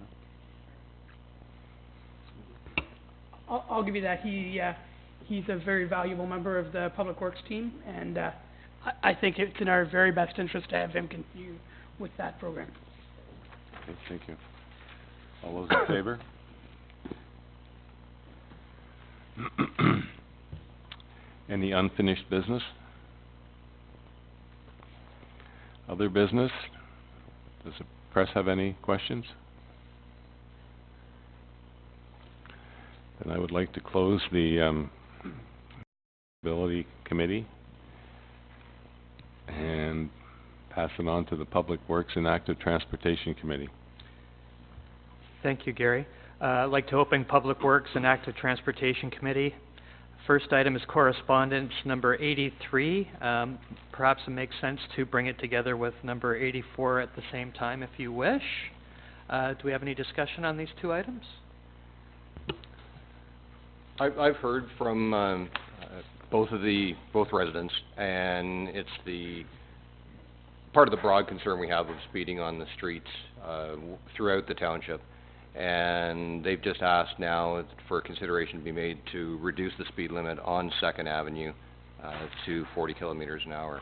I'll give you that. He's a very valuable member of the Public Works team, and I think it's in our very best interest to have him continue with that program. Okay, thank you. All those in favor? Any unfinished business? Other business? Does the press have any questions? Then I would like to close the Ability Committee and pass it on to the Public Works and Active Transportation Committee. Thank you, Gary. I'd like to open Public Works and Active Transportation Committee. First item is correspondence number 83. Perhaps it makes sense to bring it together with number 84 at the same time if you wish. Do we have any discussion on these two items? I've heard from both residents, and it's the part of the broad concern we have of speeding on the streets throughout the township. And they've just asked now for consideration to be made to reduce the speed limit on 2nd Avenue to 40 kilometers an hour.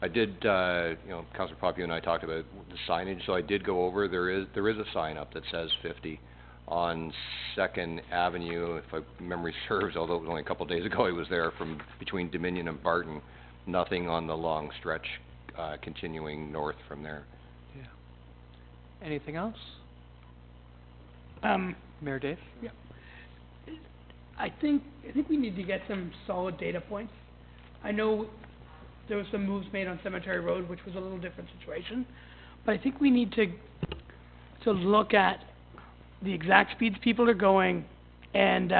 I did, Councillor Poppe and I talked about the signage, so I did go over. There is a sign up that says 50 on 2nd Avenue, if memory serves, although it was only a couple of days ago I was there, from between Dominion and Barton. Nothing on the long stretch continuing north from there. Yeah. Anything else? Mayor Dave? Yeah. I think we need to get some solid data points. I know there was some moves made on Cemetery Road, which was a little different situation, but I think we need to look at the exact speeds people are going and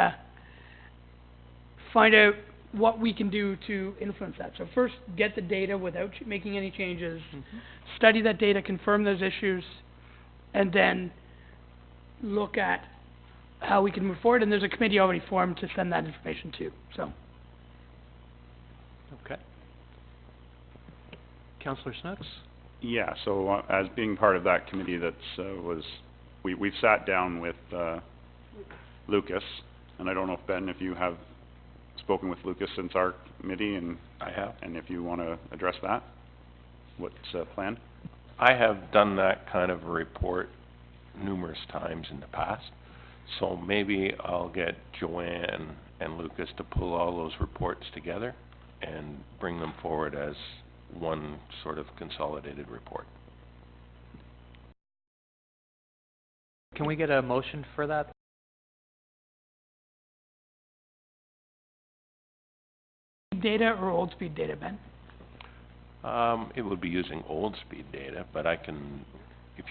find out what we can do to influence that. So first, get the data without making any changes, study that data, confirm those issues, and then look at how we can move forward. And there's a committee already formed to send that information to. So. Okay. Councillor Snooks? Yeah, so as being part of that committee we've sat down with Lucas, and I don't know if Ben, if you have spoken with Lucas since our committee, and I have. And if you want to address that, what's planned? I have done that kind of a report numerous times in the past, so maybe I'll get Joanne and Lucas to pull all those reports together and bring them forward as one sort of consolidated report. Can we get a motion for that? Data or old speed data, Ben? It would be using old speed data, but I can, it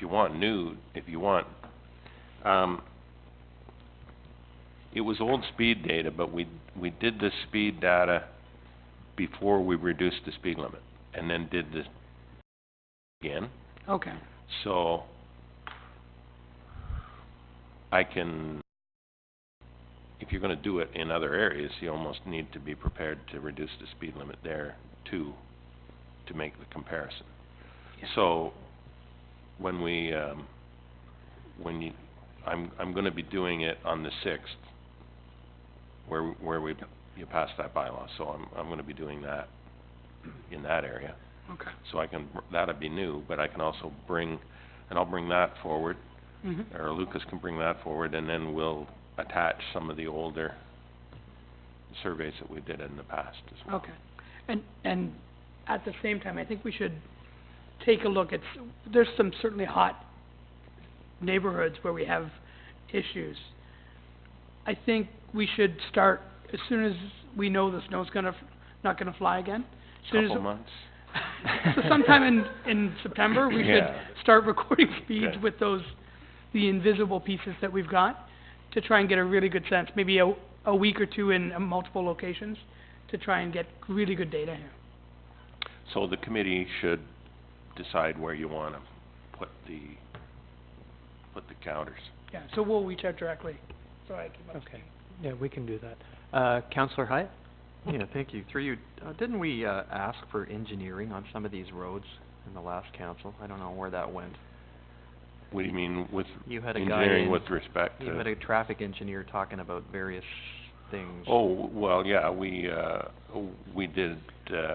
was old speed data, but we did the speed data before we reduced the speed limit, and then did the again. Okay. So I can, if you're gonna do it in other areas, you almost need to be prepared to reduce the speed limit there too, to make the comparison. Yeah. So when we, I'm gonna be doing it on the 6th, where you pass that bylaw, so I'm gonna be doing that in that area. Okay. So I can, that'll be new, but I can also bring, and I'll bring that forward, Mhm. or Lucas can bring that forward, and then we'll attach some of the older surveys that we did in the past as well. Okay. And at the same time, I think we should take a look at, there's some certainly hot neighborhoods where we have issues. I think we should start, as soon as we know the snow's not gonna fly again. As soon as Couple months. So sometime in September, we should Yeah. start recording speeds Okay. with the invisible pieces that we've got, to try and get a really good sense, maybe a week or two in multiple locations, to try and get really good data here. So the committee should decide where you wanna put the counters. Yeah, so we'll reach out directly, so I keep up to Okay. speed. Yeah, we can do that. Councillor Hyatt? Yeah, thank you. Through you, didn't we, ask for engineering on some of these roads in the last council? I don't know where that went. What do you mean with You had a guy engineering in- with respect to? You had a traffic engineer talking about various things. Oh, well, yeah, we did,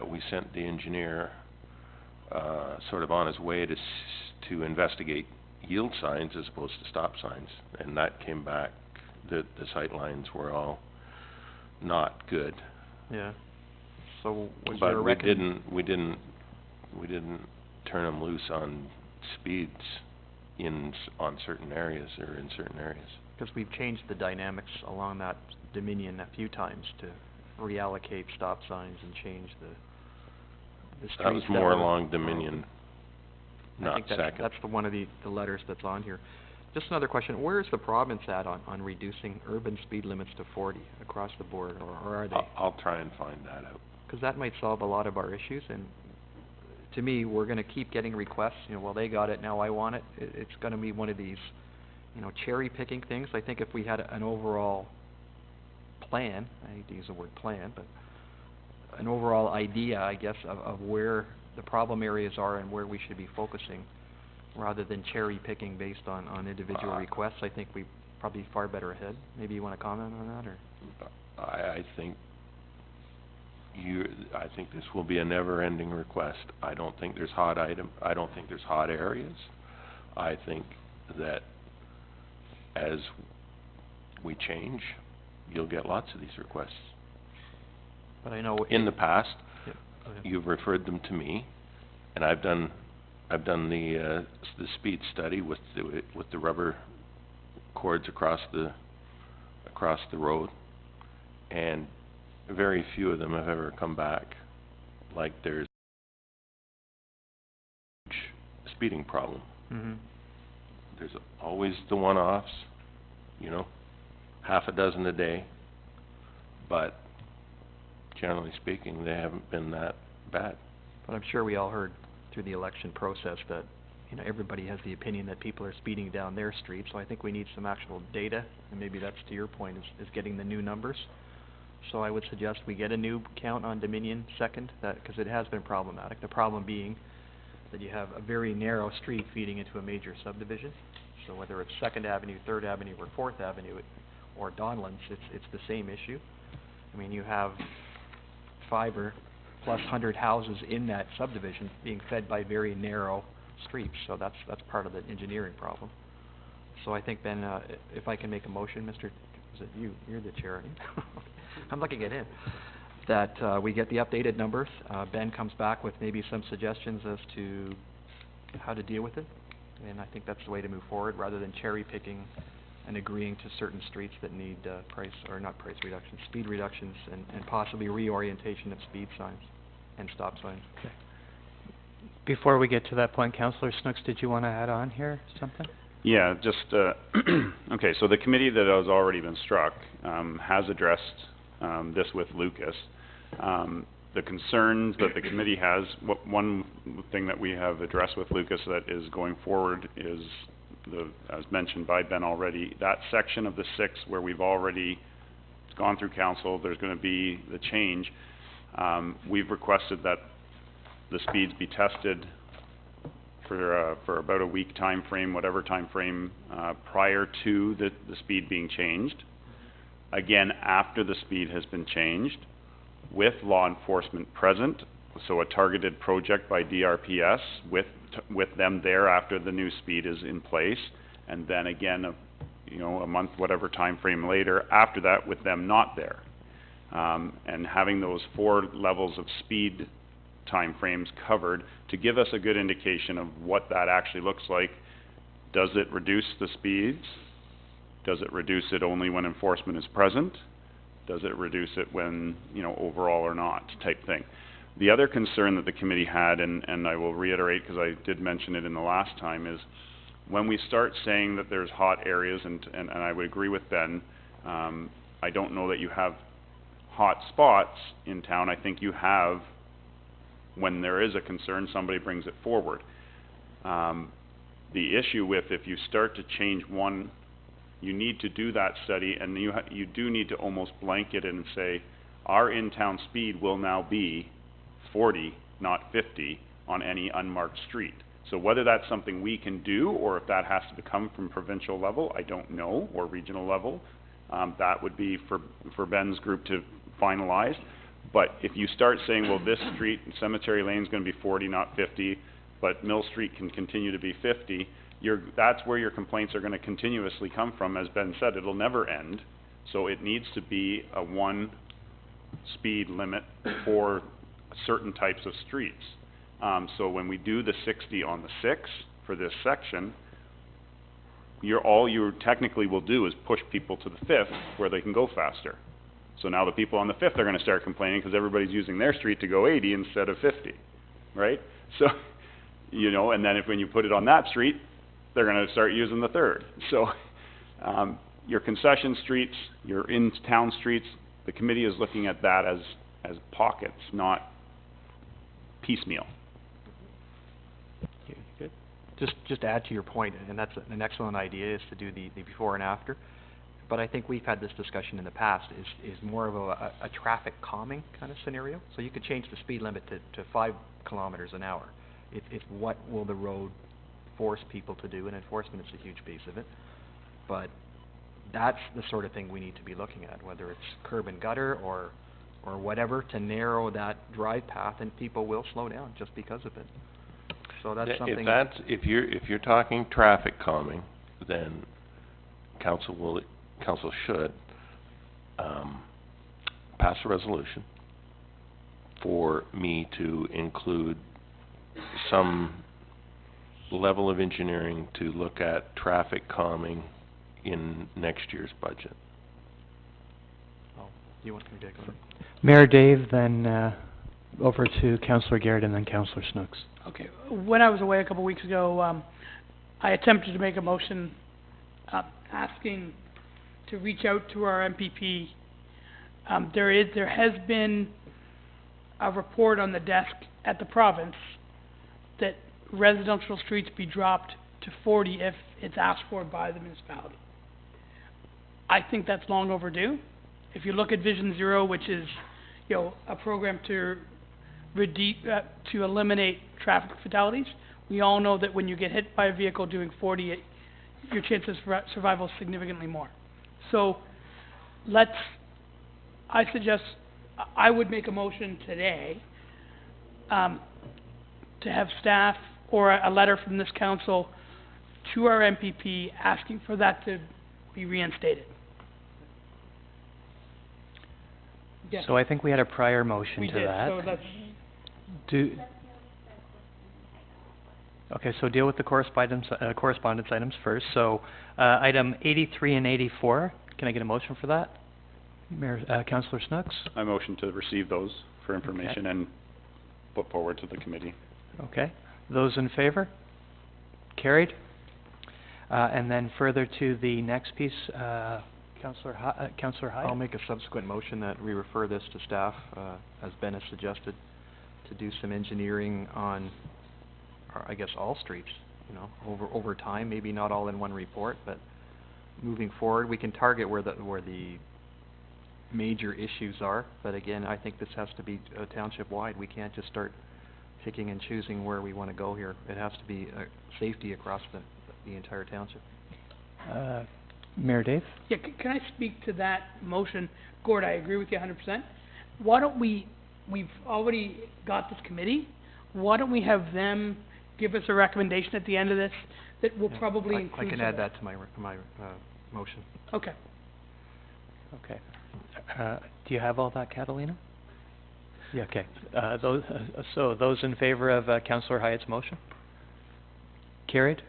we sent the engineer, sort of on his way to investigate yield signs as opposed to stop signs, and that came back, the sight lines were all not good. Yeah. So was But there a we didn't turn them loose on speeds on certain areas, or in certain areas. Because we've changed the dynamics along that Dominion a few times to reallocate stop signs and change the streets. That was more were- along Dominion, I not think Second. that's one of the letters that's on here. Just another question, where is the province at on reducing urban speed limits to 40 across the board, or are they? I'll try and find that out. Because that might solve a lot of our issues, and to me, we're gonna keep getting requests, well, they got it, now I want it. It's gonna be one of these, cherry-picking things. I think if we had an overall plan, I hate to use the word plan, but an overall idea, I guess, of where the problem areas are and where we should be focusing, rather than cherry-picking based on individual requests, I think we're probably far better ahead. Maybe you wanna comment on that, or? I think this will be a never-ending request. I don't think there's hot areas. I think that as we change, you'll get lots of these requests. But I know In the past, Yep, go ahead. you've referred them to me, and I've done the speed study with the rubber cords across the road, and very few of them have ever come back like there's a huge speeding problem. Mm-hmm. There's always the one-offs, half a dozen a day, but generally speaking, they haven't been that bad. But I'm sure we all heard through the election process that, everybody has the opinion that people are speeding down their street, so I think we need some actual data, and maybe that's to your point, is getting the new numbers. So I would suggest we get a new count on Dominion Second, because it has been problematic. The problem being that you have a very narrow street feeding into a major subdivision. So whether it's Second Avenue, Third Avenue, or Fourth Avenue, or Donlands, it's the same issue. I mean, you have 5 or plus 100 houses in that subdivision being fed by very narrow streets, so that's part of the engineering problem. So I think, Ben, if I can make a motion, is it you? You're the chair, aren't you? I'm looking at him. That we get the updated numbers, Ben comes back with maybe some suggestions as to how to deal with it, and I think that's the way to move forward, rather than cherry-picking and agreeing to certain streets that need speed reductions, and possibly reorientation of speed signs and stop signs. Okay. Before we get to that point, Councillor Snooks, did you want to add on here something? Yeah, just, okay, so the committee that has already been struck, has addressed this with Lucas. The concerns that the committee has, one thing that we have addressed with Lucas that is going forward is as mentioned by Ben already, that section of the 6 where we've already gone through council, there's going to be the change. We've requested that the speeds be tested for about a week time frame, whatever time frame, prior to the speed being changed. Again, after the speed has been changed, with law enforcement present, so a targeted project by DRPS with them there after the new speed is in place, and then again, a month, whatever time frame later, after that with them not there. And having those 4 levels of speed time frames covered to give us a good indication of what that actually looks like. Does it reduce the speeds? Does it reduce it only when enforcement is present? Does it reduce it when, overall or not, type thing? The other concern that the committee had, and I will reiterate because I did mention it in the last time, is when we start saying that there's hot areas, and I would agree with Ben, I don't know that you have hot spots in town. I think you have, when there is a concern, somebody brings it forward. The issue with if you start to change one, you need to do that study, and you do need to almost blanket it and say, our in-town speed will now be 40, not 50, on any unmarked street. So whether that's something we can do, or if that has to come from provincial level, I don't know, or regional level. That would be for Ben's group to finalize. But if you start saying, well, this street, Cemetery Lane, is going to be 40, not 50, but Mill Street can continue to be 50, that's where your complaints are going to continuously come from. As Ben said, it'll never end. So it needs to be a 1 speed limit for certain types of streets. So when we do the 60 on the 6 for this section, all you technically will do is push people to the 5th where they can go faster. So now the people on the 5th are going to start complaining because everybody's using their street to go 80 instead of 50, right? So, and then when you put it on that street, they're going to start using the 3rd. So your concession streets, your in-town streets, the committee is looking at that as pockets, not piecemeal. Okay, good. Just to add to your point, and that's an excellent idea, is to do the before and after. But I think we've had this discussion in the past, is more of a traffic calming kind of scenario. So you could change the speed limit to 5 kilometers an hour. It's what will the road force people to do, and enforcement is a huge piece of it. But that's the sort of thing we need to be looking at, whether it's curb and gutter or whatever, to narrow that drive path, and people will slow down just because of it. So that's something. If you're talking traffic calming, then council should pass a resolution for me to include some level of engineering to look at traffic calming in next year's budget. Oh, you want me to go? Mayor Dave, then over to Councillor Garrett, and then Councillor Snooks. Okay. When I was away a couple weeks ago, I attempted to make a motion asking to reach out to our MPP. There has been a report on the desk at the province that residential streets be dropped to 40 if it's asked for by the municipality. I think that's long overdue. If you look at Vision Zero, which is, a program to eliminate traffic fatalities, we all know that when you get hit by a vehicle doing 40, your chances of survival is significantly more. So I suggest, I would make a motion today to have staff or a letter from this council to our MPP asking for that to be reinstated. Yes. So I think we had a prior motion to that. So that's... Okay, so deal with the correspondence items first. So item 83 and 84, can I get a motion for that? Councillor Snooks? I motion to receive those for information and put forward to the committee. Okay. Those in favor? Carried. And then further to the next piece, Councillor Hyatt? I'll make a subsequent motion that we refer this to staff, as Ben has suggested, to do some engineering on, I guess, all streets, you know, over time, maybe not all in one report, but moving forward, we can target where the major issues are, but again, I think this has to be township-wide. We can't just start picking and choosing where we want to go here. It has to be safety across the entire township. Mayor Dave? Yeah, can I speak to that motion? Gord, I agree with you 100%. Why don't we've already got this committee, why don't we have them give us a recommendation at the end of this that will probably include I can some add of that to my motion. Okay. Okay. Do you have all that, Catalina? Yeah, okay. So those in favor of Councillor Hyatt's motion? Carried.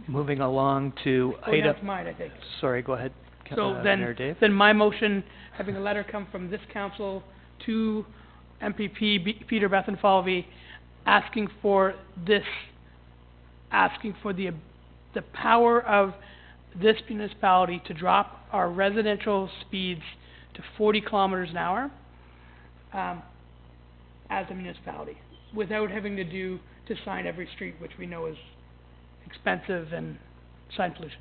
Moving along to Oh, item... that's mine, I think. Sorry, go ahead, So Mayor Dave. then my motion, having a letter come from this council to MPP Peter Bethenfalvey, asking for the power of this municipality to drop our residential speeds to 40 kilometers an hour, as a municipality, without having to sign every street, which we know is expensive and sign pollution.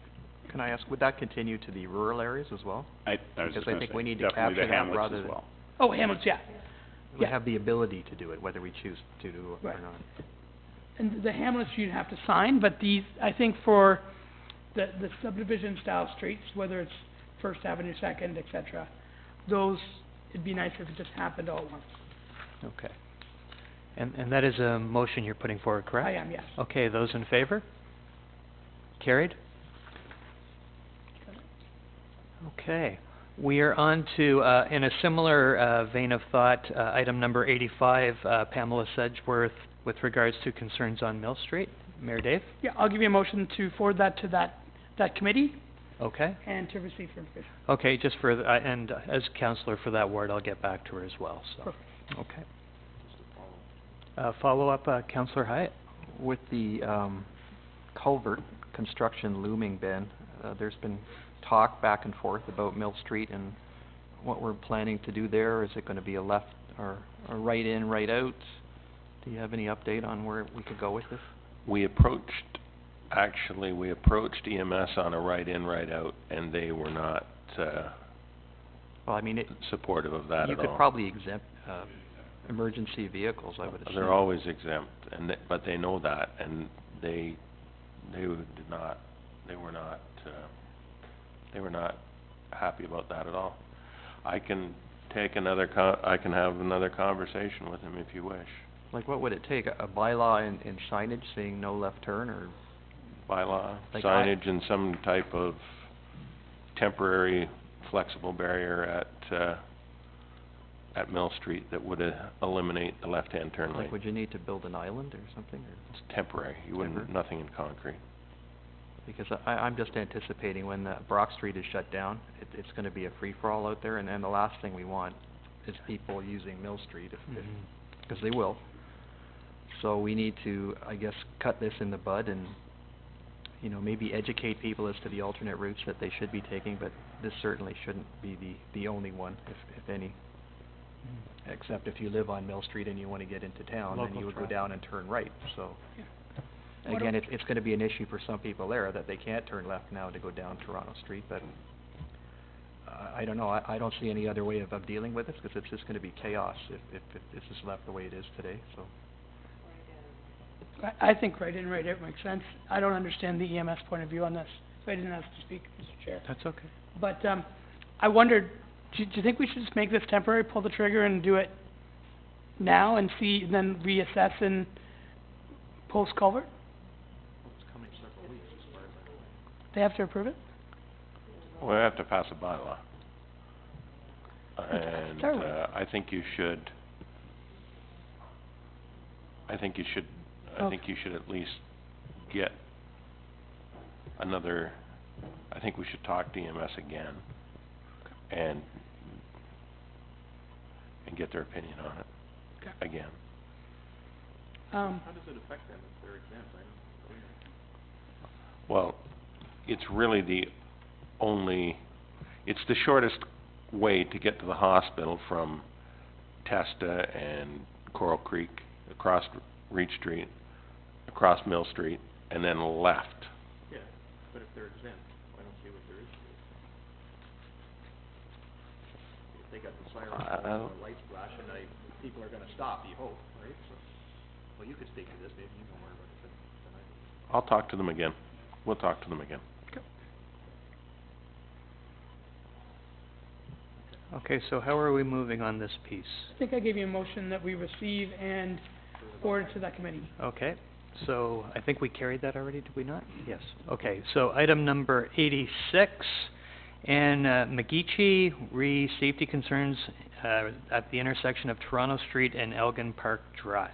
Can I ask, would that continue to the rural areas as well? I was Because just I gonna think say, we need to definitely capture the that hamlets rather as than... well. Oh, Hamlets, yeah. We Yeah. have the ability to do it, whether we choose to do it or Right. not. And the hamlets you'd have to sign, but these, I think for the subdivision style streets, whether it's First Avenue, Second, et cetera, those, it'd be nice if it just happened all at once. Okay. And that is a motion you're putting forward, correct? I am, yes. Okay, those in favor? Carried? Okay. We are on to, in a similar vein of thought, item number 85, Pamela Sedgeworth, with regards to concerns on Mill Street. Mayor Dave? Yeah, I'll give you a motion to forward that to that committee Okay. and to receive for information. Okay, just for, and as counselor for that ward, I'll get back to her as well, so. Perfect. Okay. Follow-up, Councillor Hyatt? With the culvert construction looming, Ben, there's been talk back and forth about Mill Street and what we're planning to do there. Is it going to be a left or a right in, right out? Do you have any update on where we could go with this? We approached EMS on a right in, right out, and they were not, Well, I mean, supportive of that you at all. could probably exempt emergency vehicles, I would assume. They're always exempt, and but they know that, and they were not happy about that at all. I can have another conversation with them if you wish. Like, what would it take? A bylaw and signage saying no left turn, or? Bylaw, Like signage, and some type of temporary flexible barrier at Mill Street that would eliminate the left-hand turn lane. Like, would you need to build an island or something, or? It's temporary, you wouldn't, nothing in concrete. Because I'm just anticipating when Brock Street is shut down, it's gonna be a free-for-all out there, and the last thing we want is people using Mill Street, because they will. So we need to, I guess, cut this in the bud and, you know, maybe educate people as to the alternate routes that they should be taking, but this certainly shouldn't be the only one, if any. Except if you live on Mill Street and you wanna get into town, then Local you would go traffic. down and turn right, so. Yeah. Again, it's gonna be an issue for some people there, that they can't turn left now to go down Toronto Street, but I don't know, I don't see any other way of dealing with this, because it's just gonna be chaos if this is left the way it is today, so. I think right in, right out makes sense. I don't understand the EMS point of view on this, so I didn't ask to speak, Mr. Chair. That's okay. But, I wondered, do you think we should just make this temporary, pull the trigger and do it now and see, then reassess in post-culvert? They have to approve it? We have to pass a bylaw. And, start with. I think you should at least get another, I think we should talk to EMS again and get their opinion on it again. How does it affect them if they're exempt? Well, it's really it's the shortest way to get to the hospital from Testa and Coral Creek, across Reach Street, across Mill Street, and then left. Yeah, but if they're exempt, I don't see what there is. If they got the sirens and the lights flashing, people are gonna stop, you hope, right? So, well, you could speak to this, maybe you know more about it than I do. I'll talk to them again. We'll talk to them again. Okay, so how are we moving on this piece? I think I gave you a motion that we receive and forward it to that committee. Okay, so I think we carried that already, did we not? Yes. Okay, so item number 86, and McGeechee safety concerns at the intersection of Toronto Street and Elgin Park Drive.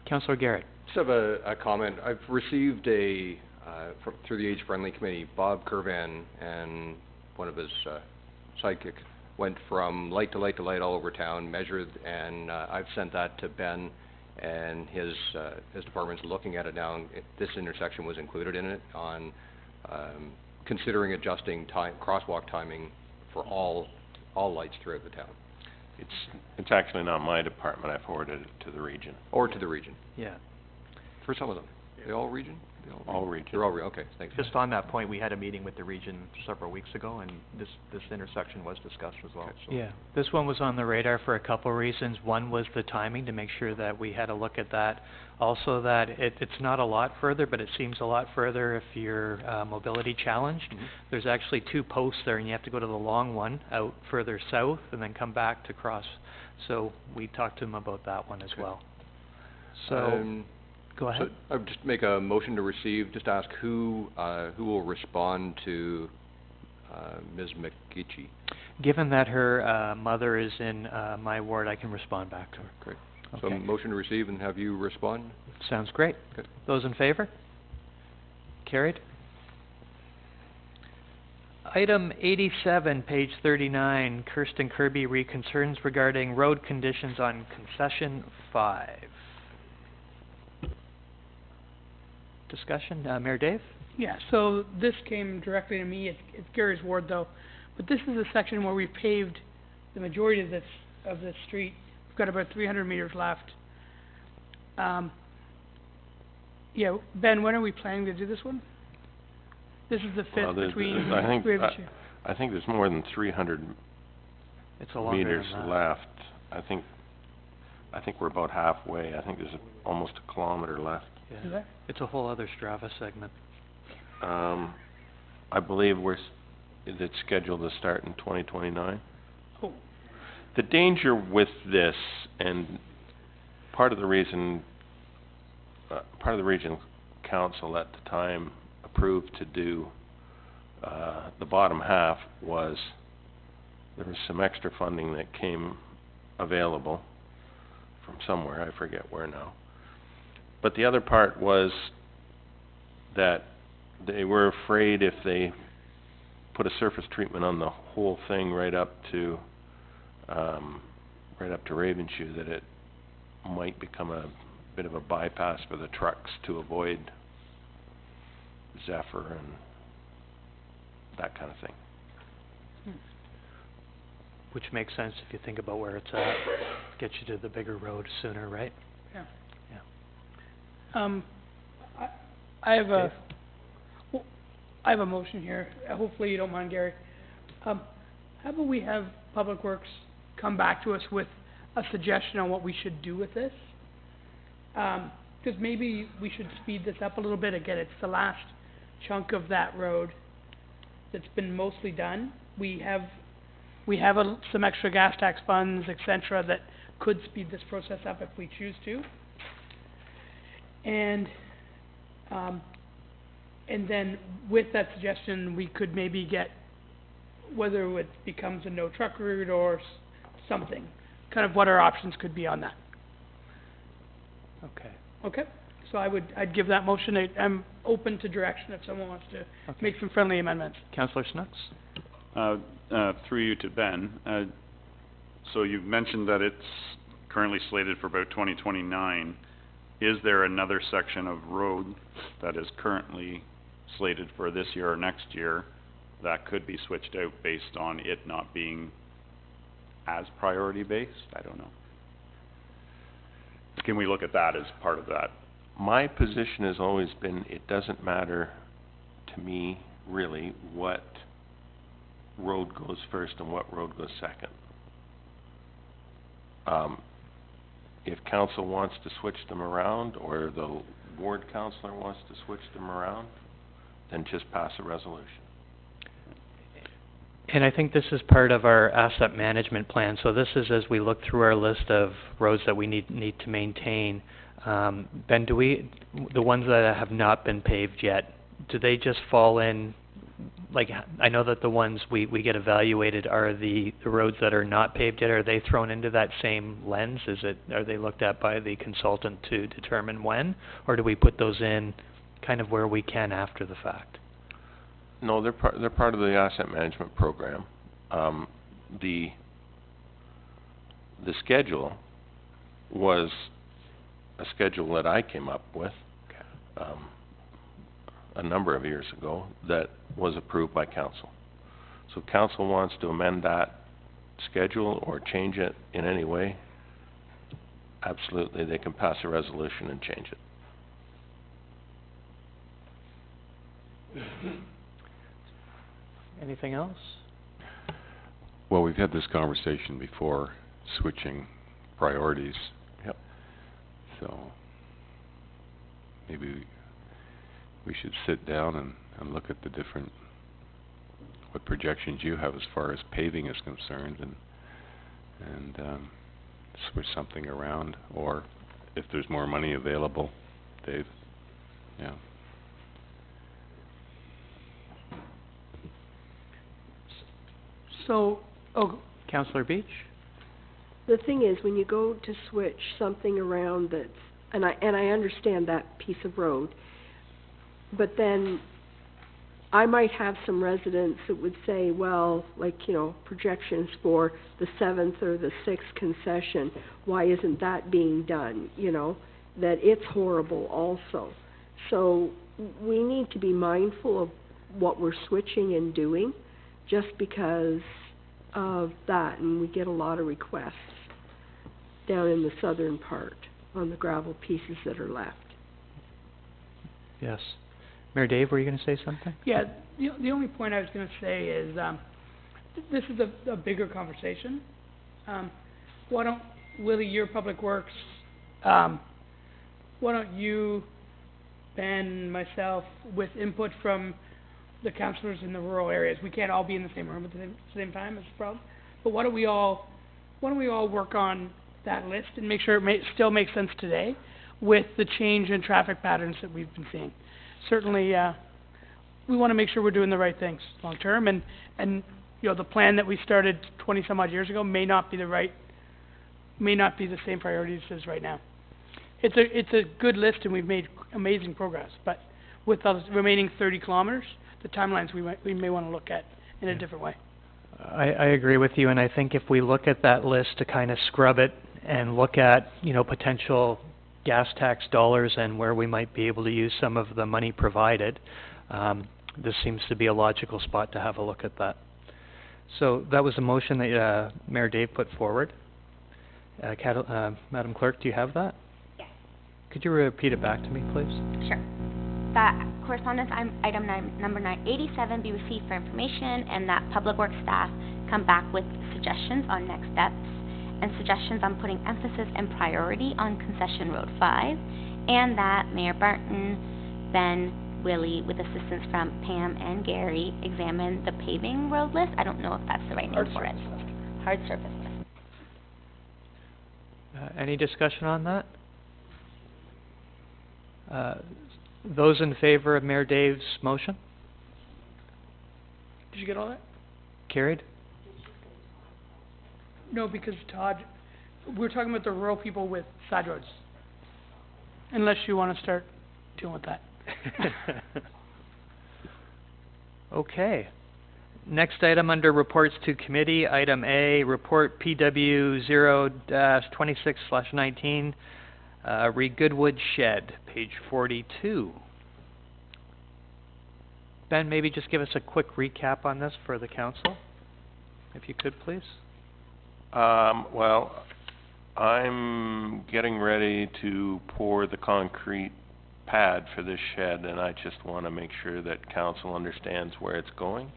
Councillor Garrett. Just have a comment. I've received through the Age Friendly Committee, Bob Curvan and one of his sidekick went from light to light to light all over town, measured, and I've sent that to Ben, and his department's looking at it now. This intersection was included in it on considering adjusting crosswalk timing for all lights throughout the town. It's actually not my department. I forwarded it to the region. Or to the region. Yeah. For some of them. They all region? All region. They're all okay, thanks. Just on that point, we had a meeting with the region several weeks ago, and this intersection was discussed as well, so. Yeah, this one was on the radar for a couple of reasons. One was the timing, to make sure that we had a look at that. Also that it's not a lot further, but it seems a lot further if you're mobility challenged. Mm-hmm. There's actually 2 posts there, and you have to go to the long one out further south and then come back to cross. So we talked to them about that one as well. So, go ahead. So I would just make a motion to receive, just ask who will respond to Ms. McGeechee. Given that her mother is in my ward, I can respond back to her. Great. Okay. So motion to receive and have you respond? Sounds great. Okay. Those in favor? Carried. Item 87, page 39, Kirsten Kirby concerns regarding road conditions on concession 5. Discussion, Mayor Dave? Yeah, so this came directly to me. It's Gary's ward though, but this is a section where we've paved the majority of this street. We've got about 300 meters left. Yeah, Ben, when are we planning to do this one? This is the fifth between. I think there's more than 300 meters left. I think we're about halfway. I think there's almost a kilometer left. Yeah. It's a whole other Strava segment. I believe it's scheduled to start in 2029. Oh. The danger with this, and part of the reason regional council at the time approved to do the bottom half, was there was some extra funding that came available from somewhere, I forget where now. But the other part was that they were afraid if they put a surface treatment on the whole thing right up to Ravenshoe, that it might become a bit of a bypass for the trucks to avoid Zephyr and that kind of thing. Which makes sense if you think about where it's at. Gets you to the bigger road sooner, right? Yeah. Yeah. I have a motion here. Hopefully you don't mind, Gary. How about we have Public Works come back to us with a suggestion on what we should do with this? Because maybe we should speed this up a little bit. Again, it's the last chunk of that road that's been mostly done. We have some extra gas tax funds, etc., that could speed this process up if we choose to. And then with that suggestion, we could maybe get, whether it becomes a no truck route or something, kind of what our options could be on that. Okay. Okay? So I'd give that motion. I'm open to direction if someone wants to make some friendly amendments. Councillor Snooks? Through you to Ben, so you've mentioned that it's currently slated for about 2029. Is there another section of road that is currently slated for this year or next year, that could be switched out based on it not being as priority based? I don't know. Can we look at that as part of that? My position has always been, it doesn't matter to me, really, what road goes first and what road goes second. If council wants to switch them around, or the ward councillor wants to switch them around, then just pass a resolution. And I think this is part of our asset management plan. So this is as we look through our list of roads that we need to maintain. Ben, the ones that have not been paved yet, do they just fall in, like, I know that the ones we get evaluated are the roads that are not paved yet. Are they thrown into that same lens? Are they looked at by the consultant to determine when? Or do we put those in kind of where we can after the fact? No, they're part of the asset management program. The schedule was a schedule that I came up with a number of years ago that was approved by council. So if council wants to amend that schedule or change it in any way, absolutely, they can pass a resolution and change it. Anything else? Well, we've had this conversation before, switching priorities. Yep. So maybe we should sit down and look at the different, what projections you have as far as paving is concerned, and switch something around, or if there's more money available, Dave. Yeah. So, Councillor Beach? The thing is, when you go to switch something around that's, and I understand that piece of road, but then I might have some residents that would say, well, like, projections for the 7th or the 6th concession, why isn't that being done, that it's horrible also. So we need to be mindful of what we're switching and doing, just because of that, and we get a lot of requests down in the southern part on the gravel pieces that are left. Yes. Mayor Dave, were you going to say something? Yeah, the only point I was going to say is, this is a bigger conversation. Why don't, Willie, your Public Works, why don't you, Ben, myself, with input from the councillors in the rural areas, we can't all be in the same room at the same time, is the problem. But why don't we all work on that list and make sure it still makes sense today with the change in traffic patterns that we've been seeing. Certainly, we want to make sure we're doing the right things long term, and the plan that we started 20 some odd years ago may not be the same priorities as right now. It's a good list, and we've made amazing progress, but with the remaining 30 kilometers, the timelines we may want to look at in a different way. I agree with you, and I think if we look at that list to kind of scrub it and look at, potential gas tax dollars and where we might be able to use some of the money provided, this seems to be a logical spot to have a look at that. So that was a motion that Mayor Dave put forward. Madam Clerk, do you have that? Yes. Could you repeat it back to me, please? Sure. That correspondence item number 987 be received for information, and that Public Works staff come back with suggestions on next steps and suggestions on putting emphasis and priority on Concession Road 5, and that Mayor Barton, Ben, Willie, with assistance from Pam and Gary, examine the paving road list. I don't know if that's the right name for it. Hard surface list. Any discussion on that? Those in favor of Mayor Dave's motion? Did you get all that? Carried? No, because Todd, we're talking about the rural people with side roads. Unless you want to start dealing with that. Okay. Next item under reports to committee, item A, report PW 0-26/19, Reed Goodwood Shed, page 42. Ben, maybe just give us a quick recap on this for the council, if you could, please. Well, I'm getting ready to pour the concrete pad for this shed, and I just want to make sure that council understands where it's going,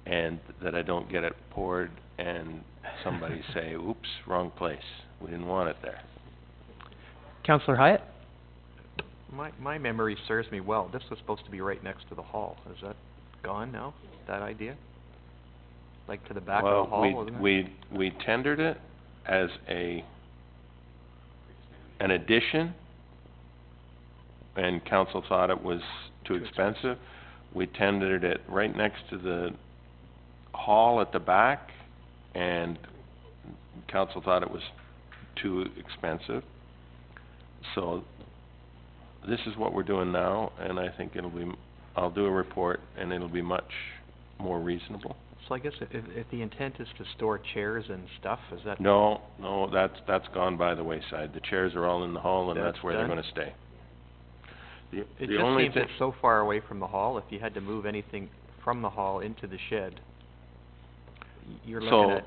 and that I don't get it poured and somebody say, oops, wrong place. We didn't want it there. Councillor Hyatt? My memory serves me well. This was supposed to be right next to the hall. Is that gone now, that idea? Like to the back of the hall, wasn't it? We tendered it as an addition, and council thought it was too expensive. We tendered it right next to the hall at the back, and council thought it was too expensive. So this is what we're doing now, and I think I'll do a report, and it'll be much more reasonable. So I guess if the intent is to store chairs and stuff, is that? No, that's gone by the wayside. The chairs are all in the hall, and that's where they're done? gonna stay. It The just only seems thi- it's so far away from the hall, if you had to move anything from the hall into the shed, you're looking at,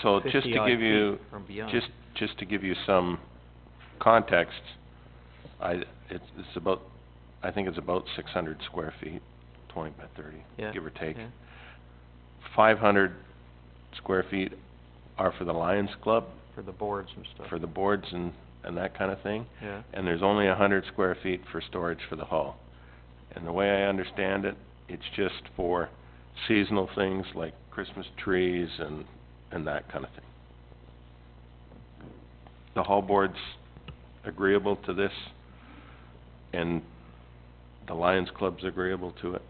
So just 50 to odd give you, feet from beyond. just to give you some context, I think it's about 600 square feet, 20 by 30, Yeah, give or take. yeah. 500 square feet are for the Lions Club, For the boards and stuff. for the boards and that kind of thing. Yeah. And there's only 100 square feet for storage for the hall. And the way I understand it, it's just for seasonal things like Christmas trees and that kind of thing. The hall board's agreeable to this, and the Lions Club's agreeable to it.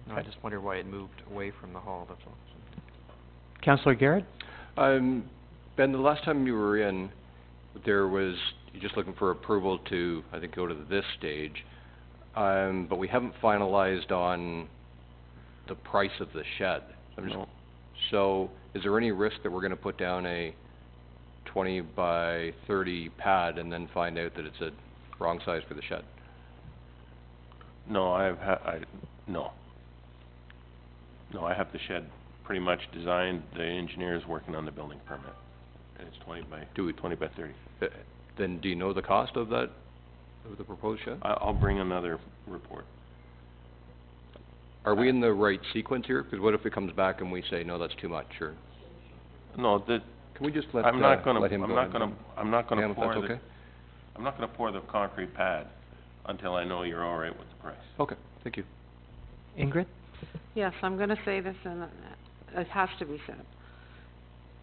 No, I just wonder why it moved away from the hall, that's all. Councillor Garrett? Ben, the last time you were in, you're just looking for approval to, I think, go to this stage. But we haven't finalized on the price of the shed. No. So, is there any risk that we're gonna put down a 20 by 30 pad and then find out that it's a wrong size for the shed? No, No, I have the shed pretty much designed. The engineer's working on the building permit. And it's 20 by 30. Then do you know the cost of that, of the proposed shed? I'll bring another report. Are we in the right sequence here? Because what if it comes back and we say, no, that's too much, or? No, Can we just let, I'm not gonna, let him I'm go not ahead gonna, and- I'm not gonna Yeah, if pour that's the, okay? I'm not gonna pour the concrete pad until I know you're all right with the price. Okay, thank you. Ingrid? Yes, I'm gonna say this, and it has to be said.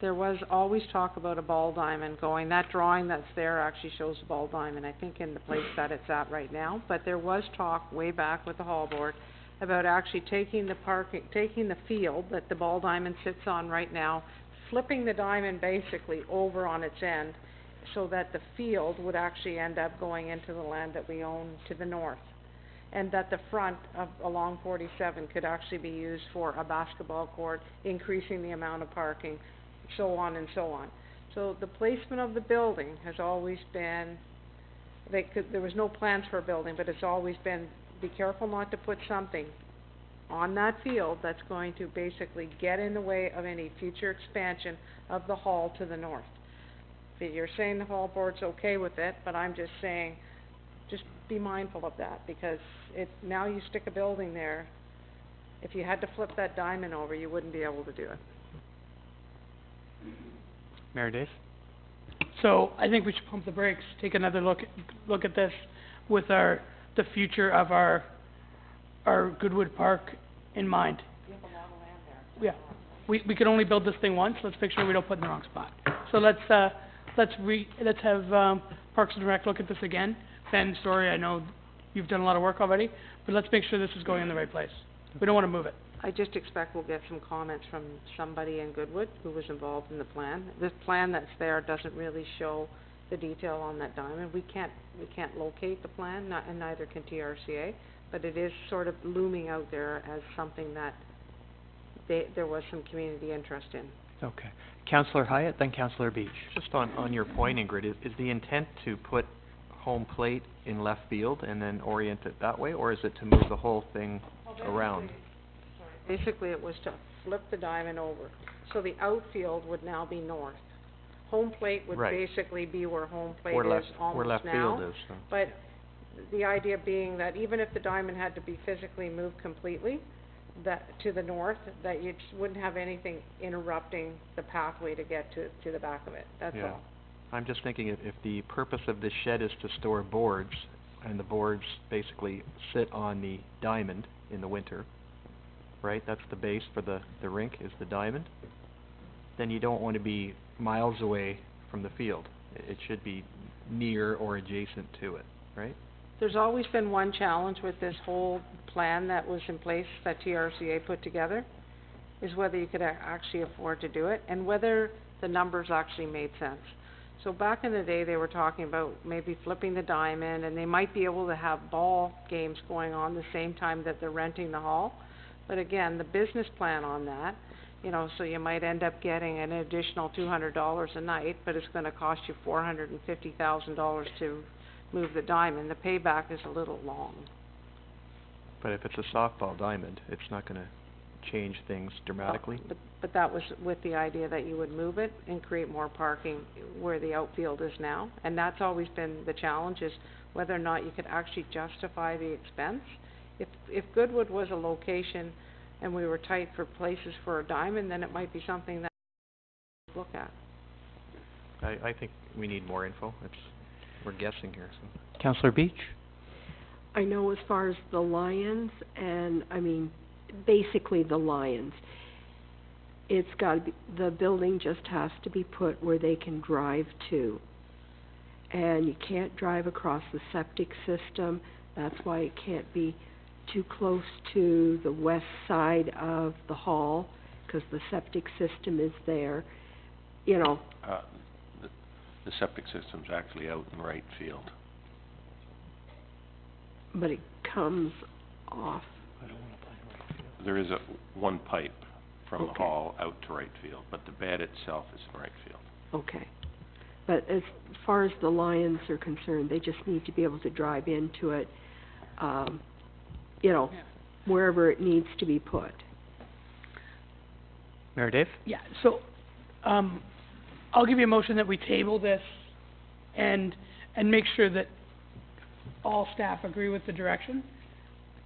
There was always talk about a ball diamond going, that drawing that's there actually shows the ball diamond, I think in the place that it's at right now, but there was talk way back with the hall board about actually taking the field that the ball diamond sits on right now, flipping the diamond basically over on its end, so that the field would actually end up going into the land that we own to the north. And that the front of, along 47 could actually be used for a basketball court, increasing the amount of parking, so on and so on. So the placement of the building has always been, there was no plans for a building, but it's always been, be careful not to put something on that field that's going to basically get in the way of any future expansion of the hall to the north. You're saying the hall board's okay with it, but I'm just saying, just be mindful of that, because now you stick a building there, if you had to flip that diamond over, you wouldn't be able to do it. Mayor Dave? So I think we should pump the brakes, take another look at this with the future of our Goodwood Park in mind. Yeah, we can only build this thing once, let's make sure we don't put it in the wrong spot. So let's have Parks and Rec look at this again. Ben, sorry, I know you've done a lot of work already, but let's make sure this is going in the right place. We don't wanna move it. I just expect we'll get some comments from somebody in Goodwood who was involved in the plan. This plan that's there doesn't really show the detail on that diamond. We can't locate the plan, and neither can TRCA, but it is sort of looming out there as something that there was some community interest in. Okay. Councillor Hyatt, then Councillor Beach. Just on your point, Ingrid, is the intent to put home plate in left field and then orient it that way, or is it to move the whole thing around? Basically, it was to flip the diamond over. So the outfield would now be north. Home plate would Right. basically be where home plate Where is left, almost where left now. field is, so. But the idea being that even if the diamond had to be physically moved completely, that to the north, that you just wouldn't have anything interrupting the pathway to get to the back of it. That's Yeah. all. I'm just thinking if the purpose of this shed is to store boards, and the boards basically sit on the diamond in the winter, right? That's the base for the rink, is the diamond. Then you don't want to be miles away from the field. It should be near or adjacent to it, right? There's always been one challenge with this whole plan that was in place that TRCA put together, is whether you could actually afford to do it, and whether the numbers actually made sense. So back in the day, they were talking about maybe flipping the diamond, and they might be able to have ball games going on the same time that they're renting the hall. But again, the business plan on that, so you might end up getting an additional $200 a night, but it's gonna cost you $450,000 to move the diamond. The payback is a little long. But if it's a softball diamond, it's not gonna change things dramatically. But that was with the idea that you would move it and create more parking where the outfield is now. And that's always been the challenge, is whether or not you could actually justify the expense. If Goodwood was a location and we were tight for places for a diamond, then it might be something that we look at. I think we need more info. We're guessing here, so. Councillor Beach? I know as far as the Lions, and basically the Lions, it's gotta be, the building just has to be put where they can drive to. And you can't drive across the septic system, that's why it can't be too close to the west side of the hall, 'cause the septic system is there, The septic system's actually out in right field. but it comes off. There is one pipe from the Okay. hall out to right field, but the bed itself is in right field. Okay. But as far as the Lions are concerned, they just need to be able to drive into it, wherever it needs to be put. Mayor Dave? Yeah, so, I'll give you a motion that we table this and make sure that all staff agree with the direction,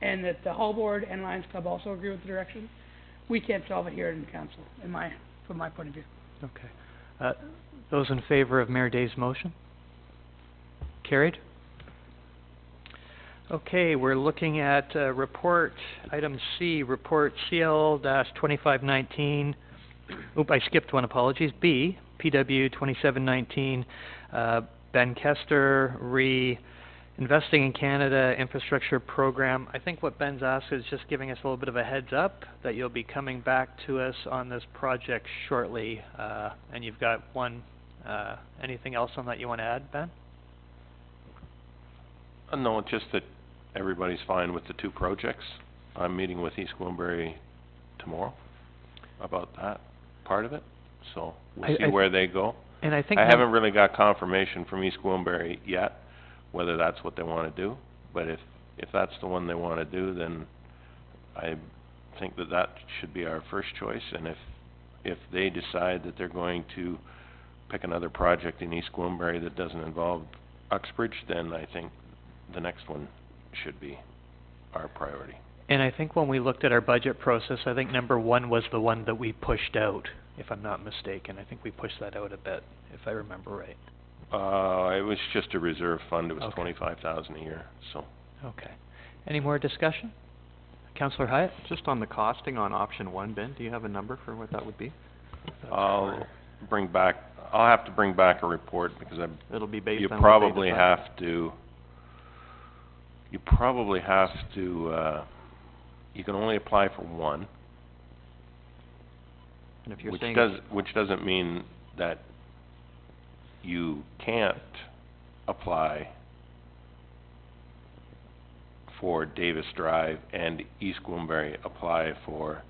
and that the Hall Board and Lions Club also agree with the direction. We can't solve it here in council, from my point of view. Okay. Those in favor of Mayor Dave's motion? Carried. Okay, we're looking at, report, item C, report CL-2519. I skipped one, apologies. B, PW 2719, Ben Kester, Investing in Canada Infrastructure Program. I think what Ben's asked is just giving us a little bit of a heads up that you'll be coming back to us on this project shortly, and you've got one, anything else on that you want to add, Ben? No, it's just that everybody's fine with the two projects. I'm meeting with East Gwillimbury tomorrow about that part of it, so we'll see where they go. And I think I haven't really got confirmation from East Gwillimbury yet, whether that's what they want to do, but if that's the one they want to do, then I think that should be our first choice, and if they decide that they're going to pick another project in East Gwillimbury that doesn't involve Uxbridge, then I think the next one should be our priority. And I think when we looked at our budget process, I think number one was the one that we pushed out, if I'm not mistaken. I think we pushed that out a bit, if I remember right. It was just a reserve fund. It was Okay. $25,000 a year, so. Okay. Any more discussion? Councillor Hyatt? Just on the costing on option one, Ben, do you have a number for what that would be? I'll have to bring back a report because It'll be based you on probably what they decide. have to, you can only apply for one. And if you're which saying doesn't mean that you can't apply for Davis Drive and East Gwillimbury apply for.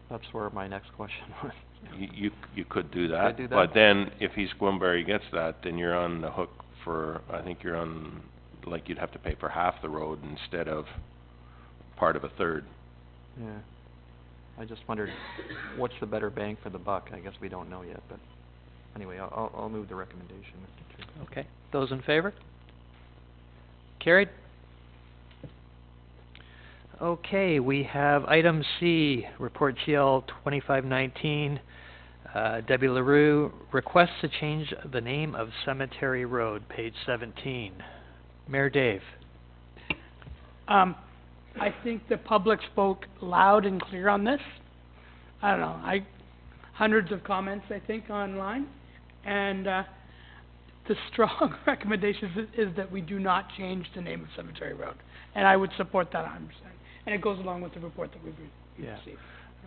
That's where my next question was. You could do that, Could do that. but then if East Gwillimbury gets that, then you're on the hook for, I think you're on like you'd have to pay for half the road instead of part of a third. Yeah. I just wondered, what's the better bang for the buck? I guess we don't know yet, but anyway, I'll move the recommendation, Mr. Chair. Okay. Those in favor? Carried. Okay, we have item C, Report CL 2519. Debbie LaRue requests to change the name of Cemetery Road, page 17. Mayor Dave. I think the public spoke loud and clear on this. I don't know, hundreds of comments, I think, online. And the strong recommendation is that we do not change the name of Cemetery Road. And I would support that 100%. And it goes along with the report that we've received.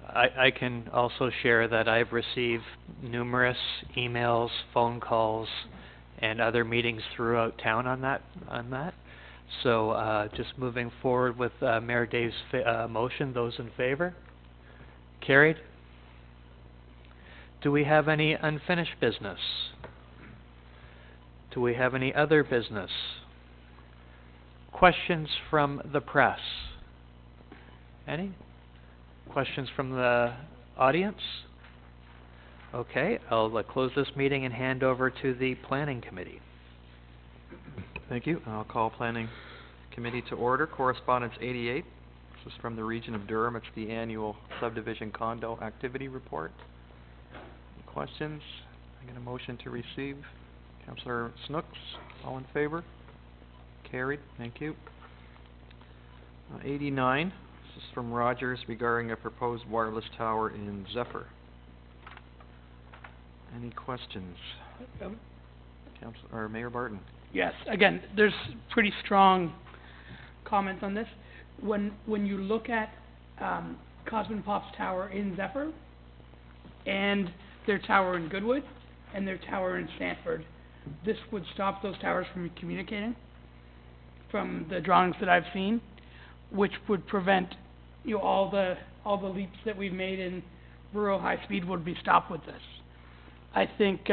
I can also share that I've received numerous emails, phone calls, and other meetings throughout town on that. So just moving forward with Mayor Dave's motion, those in favor? Carried. Do we have any unfinished business? Do we have any other business? Questions from the press? Any? Questions from the audience? Okay, I'll close this meeting and hand over to the Planning Committee. Thank you. I'll call Planning Committee to order. Correspondence 88. This is from the region of Durham. It's the annual subdivision condo activity report. Any questions? I get a motion to receive. Councillor Snooks, all in favor? Carried. Thank you. 89. This is from Rogers regarding a proposed wireless tower in Zephyr. Any questions? Councillor, or Mayor Barton? Yes, again, there's pretty strong comments on this. When you look at Cosman Pop's tower in Zephyr, and their tower in Goodwood, and their tower in Stanford, this would stop those towers from communicating, from the drawings that I've seen, which would prevent, you know, all the leaps that we've made in rural high speed would be stopped with this. I think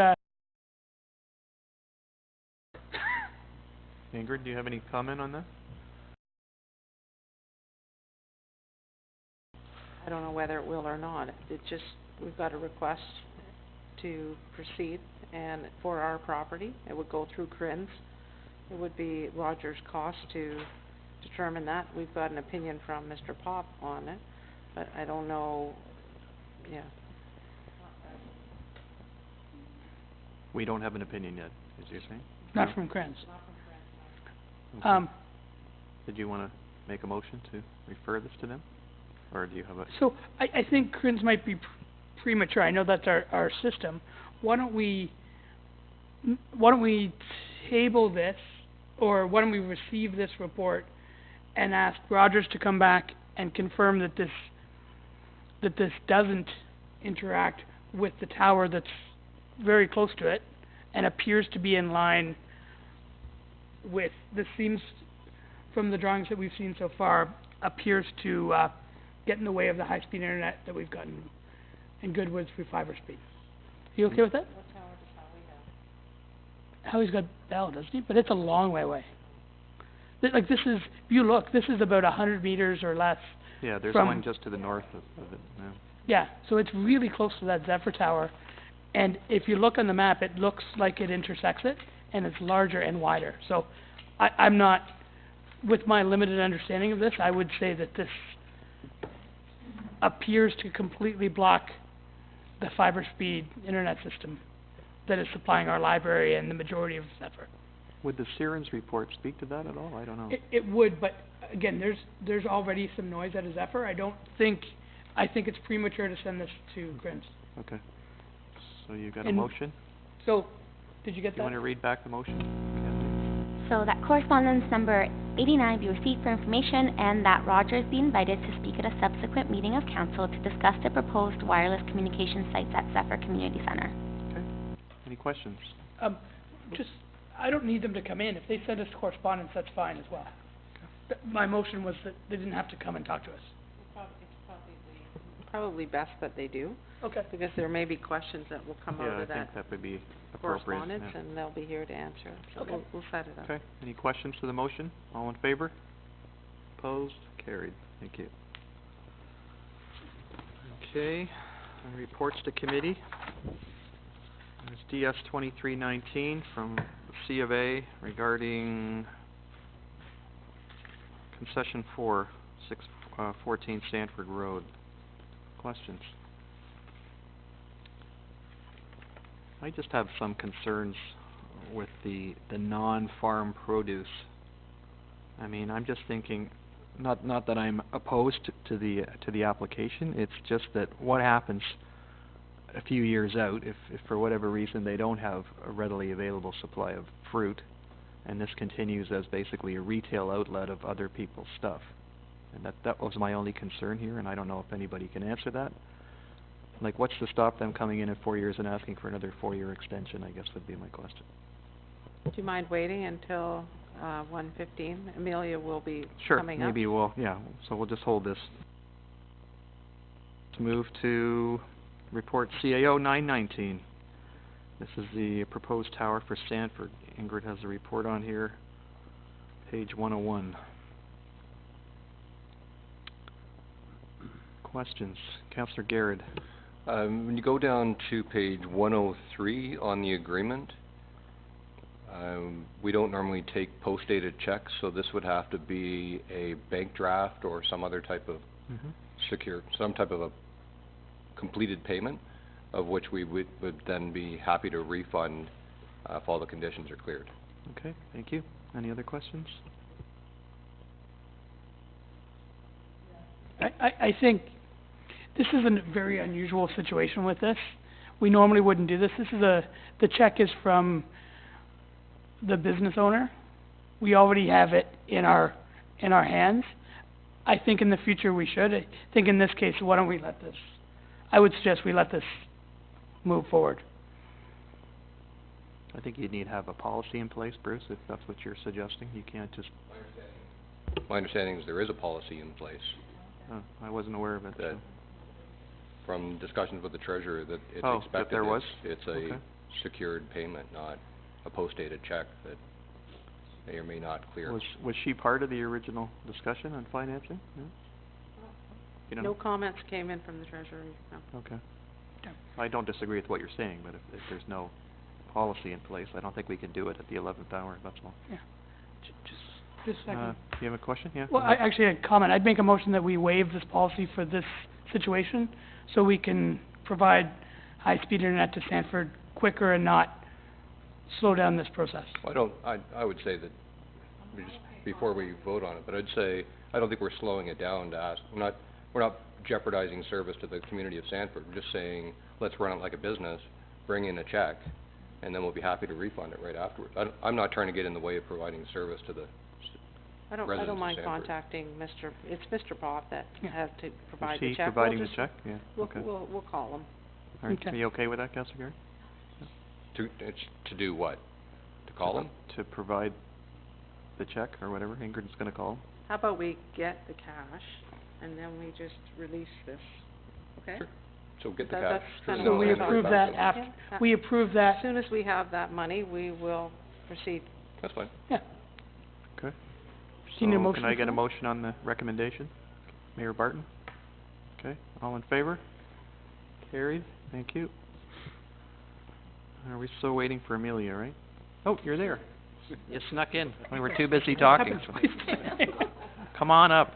Ingrid, do you have any comment on that? I don't know whether it will or not. It just, we've got a request to proceed, and for our property, it would go through CRINS. It would be Rogers' cost to determine that. We've got an opinion from Mr. Pop on it, but I don't know, yeah. We don't have an opinion yet, as you're saying? not from CRINS. Okay. Did you want to make a motion to refer this to them? Or do you have a... So, I think CRINS might be premature. I know that's our system. Why don't we table this, or why don't we receive this report and ask Rogers to come back and confirm that this doesn't interact with the tower that's very close to it and appears to be in line with, this seems, from the drawings that we've seen so far, appears to get in the way of the high-speed internet that we've gotten in Goodwood through fiber speed. You okay with that? What tower does Howie have? Howie's got Bell, doesn't he? But it's a long way away. Like, this is, if you look, this is about 100 meters or less. Yeah, there's from, one just to the north of it now. Yeah, so it's really close to that Zephyr tower. And if you look on the map, it looks like it intersects it, and it's larger and wider. So I'm not, with my limited understanding of this, I would say that this appears to completely block the fiber speed internet system that is supplying our library and the majority of Zephyr. Would the Sirens report speak to that at all? I don't know. It would, but again, there's already some noise out of Zephyr. I think it's premature to send this to CRINS. Okay. So you got a And motion? So, did you get Do you that? want to read back the motion? So that correspondence number 89 be received for information, and that Rogers be invited to speak at a subsequent meeting of council to discuss the proposed wireless communication sites at Zephyr Community Center. Okay. Any questions? I don't need them to come in. If they send us correspondence, that's fine as well. My motion was that they didn't have to come and talk to us. probably best that they do. Okay. Because there may be questions that will come out Yeah, I of that think that would be appropriate, correspondence, yeah. and they'll be here to answer. So Okay. we'll set it up. Okay, any questions to the motion? All in favor? Opposed? Carried. Thank you. Okay, reports to committee. There's DS 2319 from C of A regarding concession 4, 614 Sanford Road. Questions? I just have some concerns with the non-farm produce. I mean, I'm just thinking, not that I'm opposed to the application, it's just that what happens a few years out if for whatever reason they don't have a readily available supply of fruit, and this continues as basically a retail outlet of other people's stuff. And that was my only concern here, and I don't know if anybody can answer that. Like, what's to stop them coming in 4 years and asking for another 4-year extension, I guess would be my question. Do you mind waiting until 1:15? Amelia will be Sure, coming up. maybe so we'll just hold this. Let's move to report CAO 919. This is the proposed tower for Sanford. Ingrid has a report on here, page 101. Questions? Councillor Garrett. When you go down to page 103 on the agreement, we don't normally take post-dated checks, so this would have to be a bank draft or some other type of some type of a completed payment, of which we would then be happy to refund if all the conditions are cleared. Okay, thank you. Any other questions? I think this is a very unusual situation with this. We normally wouldn't do this. The check is from the business owner. We already have it in our hands. I think in the future we should. I think in this case, why don't we let this, I would suggest we let this move forward. I think you need to have a policy in place, Bruce, if that's what you're suggesting. You can't just... My understanding is there is a policy in place. Oh, I wasn't aware of it. That So. from discussions with the treasurer, that it's Oh, expected that there was? it's a Okay. secured payment, not a post-dated check that may or may not clear. Was she part of the original discussion on financing? No? You don't No know? comments came in from the treasury, no. Okay. I don't disagree with what you're saying, but if there's no policy in place, I don't think we can do it at the 11th hour, that's all. Yeah. Just a second. Do you have a question? Yeah? Well, go I ahead. actually had a comment. I'd make a motion that we waive this policy for this situation, so we can provide high-speed internet to Sanford quicker and not slow down this process. I would say that, we just, before we vote on it, but I'd say, I don't think we're slowing it down to ask, we're not jeopardizing service to the community of Sanford. We're just saying, let's run it like a business, bring in a check, and then we'll be happy to refund it right afterwards. I'm not trying to get in the way of providing service to the I don't residents of mind Sanford. contacting it's Mr. Pop that has to provide Is the he check. providing We'll the just- check? Yeah, okay. We'll call him. All right, Okay. are you okay with that, Councilor Gary? It's to do what? To call them? To provide the check or whatever Ingrid's gonna call him? How about we get the cash, and then we just release this, okay? Sure. So get the That's cash. kinda So what we we're approve talking that about. after, Yeah. we approve As that, soon as we have that money, we will proceed. That's fine. yeah. Okay. Do you need a So motion can I get for a that? motion on the recommendation? Mayor Barton? Okay, all in favor? Carried, thank you. Are we still waiting for Amelia, right? Oh, you're there. You snuck in. We were too busy talking. Come on up.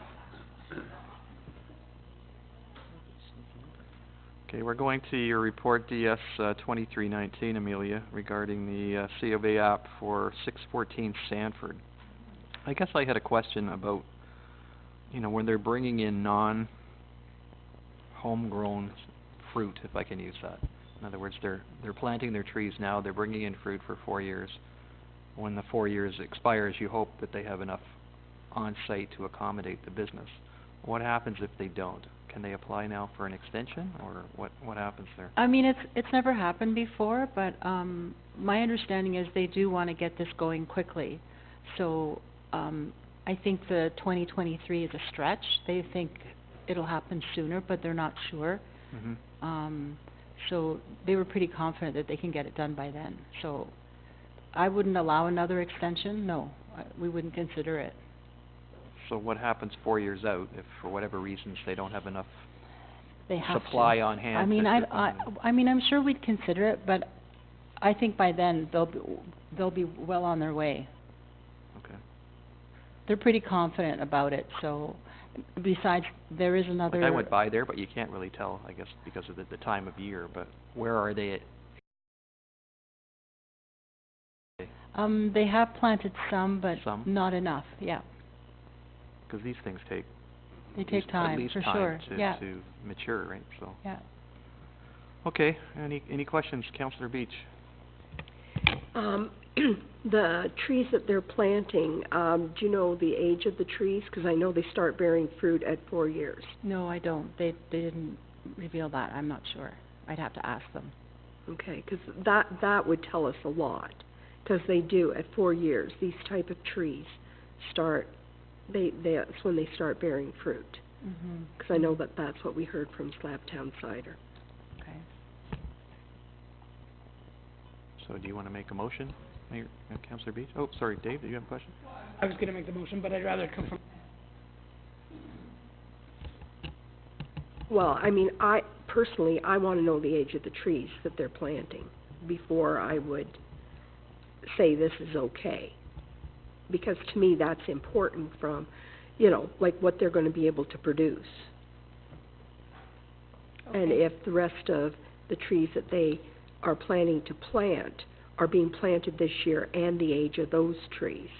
Okay, we're going to your report DS 2319, Amelia, regarding the C of A app for 614 Sanford. I guess I had a question about, when they're bringing in non-homegrown fruit, if I can use that. In other words, they're planting their trees now, they're bringing in fruit for 4 years. When the 4 years expires, you hope that they have enough on-site to accommodate the business. What happens if they don't? Can they apply now for an extension, or what happens there? I mean, it's never happened before, but my understanding is they do want to get this going quickly. So I think the 2023 is a stretch. They think it'll happen sooner, but they're not sure. Mm-hmm. So they were pretty confident that they can get it done by then. So I wouldn't allow another extension, no. We wouldn't consider it. So what happens 4 years out if for whatever reasons they don't have enough They have to. supply on hand? I mean, to- I mean, I'm sure we'd consider it, but I think by then they'll be well on their way. Okay. They're pretty confident about it, so besides, there is another... Like I went by there, but you can't really tell, I guess, because of the time of year, but where are they at? They have planted some, but Some? not enough, yeah. Because these things take They at take least- time, at least for time sure, to, yeah. to mature, right? So. Yeah. Okay. Any questions, Councillor Beach? The trees that they're planting, do you know the age of the trees? Because I know they start bearing fruit at 4 years. No, I don't. They didn't reveal that. I'm not sure. I'd have to ask them. Okay, because that would tell us a lot. Because they do, at 4 years, these type of trees start, that's when they start bearing fruit. Mm-hmm. Because I know that that's what we heard from Slabtown Cider. Okay. So do you want to make a motion, Mayor, Councillor Beach? Oh, sorry, Dave, did you have a question? I was gonna make the motion, but I'd rather it come from... Well, I mean, personally, I want to know the age of the trees that they're planting before I would say this is okay. Because to me, that's important from, like what they're going to be able to produce. And if the rest of the trees that they are planning to plant are being planted this year and the age of those trees,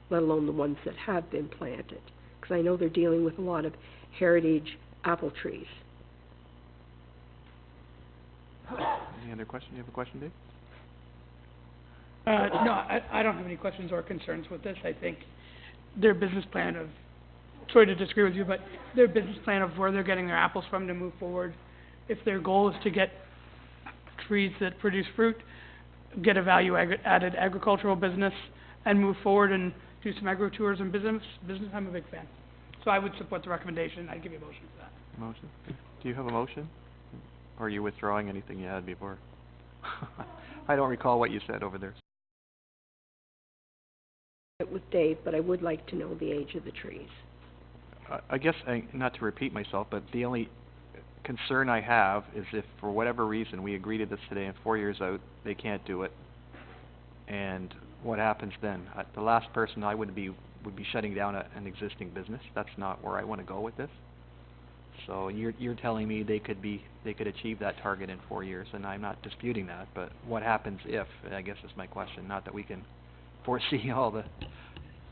let alone the ones that have been planted. Because I know they're dealing with a lot of heritage apple trees. Any other question? You have a question, Dave? No, I don't have any questions or concerns with this. I think their business plan of, sorry to disagree with you, but their business plan of where they're getting their apples from to move forward, if their goal is to get trees that produce fruit, get a value-added agricultural business, and move forward and do some agro-tourism business, I'm a big fan. So I would support the recommendation. I'd give you a motion for that. Motion? Do you have a motion? Or are you withdrawing anything you had before? I don't recall what you said over there. With Dave, but I would like to know the age of the trees. I guess, not to repeat myself, but the only concern I have is if for whatever reason we agree to this today and 4 years out, they can't do it. And what happens then? The last person I would be shutting down an existing business. That's not where I want to go with this. So you're telling me they could achieve that target in 4 years, and I'm not disputing that, but what happens if, I guess is my question, not that we can foresee all the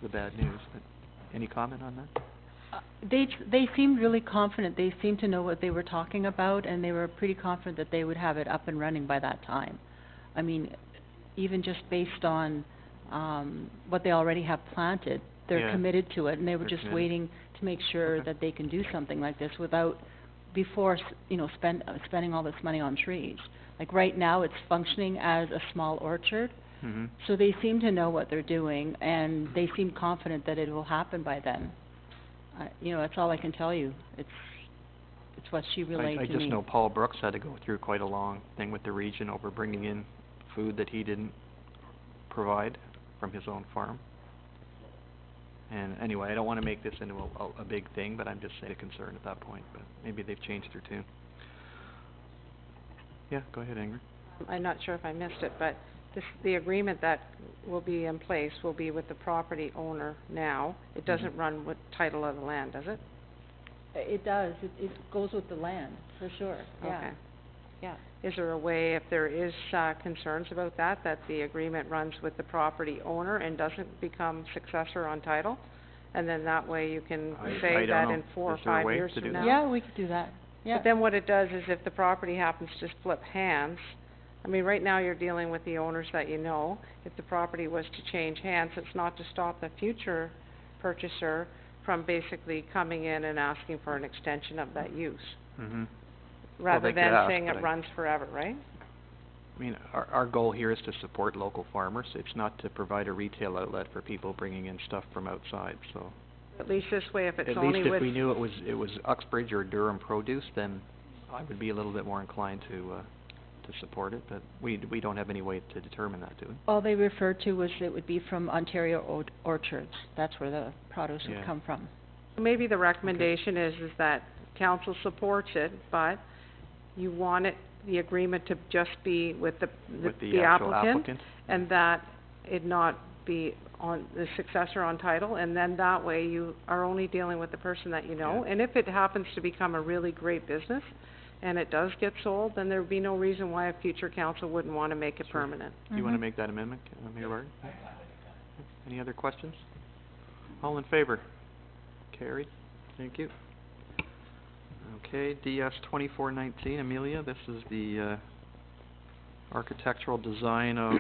bad news, but any comment on that? They seemed really confident. They seemed to know what they were talking about, and they were pretty confident that they would have it up and running by that time. I mean, even just based on what they already have planted, they're committed to it, and they were just waiting to make sure that they can do something like this without, before, spending all this money on trees. Like right now, it's functioning as a small orchard, Mm-hmm. so they seem to know what they're doing, and they seem confident that it will happen by then. That's all I can tell you. It's what she relayed to me. I just know Paul Brooks had to go through quite a long thing with the region over bringing in food that he didn't provide from his own farm. And anyway, I don't want to make this into a big thing, but I'm just saying a concern at that point, but maybe they've changed their tune. Yeah, go ahead, Ingrid. I'm not sure if I missed it, but the agreement that will be in place will be with the property owner now. It doesn't run with title of the land, does it? It does. It goes with the land, for sure, yeah. Okay. Yeah. Is there a way, if there is concerns about that the agreement runs with the property owner and doesn't become successor on title? And then that way you can say that in 4 or 5 years from now? Yeah, we could do that, yeah. But then what it does is if the property happens to flip hands, I mean, right now you're dealing with the owners that you know. If the property was to change hands, it's not to stop the future purchaser from basically coming in and asking for an extension of that use. Mm-hmm. Rather than saying it runs forever, right? I mean, our goal here is to support local farmers. It's not to provide a retail outlet for people bringing in stuff from outside, so At least this way, if it's At only least if with... we knew it was Uxbridge or Durham Produce, then I would be a little bit more inclined to support it, but we don't have any way to determine that, do we? All they referred to was it would be from Ontario Orchards. That's where the produce Yeah. would come from. Maybe the recommendation is that council supports it, but you want it, the agreement to just be with the actual applicant. and that it not be on the successor on title, and then that way you are only dealing with the person that you know. Yeah. And if it happens to become a really great business and it does get sold, then there would be no reason why a future council wouldn't want to make it permanent. Do you want to make that amendment, Mayor Barton? Any other questions? All in favor? Carried. Thank you. Okay, DS 2419, Amelia, this is the architectural design of,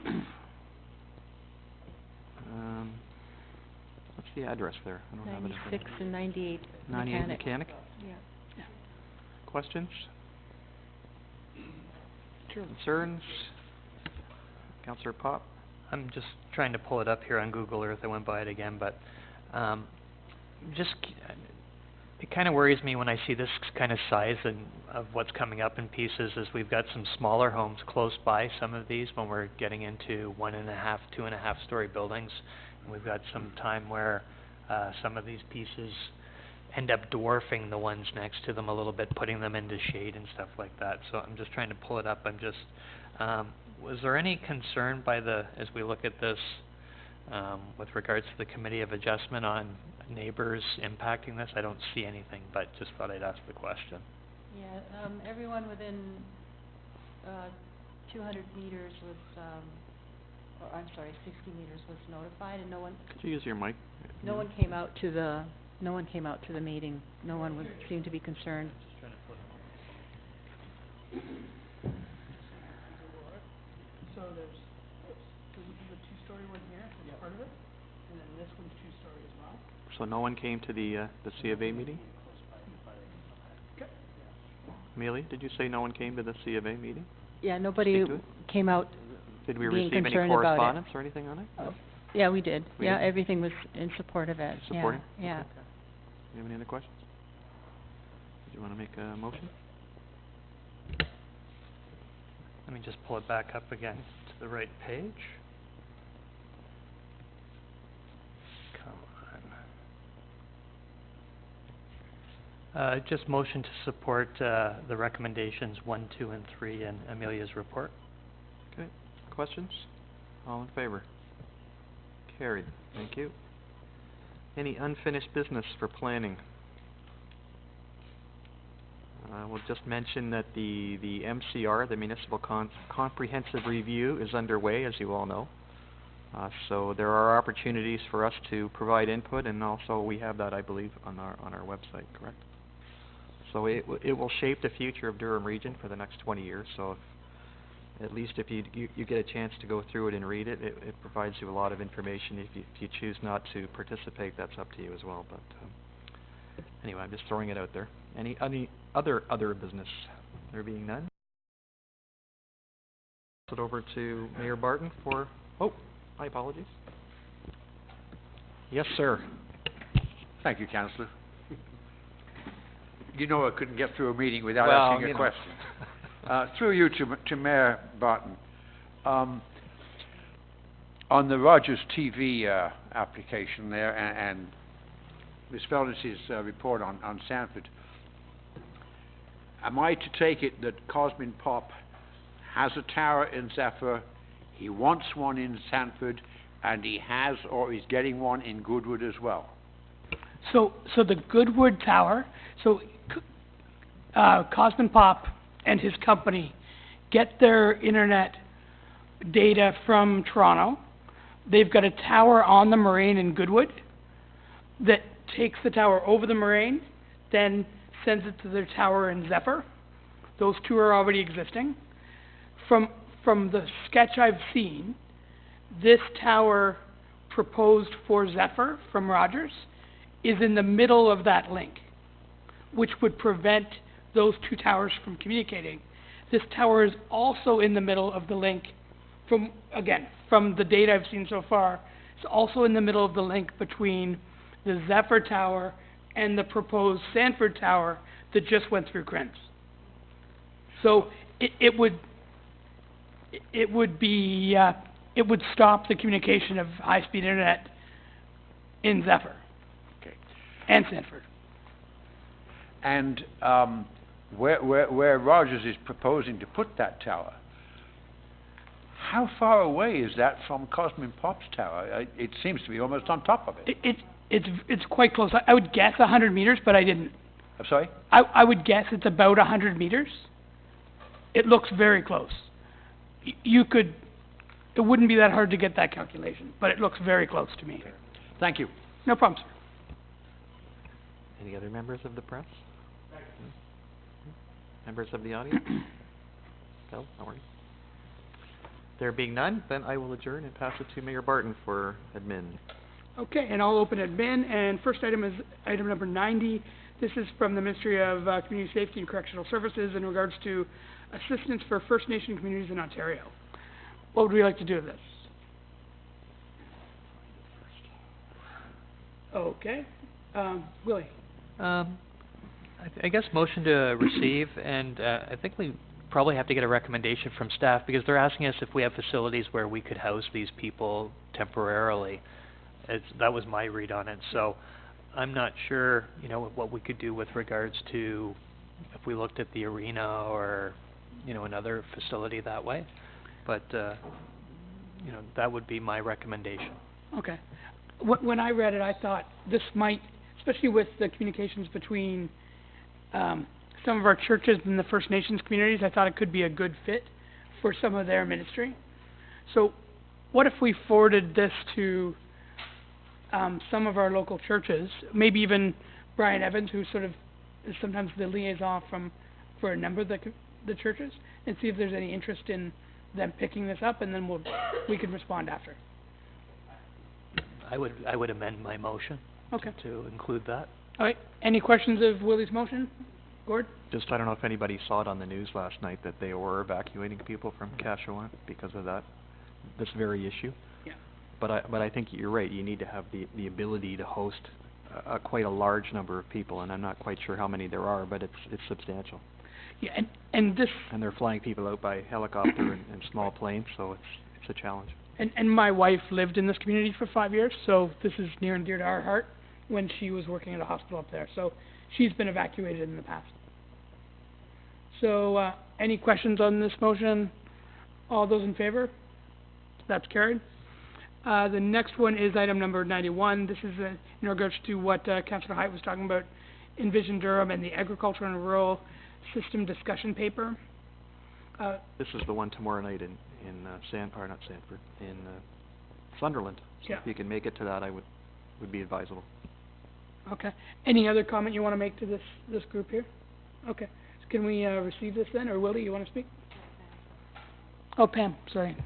what's the address there? I don't have it. 96 and 98 98 Mechanic? Yeah. Questions? Concerns? Councillor Pop? I'm just trying to pull it up here on Google Earth. I went by it again, but it kind of worries me when I see this kind of size and of what's coming up in pieces. Is we've got some smaller homes close by some of these when we're getting into 1.5, 2.5 story buildings, and we've got some time where some of these pieces end up dwarfing the ones next to them a little bit, putting them into shade and stuff like that. So I'm just trying to pull it up. I'm just was there any concern by as we look at this with regards to the Committee of Adjustment on neighbors impacting this? I don't see anything, but just thought I'd ask the question. Yeah, everyone within 200 meters was, or I'm sorry, 60 meters was notified, and no one... Could you use your mic? No one came out to the meeting. No one would seem to be concerned. So there's the two-story one here, that's part of it, and then this one's two-story as well. So no one came to the C of A meeting? Okay. Amelia, did you say no one came to the C of A meeting? Yeah, nobody Speak to it? came out Did we being receive any concerned about it. correspondence or anything on it? Yeah, we did. We Yeah, did? everything was in support of it. Supporting? Yeah, yeah. Okay. Do you have any other questions? Do you want to make a motion? Let me just pull it back up again to the right page. Come on. Just motion to support the recommendations 1, 2, and 3 in Amelia's report. Okay. Questions? All in favor? Carried. Thank you. Any unfinished business for planning? We'll just mention that the MCR, the Municipal Comprehensive Review, is underway, as you all know. So there are opportunities for us to provide input, and also we have that, I believe, on our website, correct? So it will shape the future of Durham Region for the next 20 years. So at least if you get a chance to go through it and read it, it provides you a lot of information. If you choose not to participate, that's up to you as well. But anyway, I'm just throwing it out there. Any other business? There being none. Pass it over to Mayor Barton for. Oh, my apologies. Yes, sir. Thank you, Councillor. You know I couldn't get through a meeting without Well, asking you a know. question. Through you to Mayor Barton. On the Rogers TV application there and Ms. Feldes' report on Sanford, am I to take it that Cosmin Pop has a tower in Zephyr, he wants one in Sanford, and he has or is getting one in Goodwood as well? So the Goodwood Tower, Cosmin Pop and his company get their internet data from Toronto. They've got a tower on the Moraine in Goodwood that takes the tower over the Moraine, then sends it to their tower in Zephyr. Those two are already existing. From the sketch I've seen, this tower proposed for Zephyr from Rogers is in the middle of that link, which would prevent those two towers from communicating. This tower is also in the middle of the link from the data I've seen so far, it's also in the middle of the link between the Zephyr Tower and the proposed Sanford Tower that just went through Krenz. So it would be, it would stop the communication of high-speed internet in Zephyr. Okay. And Sanford. And, where Rogers is proposing to put that tower, how far away is that from Cosmin Pop's tower? It seems to be almost on top of it. It's quite close. I would guess 100 meters, but I didn't. I'm sorry? I would guess it's about 100 meters. It looks very close. You could, it wouldn't be that hard to get that calculation, but it looks very close to me. Okay. Thank you. No problem, sir. Any other members of the press? Members of the audience? No, no worries. There being none, then I will adjourn and pass it to Mayor Barton for admin. Okay, and I'll open admin, and first item is item number 90. This is from the Ministry of Community Safety and Correctional Services in regards to assistance for First Nation communities in Ontario. What would we like to do with this? Okay, Willie? I guess motion to receive, and I think we probably have to get a recommendation from staff, because they're asking us if we have facilities where we could house these people temporarily. That was my read on it, so I'm not sure, you know, what we could do with regards to if we looked at the arena or, you know, another facility that way. But, you know, that would be my recommendation. Okay. When I read it, I thought this might, especially with the communications between some of our churches and the First Nations communities, I thought it could be a good fit for some of their ministry. So what if we forwarded this to some of our local churches, maybe even Brian Evans, who sort of is sometimes the liaison for a number of the churches, and see if there's any interest in them picking this up, and then we can respond after. I would amend my motion to include that. All right. Any questions of Willie's motion? Gord? Just, I don't know if anybody saw it on the news last night that they were evacuating people from Cashua because of this very issue. Yeah. But I think you're right. You need to have the ability to host quite a large number of people, and I'm not quite sure how many there are, but it's substantial. Yeah, and this. And they're flying people out by helicopter and small planes, so it's a challenge. And my wife lived in this community for 5 years, so this is near and dear to our heart when she was working at a hospital up there. So she's been evacuated in the past. So any questions on this motion? All those in favor? That's carried. The next one is item number 91. This is in regards to what Councillor Height was talking about, Envision Durham and the Agriculture and Rural System Discussion Paper. This is the one tomorrow night in Sunderland. So Yeah. if you can make it to that, would be advisable. Okay. Any other comment you want to make to this group here? Okay. Can we receive this then, or Willie, you want to speak? Oh, Pam, sorry.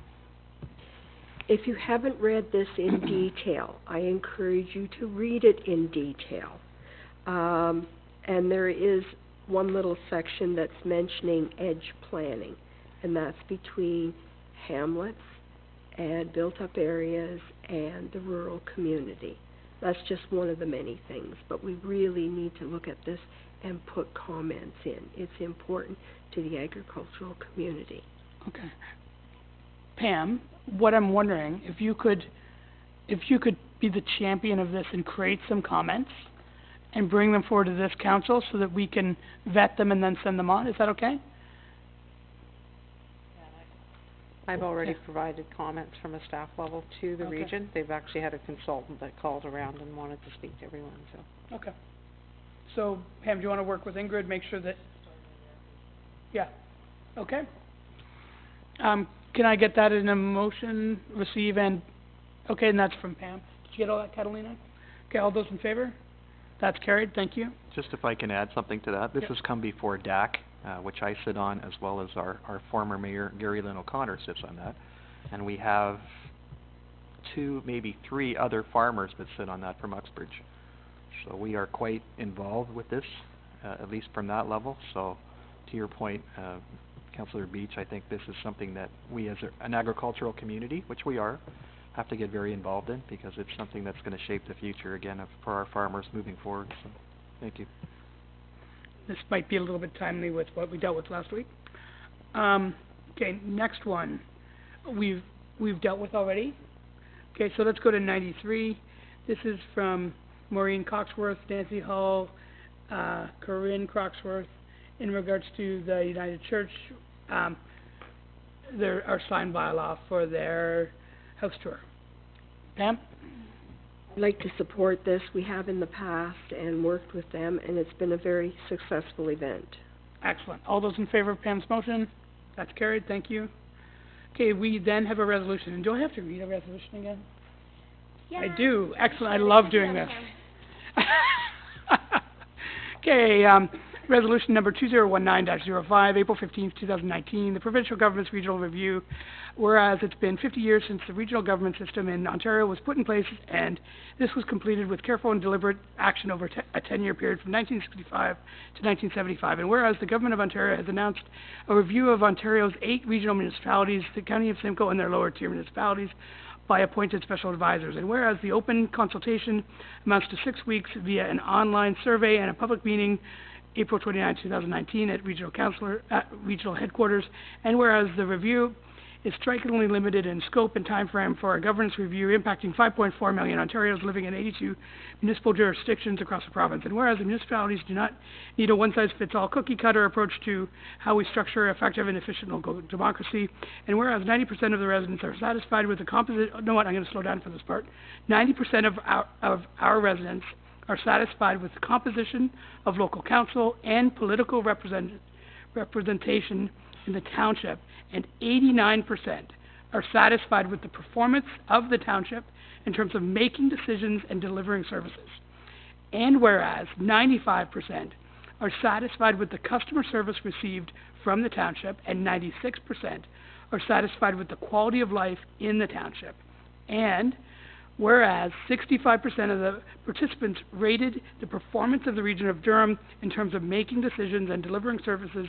If you haven't read this in detail, I encourage you to read it in detail. And there is one little section that's mentioning edge planning, and that's between hamlets and built-up areas and the rural community. That's just one of the many things, but we really need to look at this and put comments in. It's important to the agricultural community. Okay. Pam, what I'm wondering, if you could be the champion of this and create some comments and bring them forward to this council so that we can vet them and then send them on, is that okay? I've already provided comments from a staff level to the region. They've actually had a consultant that called around and wanted to speak to everyone, so. Okay. So, Pam, do you want to work with Ingrid, make sure that... Yeah. Okay. Can I get that in a motion, receive, and... Okay, and that's from Pam. Did you get all that, Catalina? Okay, all those in favor? That's carried, thank you. Just if I can add something to that, this Yep. has come before DAC, which I sit on, as well as our former mayor, Gary Lynn O'Connor, sits on that. And we have 2, maybe 3 other farmers that sit on that from Uxbridge. So we are quite involved with this, at least from that level. So to your point, Councillor Beach, I think this is something that we as an agricultural community, which we are, have to get very involved in, because it's something that's gonna shape the future again for our farmers moving forward, so, thank you. This might be a little bit timely with what we dealt with last week. Okay, next one, we've dealt with already. Okay, so let's go to 93. This is from Maureen Coxworth, Nancy Hall, Corinne Coxworth, in regards to the United Church, our sign bylaw for their house tour. Pam? I'd like to support this. We have in the past and worked with them, and it's been a very successful event. Excellent. All those in favor of Pam's motion? That's carried, thank you. Okay, we then have a resolution, and do I have to read a resolution again? Yeah. I do. Excellent, I love doing this. Okay, resolution number 2019-05, April 15th, 2019, the provincial government's regional review. Whereas it's been 50 years since the regional government system in Ontario was put in place, and this was completed with careful and deliberate action over a 10-year period from 1965 to 1975. And whereas the government of Ontario has announced a review of Ontario's 8 regional municipalities, the County of Simcoe and their lower tier municipalities, by appointed special advisors. And whereas the open consultation amounts to 6 weeks via an online survey and a public meeting April 29, 2019 at regional headquarters, and whereas the review is strikingly limited in scope and time frame for a governance review impacting 5.4 million Ontarians living in 82 municipal jurisdictions across the province, and whereas the municipalities do not need a one-size-fits-all cookie-cutter approach to how we structure effective and efficient local democracy, and whereas 90% of the residents are satisfied with the composite, I'm going to slow down for this part, 90% of our residents are satisfied with the composition of local council and political representation in the township, and 89% are satisfied with the performance of the township in terms of making decisions and delivering services. And whereas 95% are satisfied with the customer service received from the township, and 96% are satisfied with the quality of life in the township. And whereas 65% of the participants rated the performance of the region of Durham in terms of making decisions and delivering services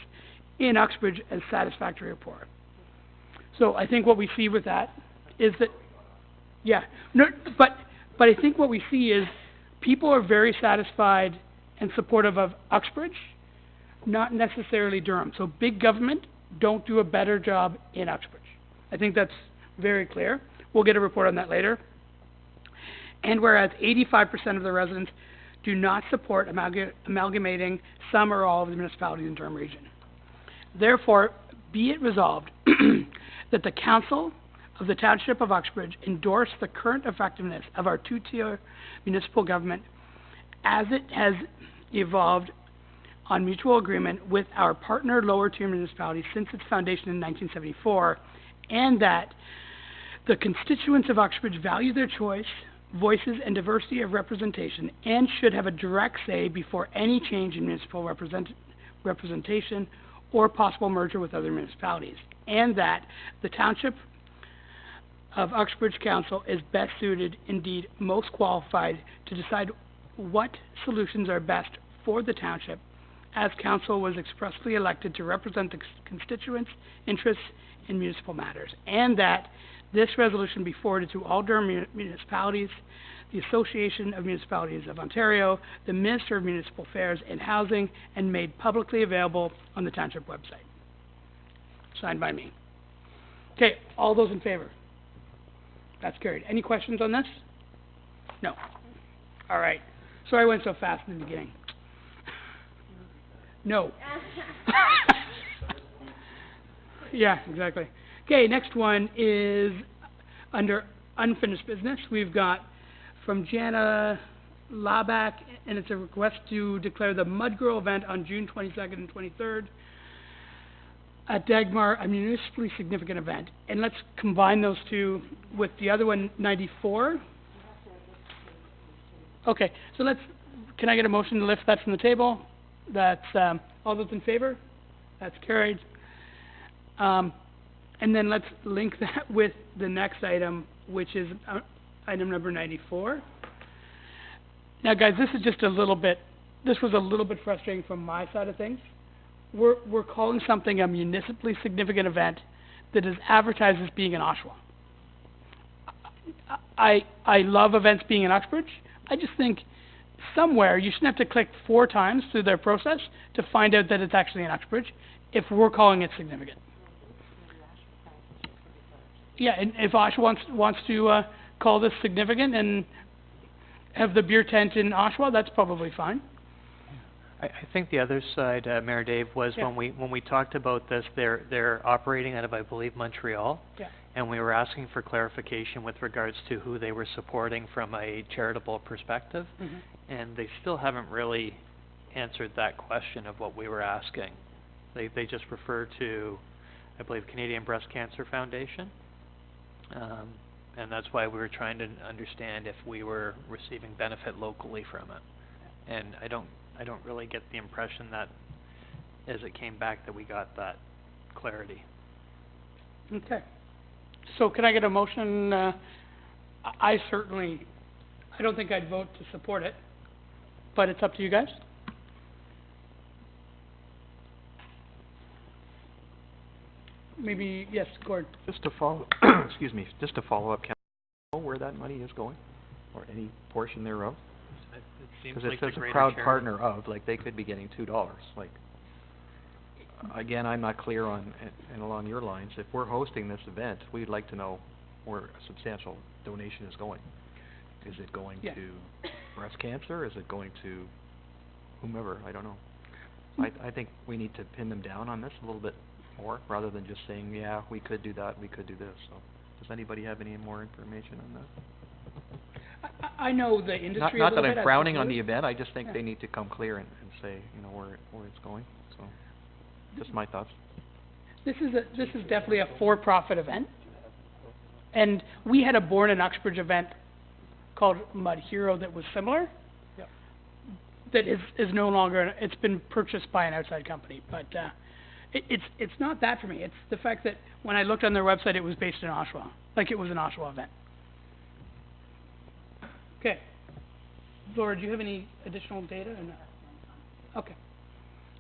in Uxbridge as satisfactory or poor. So I think what we see with that is that, but I think what we see is people are very satisfied and supportive of Uxbridge, not necessarily Durham. So big government don't do a better job in Uxbridge. I think that's very clear. We'll get a report on that later. And whereas 85% of the residents do not support amalgamating some or all of the municipalities in Durham region. Therefore, be it resolved that the Council of the Township of Uxbridge endorse the current effectiveness of our two-tier municipal government as it has evolved on mutual agreement with our partner lower-tier municipalities since its foundation in 1974, and that the constituents of Uxbridge value their choice, voices, and diversity of representation, and should have a direct say before any change in municipal representation or possible merger with other municipalities, and that the Township of Uxbridge Council is best suited, indeed most qualified, to decide what solutions are best for the Township, as Council was expressly elected to represent the constituents' interests in municipal matters, and that this resolution be forwarded to all Durham municipalities, the Association of Municipalities of Ontario, the Minister of Municipal Affairs and Housing, and made publicly available on the Township website. Signed by me. Okay, all those in favor? That's carried. Any questions on this? No. All right. Sorry I went so fast in the beginning. No. Yeah, exactly. Okay, next one is under unfinished business. We've got from Jana Laback, and it's a request to declare the Mud Girl event on June 22nd and 23rd at Dagmar a municipally significant event. And let's combine those two with the other one, 94. Okay, so can I get a motion to lift that from the table? That's, all those in favor? That's carried. And then let's link that with the next item, which is item number 94. Now, guys, this was a little bit frustrating from my side of things. We're calling something a municipally significant event that is advertised as being in Oshawa. I love events being in Uxbridge. I just think somewhere you shouldn't have to click 4 times through their process to find out that it's actually in Uxbridge if we're calling it significant. Yeah, and if Oshawa wants to call this significant and have the beer tent in Oshawa, that's probably fine. I think the other side, Mayor Dave, was Yeah. when we talked about this, they're operating out of, I believe, Montreal. Yeah. And we were asking for clarification with regards to who they were supporting from a charitable perspective. Mhm. And they still haven't really answered that question of what we were asking. They just refer to, I believe, Canadian Breast Cancer Foundation. And that's why we were trying to understand if we were receiving benefit locally from it. And I don't really get the impression that as it came back that we got that clarity. Okay. So can I get a motion? I don't think I'd vote to support it, but it's up to you guys. Maybe, yes, Gord. Just to follow, excuse me, just to follow up, can you know where that money is going? Or any portion thereof? It seems Because like it the says a greater proud charity. partner of, like they could be getting $2, like. Again, I'm not clear on, and along your lines, if we're hosting this event, we'd like to know where a substantial donation is going. Is it going Yeah. to breast cancer? Is it going to whomever? I don't know. I think we need to pin them down on this a little bit more, rather than just saying, yeah, we could do that, we could do this, so. Does anybody have any more information on that? I know the industry Not a little that bit. I'm frowning on the absolutely. event, I just think Yeah. they need to come clear and say, you know, where it's going, so. Just my thoughts. This is definitely a for-profit event. And we had a Born in Uxbridge event called Mud Hero that was similar. Yep. That is no longer, it's been purchased by an outside company, but, it's not that for me. It's the fact that when I looked on their website, it was based in Oshawa, like it was an Oshawa event. Okay. Laura, do you have any additional data or not? Okay.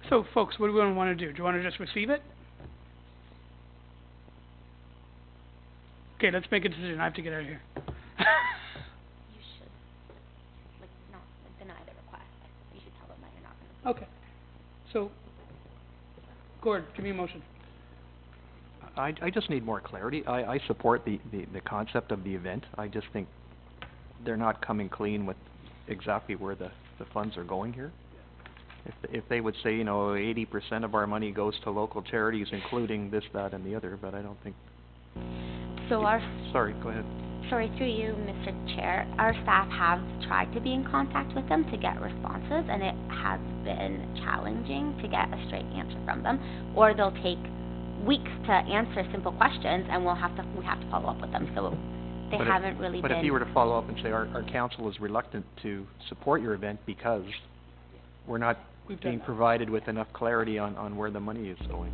So, folks, what do we want to do? Do you want to just receive it? Okay, let's make a decision. I have to get out of here. You should, not deny the request. You should tell them that you're not gonna. Okay. So, Gord, give me a motion. I just need more clarity. I support the concept of the event. I just think they're not coming clean with exactly where the funds are going here. If they would say, you know, 80% of our money goes to local charities, including this, that, and the other, but I don't think. So our, Sorry, go ahead. sorry, through you, Mr. Chair, our staff have tried to be in contact with them to get responses, and it has been challenging to get a straight answer from them, or they'll take weeks to answer simple questions, and we have to follow up with them, so they haven't really been. But if you were to follow up and say, our council is reluctant to support your event because we're not being provided with enough clarity on where the money is going.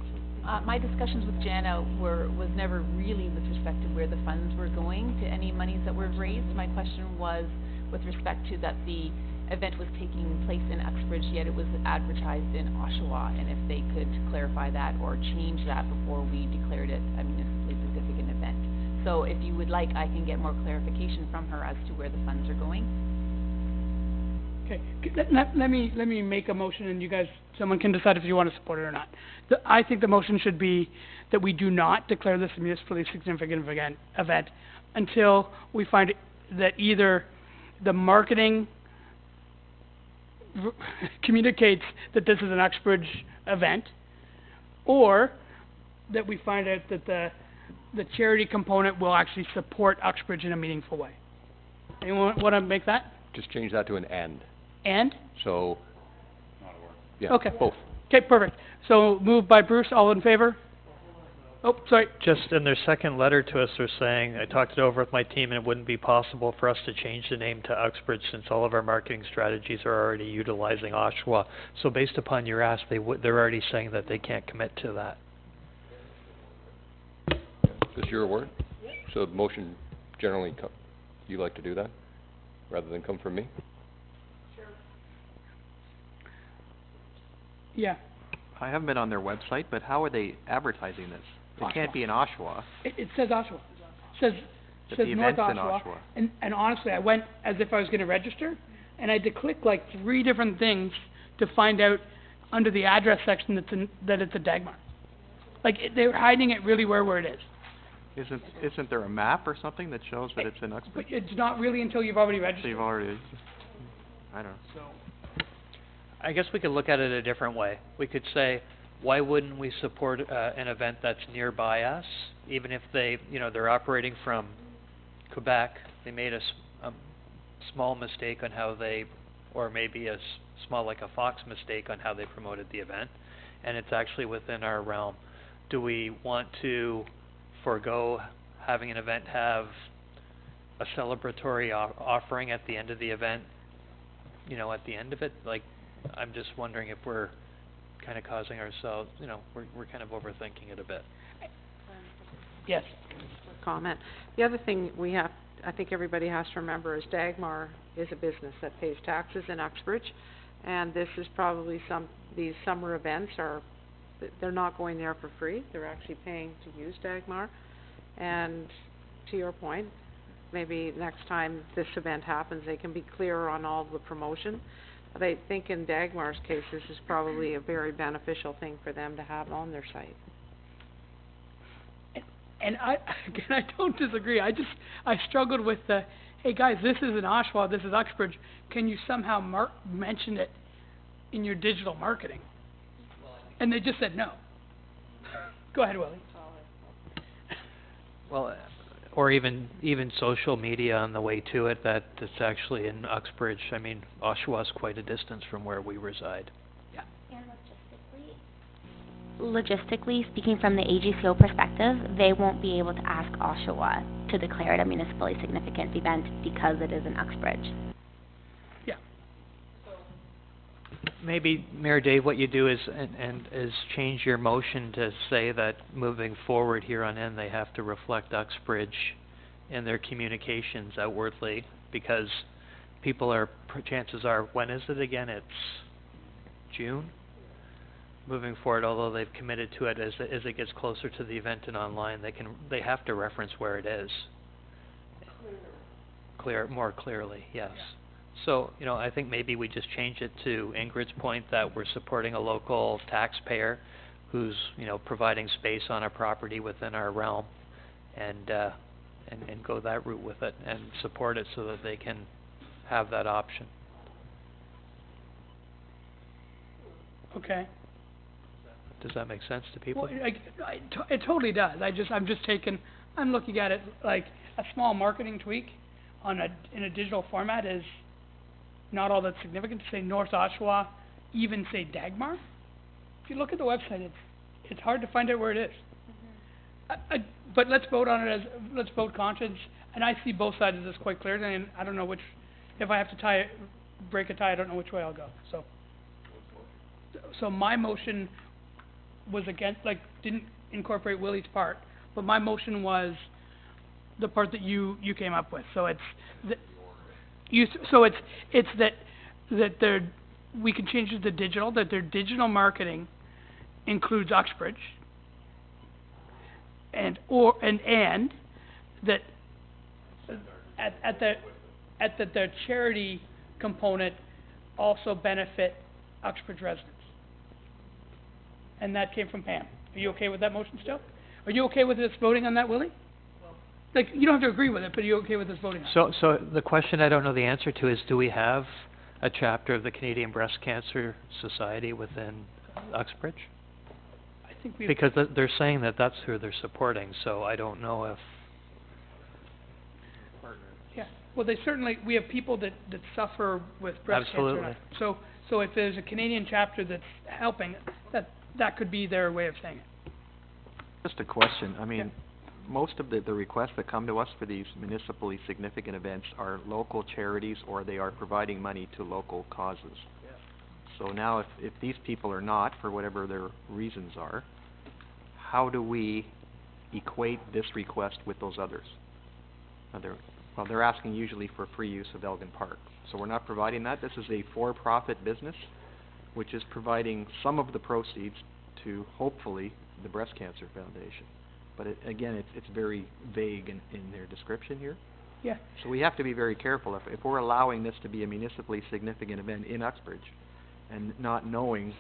My discussions with Jana was never really with respect to where the funds were going, to any monies that were raised. My question was with respect to that the event was taking place in Uxbridge, yet it was advertised in Oshawa, and if they could clarify that or change that before we declared it a municipally significant event. So if you would like, I can get more clarification from her as to where the funds are going. Okay, let me make a motion, and you guys, someone can decide if you want to support it or not. I think the motion should be that we do not declare this a municipally significant event until we find that either the marketing communicates that this is an Uxbridge event, or that we find out that the charity component will actually support Uxbridge in a meaningful way. Anyone want to make that? Just change that to an and. And? So. Yeah, Okay. both. Okay, perfect. So moved by Bruce, all in favor? Oh, sorry. Just in their second letter to us, they're saying, I talked it over with my team, and it wouldn't be possible for us to change the name to Uxbridge since all of our marketing strategies are already utilizing Oshawa. So based upon your ask, they're already saying that they can't commit to that. Is your word? So the motion generally, you like to do that, rather than come from me? Yeah. I haven't been on their website, but how are they advertising this? It can't be in Oshawa. It says Oshawa. It says That says the North event's in Oshawa. Oshawa. And honestly, I went as if I was gonna register, and I had to click like 3 different things to find out under the address section that it's a Dagmar. Like, they're hiding it really where it is. Isn't there a map or something that shows that it's in Uxbridge? But it's not really until you've already So registered. you've already, I don't know. So, I guess we could look at it a different way. We could say, why wouldn't we support an event that's nearby us, even if they, they're operating from Quebec, they made a small mistake on how they, or maybe small like a Fox mistake on how they promoted the event, and it's actually within our realm. Do we want to forego having an event have a celebratory offering at the end of the event, at the end of it? Like, I'm just wondering if we're kind of causing ourselves, we're kind of overthinking it a bit. yes. Comment. The other thing I think everybody has to remember is Dagmar is a business that pays taxes in Uxbridge, and this is probably these summer events they're not going there for free. They're actually paying to use Dagmar. And to your point, maybe next time this event happens, they can be clearer on all the promotion. But I think in Dagmar's case, this is probably a very beneficial thing for them to have on their site. And I don't disagree. I struggled with hey guys, this isn't Oshawa, this is Uxbridge. Can you somehow mention it in your digital marketing? And they just said no. Go ahead, Willie. Well, or even social media on the way to it, that it's actually in Uxbridge. I mean, Oshawa's quite a distance from where we reside. Yeah. And logistically, speaking from the AGCO perspective, they won't be able to ask Oshawa to declare it a municipally significant event because it is in Uxbridge. Yeah. Maybe, Mayor Dave, what you do is change your motion to say that moving forward here on in, they have to reflect Uxbridge in their communications outwardly, because people chances are, when is it again? It's June? Moving forward, although they've committed to it, as it gets closer to the event and online, they have to reference where it is. More clearly, yes. Yeah. So, I think maybe we just change it to Ingrid's point that we're supporting a local taxpayer who's, providing space on a property within our realm, and go that route with it and support it so that they can have that option. Okay. Does that make sense to people? Well, it totally does. I'm looking at it like a small marketing tweak in a digital format is not all that significant. To say North Oshawa, even say Dagmar. If you look at the website, it's hard to find out where it is. But let's vote on it let's vote conscience, and I see both sides of this quite clearly, and I don't know if I have to break a tie, I don't know which way I'll go. So my motion was didn't incorporate Willie's part, but my motion was the part that you came up with. So it's that we can change it to digital, that their digital marketing includes Uxbridge, and that at their charity component also benefit Uxbridge residents. And that came from Pam. Are you okay with that motion still? Are you okay with us voting on that, Willie? You don't have to agree with it, but are you okay with us voting on it? So the question I don't know the answer to is, do we have a chapter of the Canadian Breast Cancer Society within Uxbridge? I think we. Because they're saying that that's who they're supporting, so I don't know if. Yeah. Well, we have people that suffer with breast Absolutely. cancer. So if there's a Canadian chapter that's helping, that could be their way of saying it. Just a question. I mean, most of the requests that come to us for these municipally significant events are local charities, or they are providing money to local causes. Yeah. So now if these people are not, for whatever their reasons are, how do we equate this request with those others? They're asking usually for free use of Elgin Park. So we're not providing that. This is a for-profit business, which is providing some of the proceeds to, hopefully, the Breast Cancer Foundation. But again, it's very vague in their description here. Yeah. So we have to be very careful. If we're allowing this to be a municipally significant event in Uxbridge and not knowing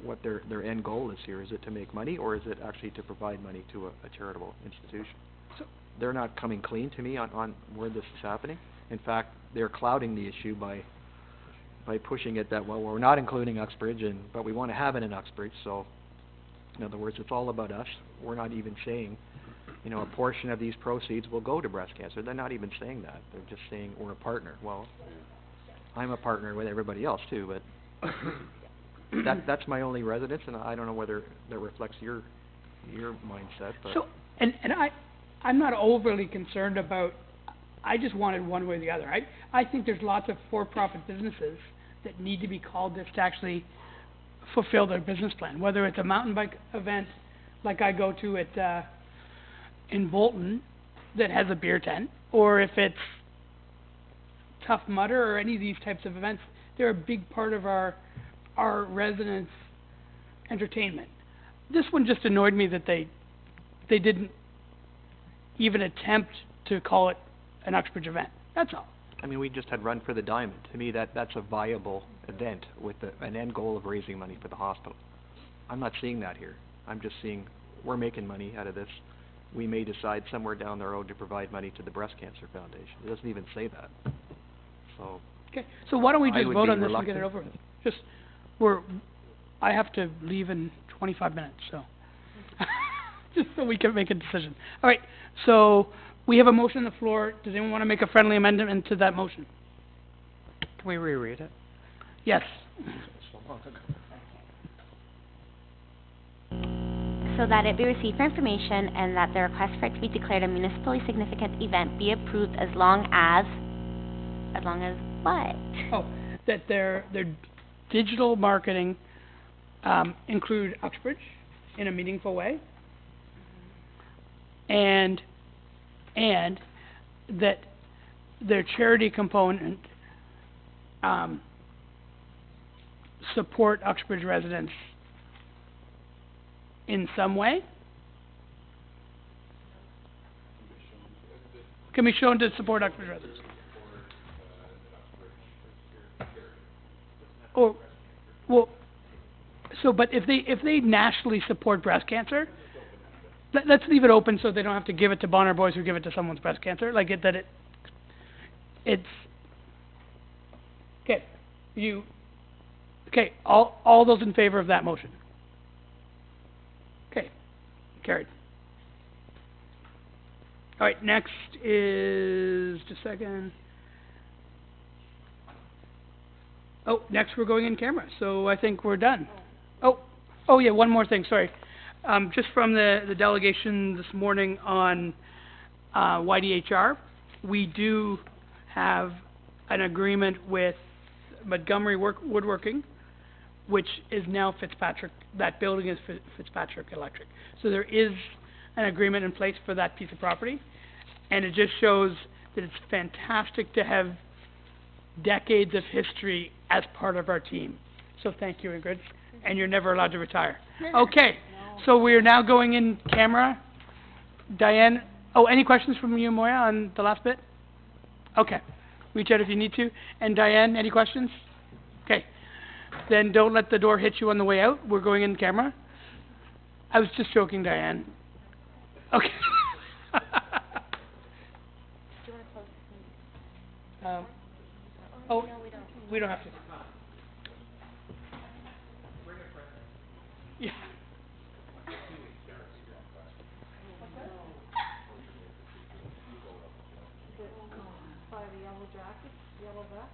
what their end goal is here, is it to make money or is it actually to provide money to a charitable institution? So they're not coming clean to me on where this is happening. In fact, they're clouding the issue by pushing it that, well, we're not including Uxbridge, but we want to have it in Uxbridge. So, in other words, it's all about us. We're not even saying, a portion of these proceeds will go to breast cancer. They're not even saying that. They're just saying we're a partner. Well, I'm a partner with everybody else too, but that's my only residence, and I don't know whether that reflects your mindset. But So, and I'm not overly concerned about, I just wanted one way or the other. I think there's lots of for-profit businesses that need to be called this to actually fulfill their business plan, whether it's a mountain bike event like I go to at, in Bolton that has a beer tent, or if it's Tough Mudder or any of these types of events. They're a big part of our residents' entertainment. This one just annoyed me that they didn't even attempt to call it an Uxbridge event. That's all. I mean, we just had Run for the Diamond. To me, that's a viable event with an end goal of raising money for the hospital. I'm not seeing that here. I'm just seeing we're making money out of this. We may decide somewhere down the road to provide money to the Breast Cancer Foundation. It doesn't even say that. So. Okay, so why don't we I just would vote be on this and get it reluctant. over with? I have to leave in 25 minutes, so. Just so we can make a decision. All right, so we have a motion on the floor. Does anyone want to make a friendly amendment to that motion? Can we reread it? Yes. So that it be received for information and that the request for it to be declared a municipally significant event be approved as long as what? Oh, that their digital marketing include Uxbridge in a meaningful way, and that their charity component support Uxbridge residents in some way. Can be shown to support Uxbridge residents. Or, well, so, but if they nationally support breast cancer, let's leave it open so they don't have to give it to Bonner Boys who give it to someone's breast cancer. Like it's okay. Okay. All those in favor of that motion. Okay, carried. All right, next is just a second. Oh, next we're going in camera, so I think we're done. Oh yeah, one more thing, sorry. Just from the delegation this morning on YDHR, we do have an agreement with Montgomery Woodworking, which is now Fitzpatrick. That building is Fitzpatrick Electric. So there is an agreement in place for that piece of property, and it just shows that it's fantastic to have decades of history as part of our team. So thank you, Ingrid, and you're never allowed to retire. Okay, so we are now going in camera. Diane, any questions from you, Moya, on the last bit? Okay, reach out if you need to. And Diane, any questions? Okay, then don't let the door hit you on the way out. We're going in camera. I was just joking, Diane. Okay. We don't have to. Yeah. By the yellow jacket, yellow vest?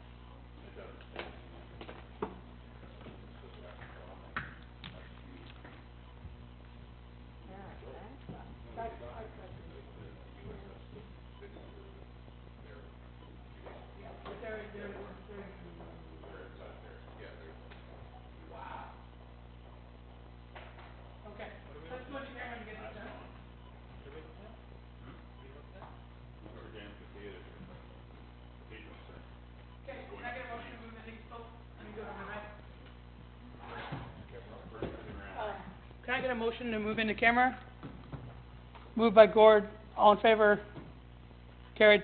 Can I get a motion to move into camera? Moved by Gord. All in favor? Carried.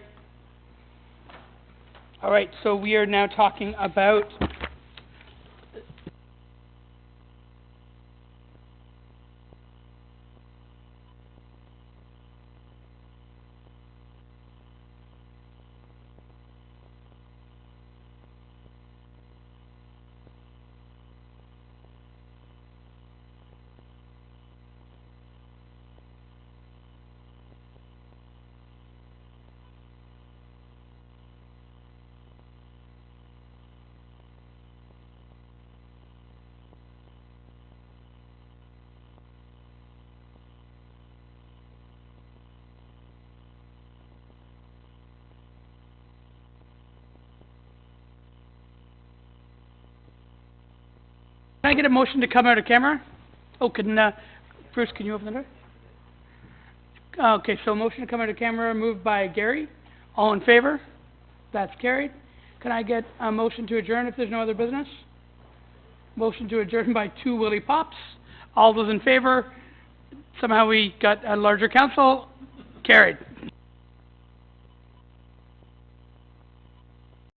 All right, so we are now talking about Can I get a motion to come out of camera? Oh, Bruce, can you open the door? Okay, so motion to come out of camera moved by Gary. All in favor? That's carried. Can I get a motion to adjourn if there's no other business? Motion to adjourn by 2 Willie Pops. All those in favor? Somehow we got a larger council. Carried.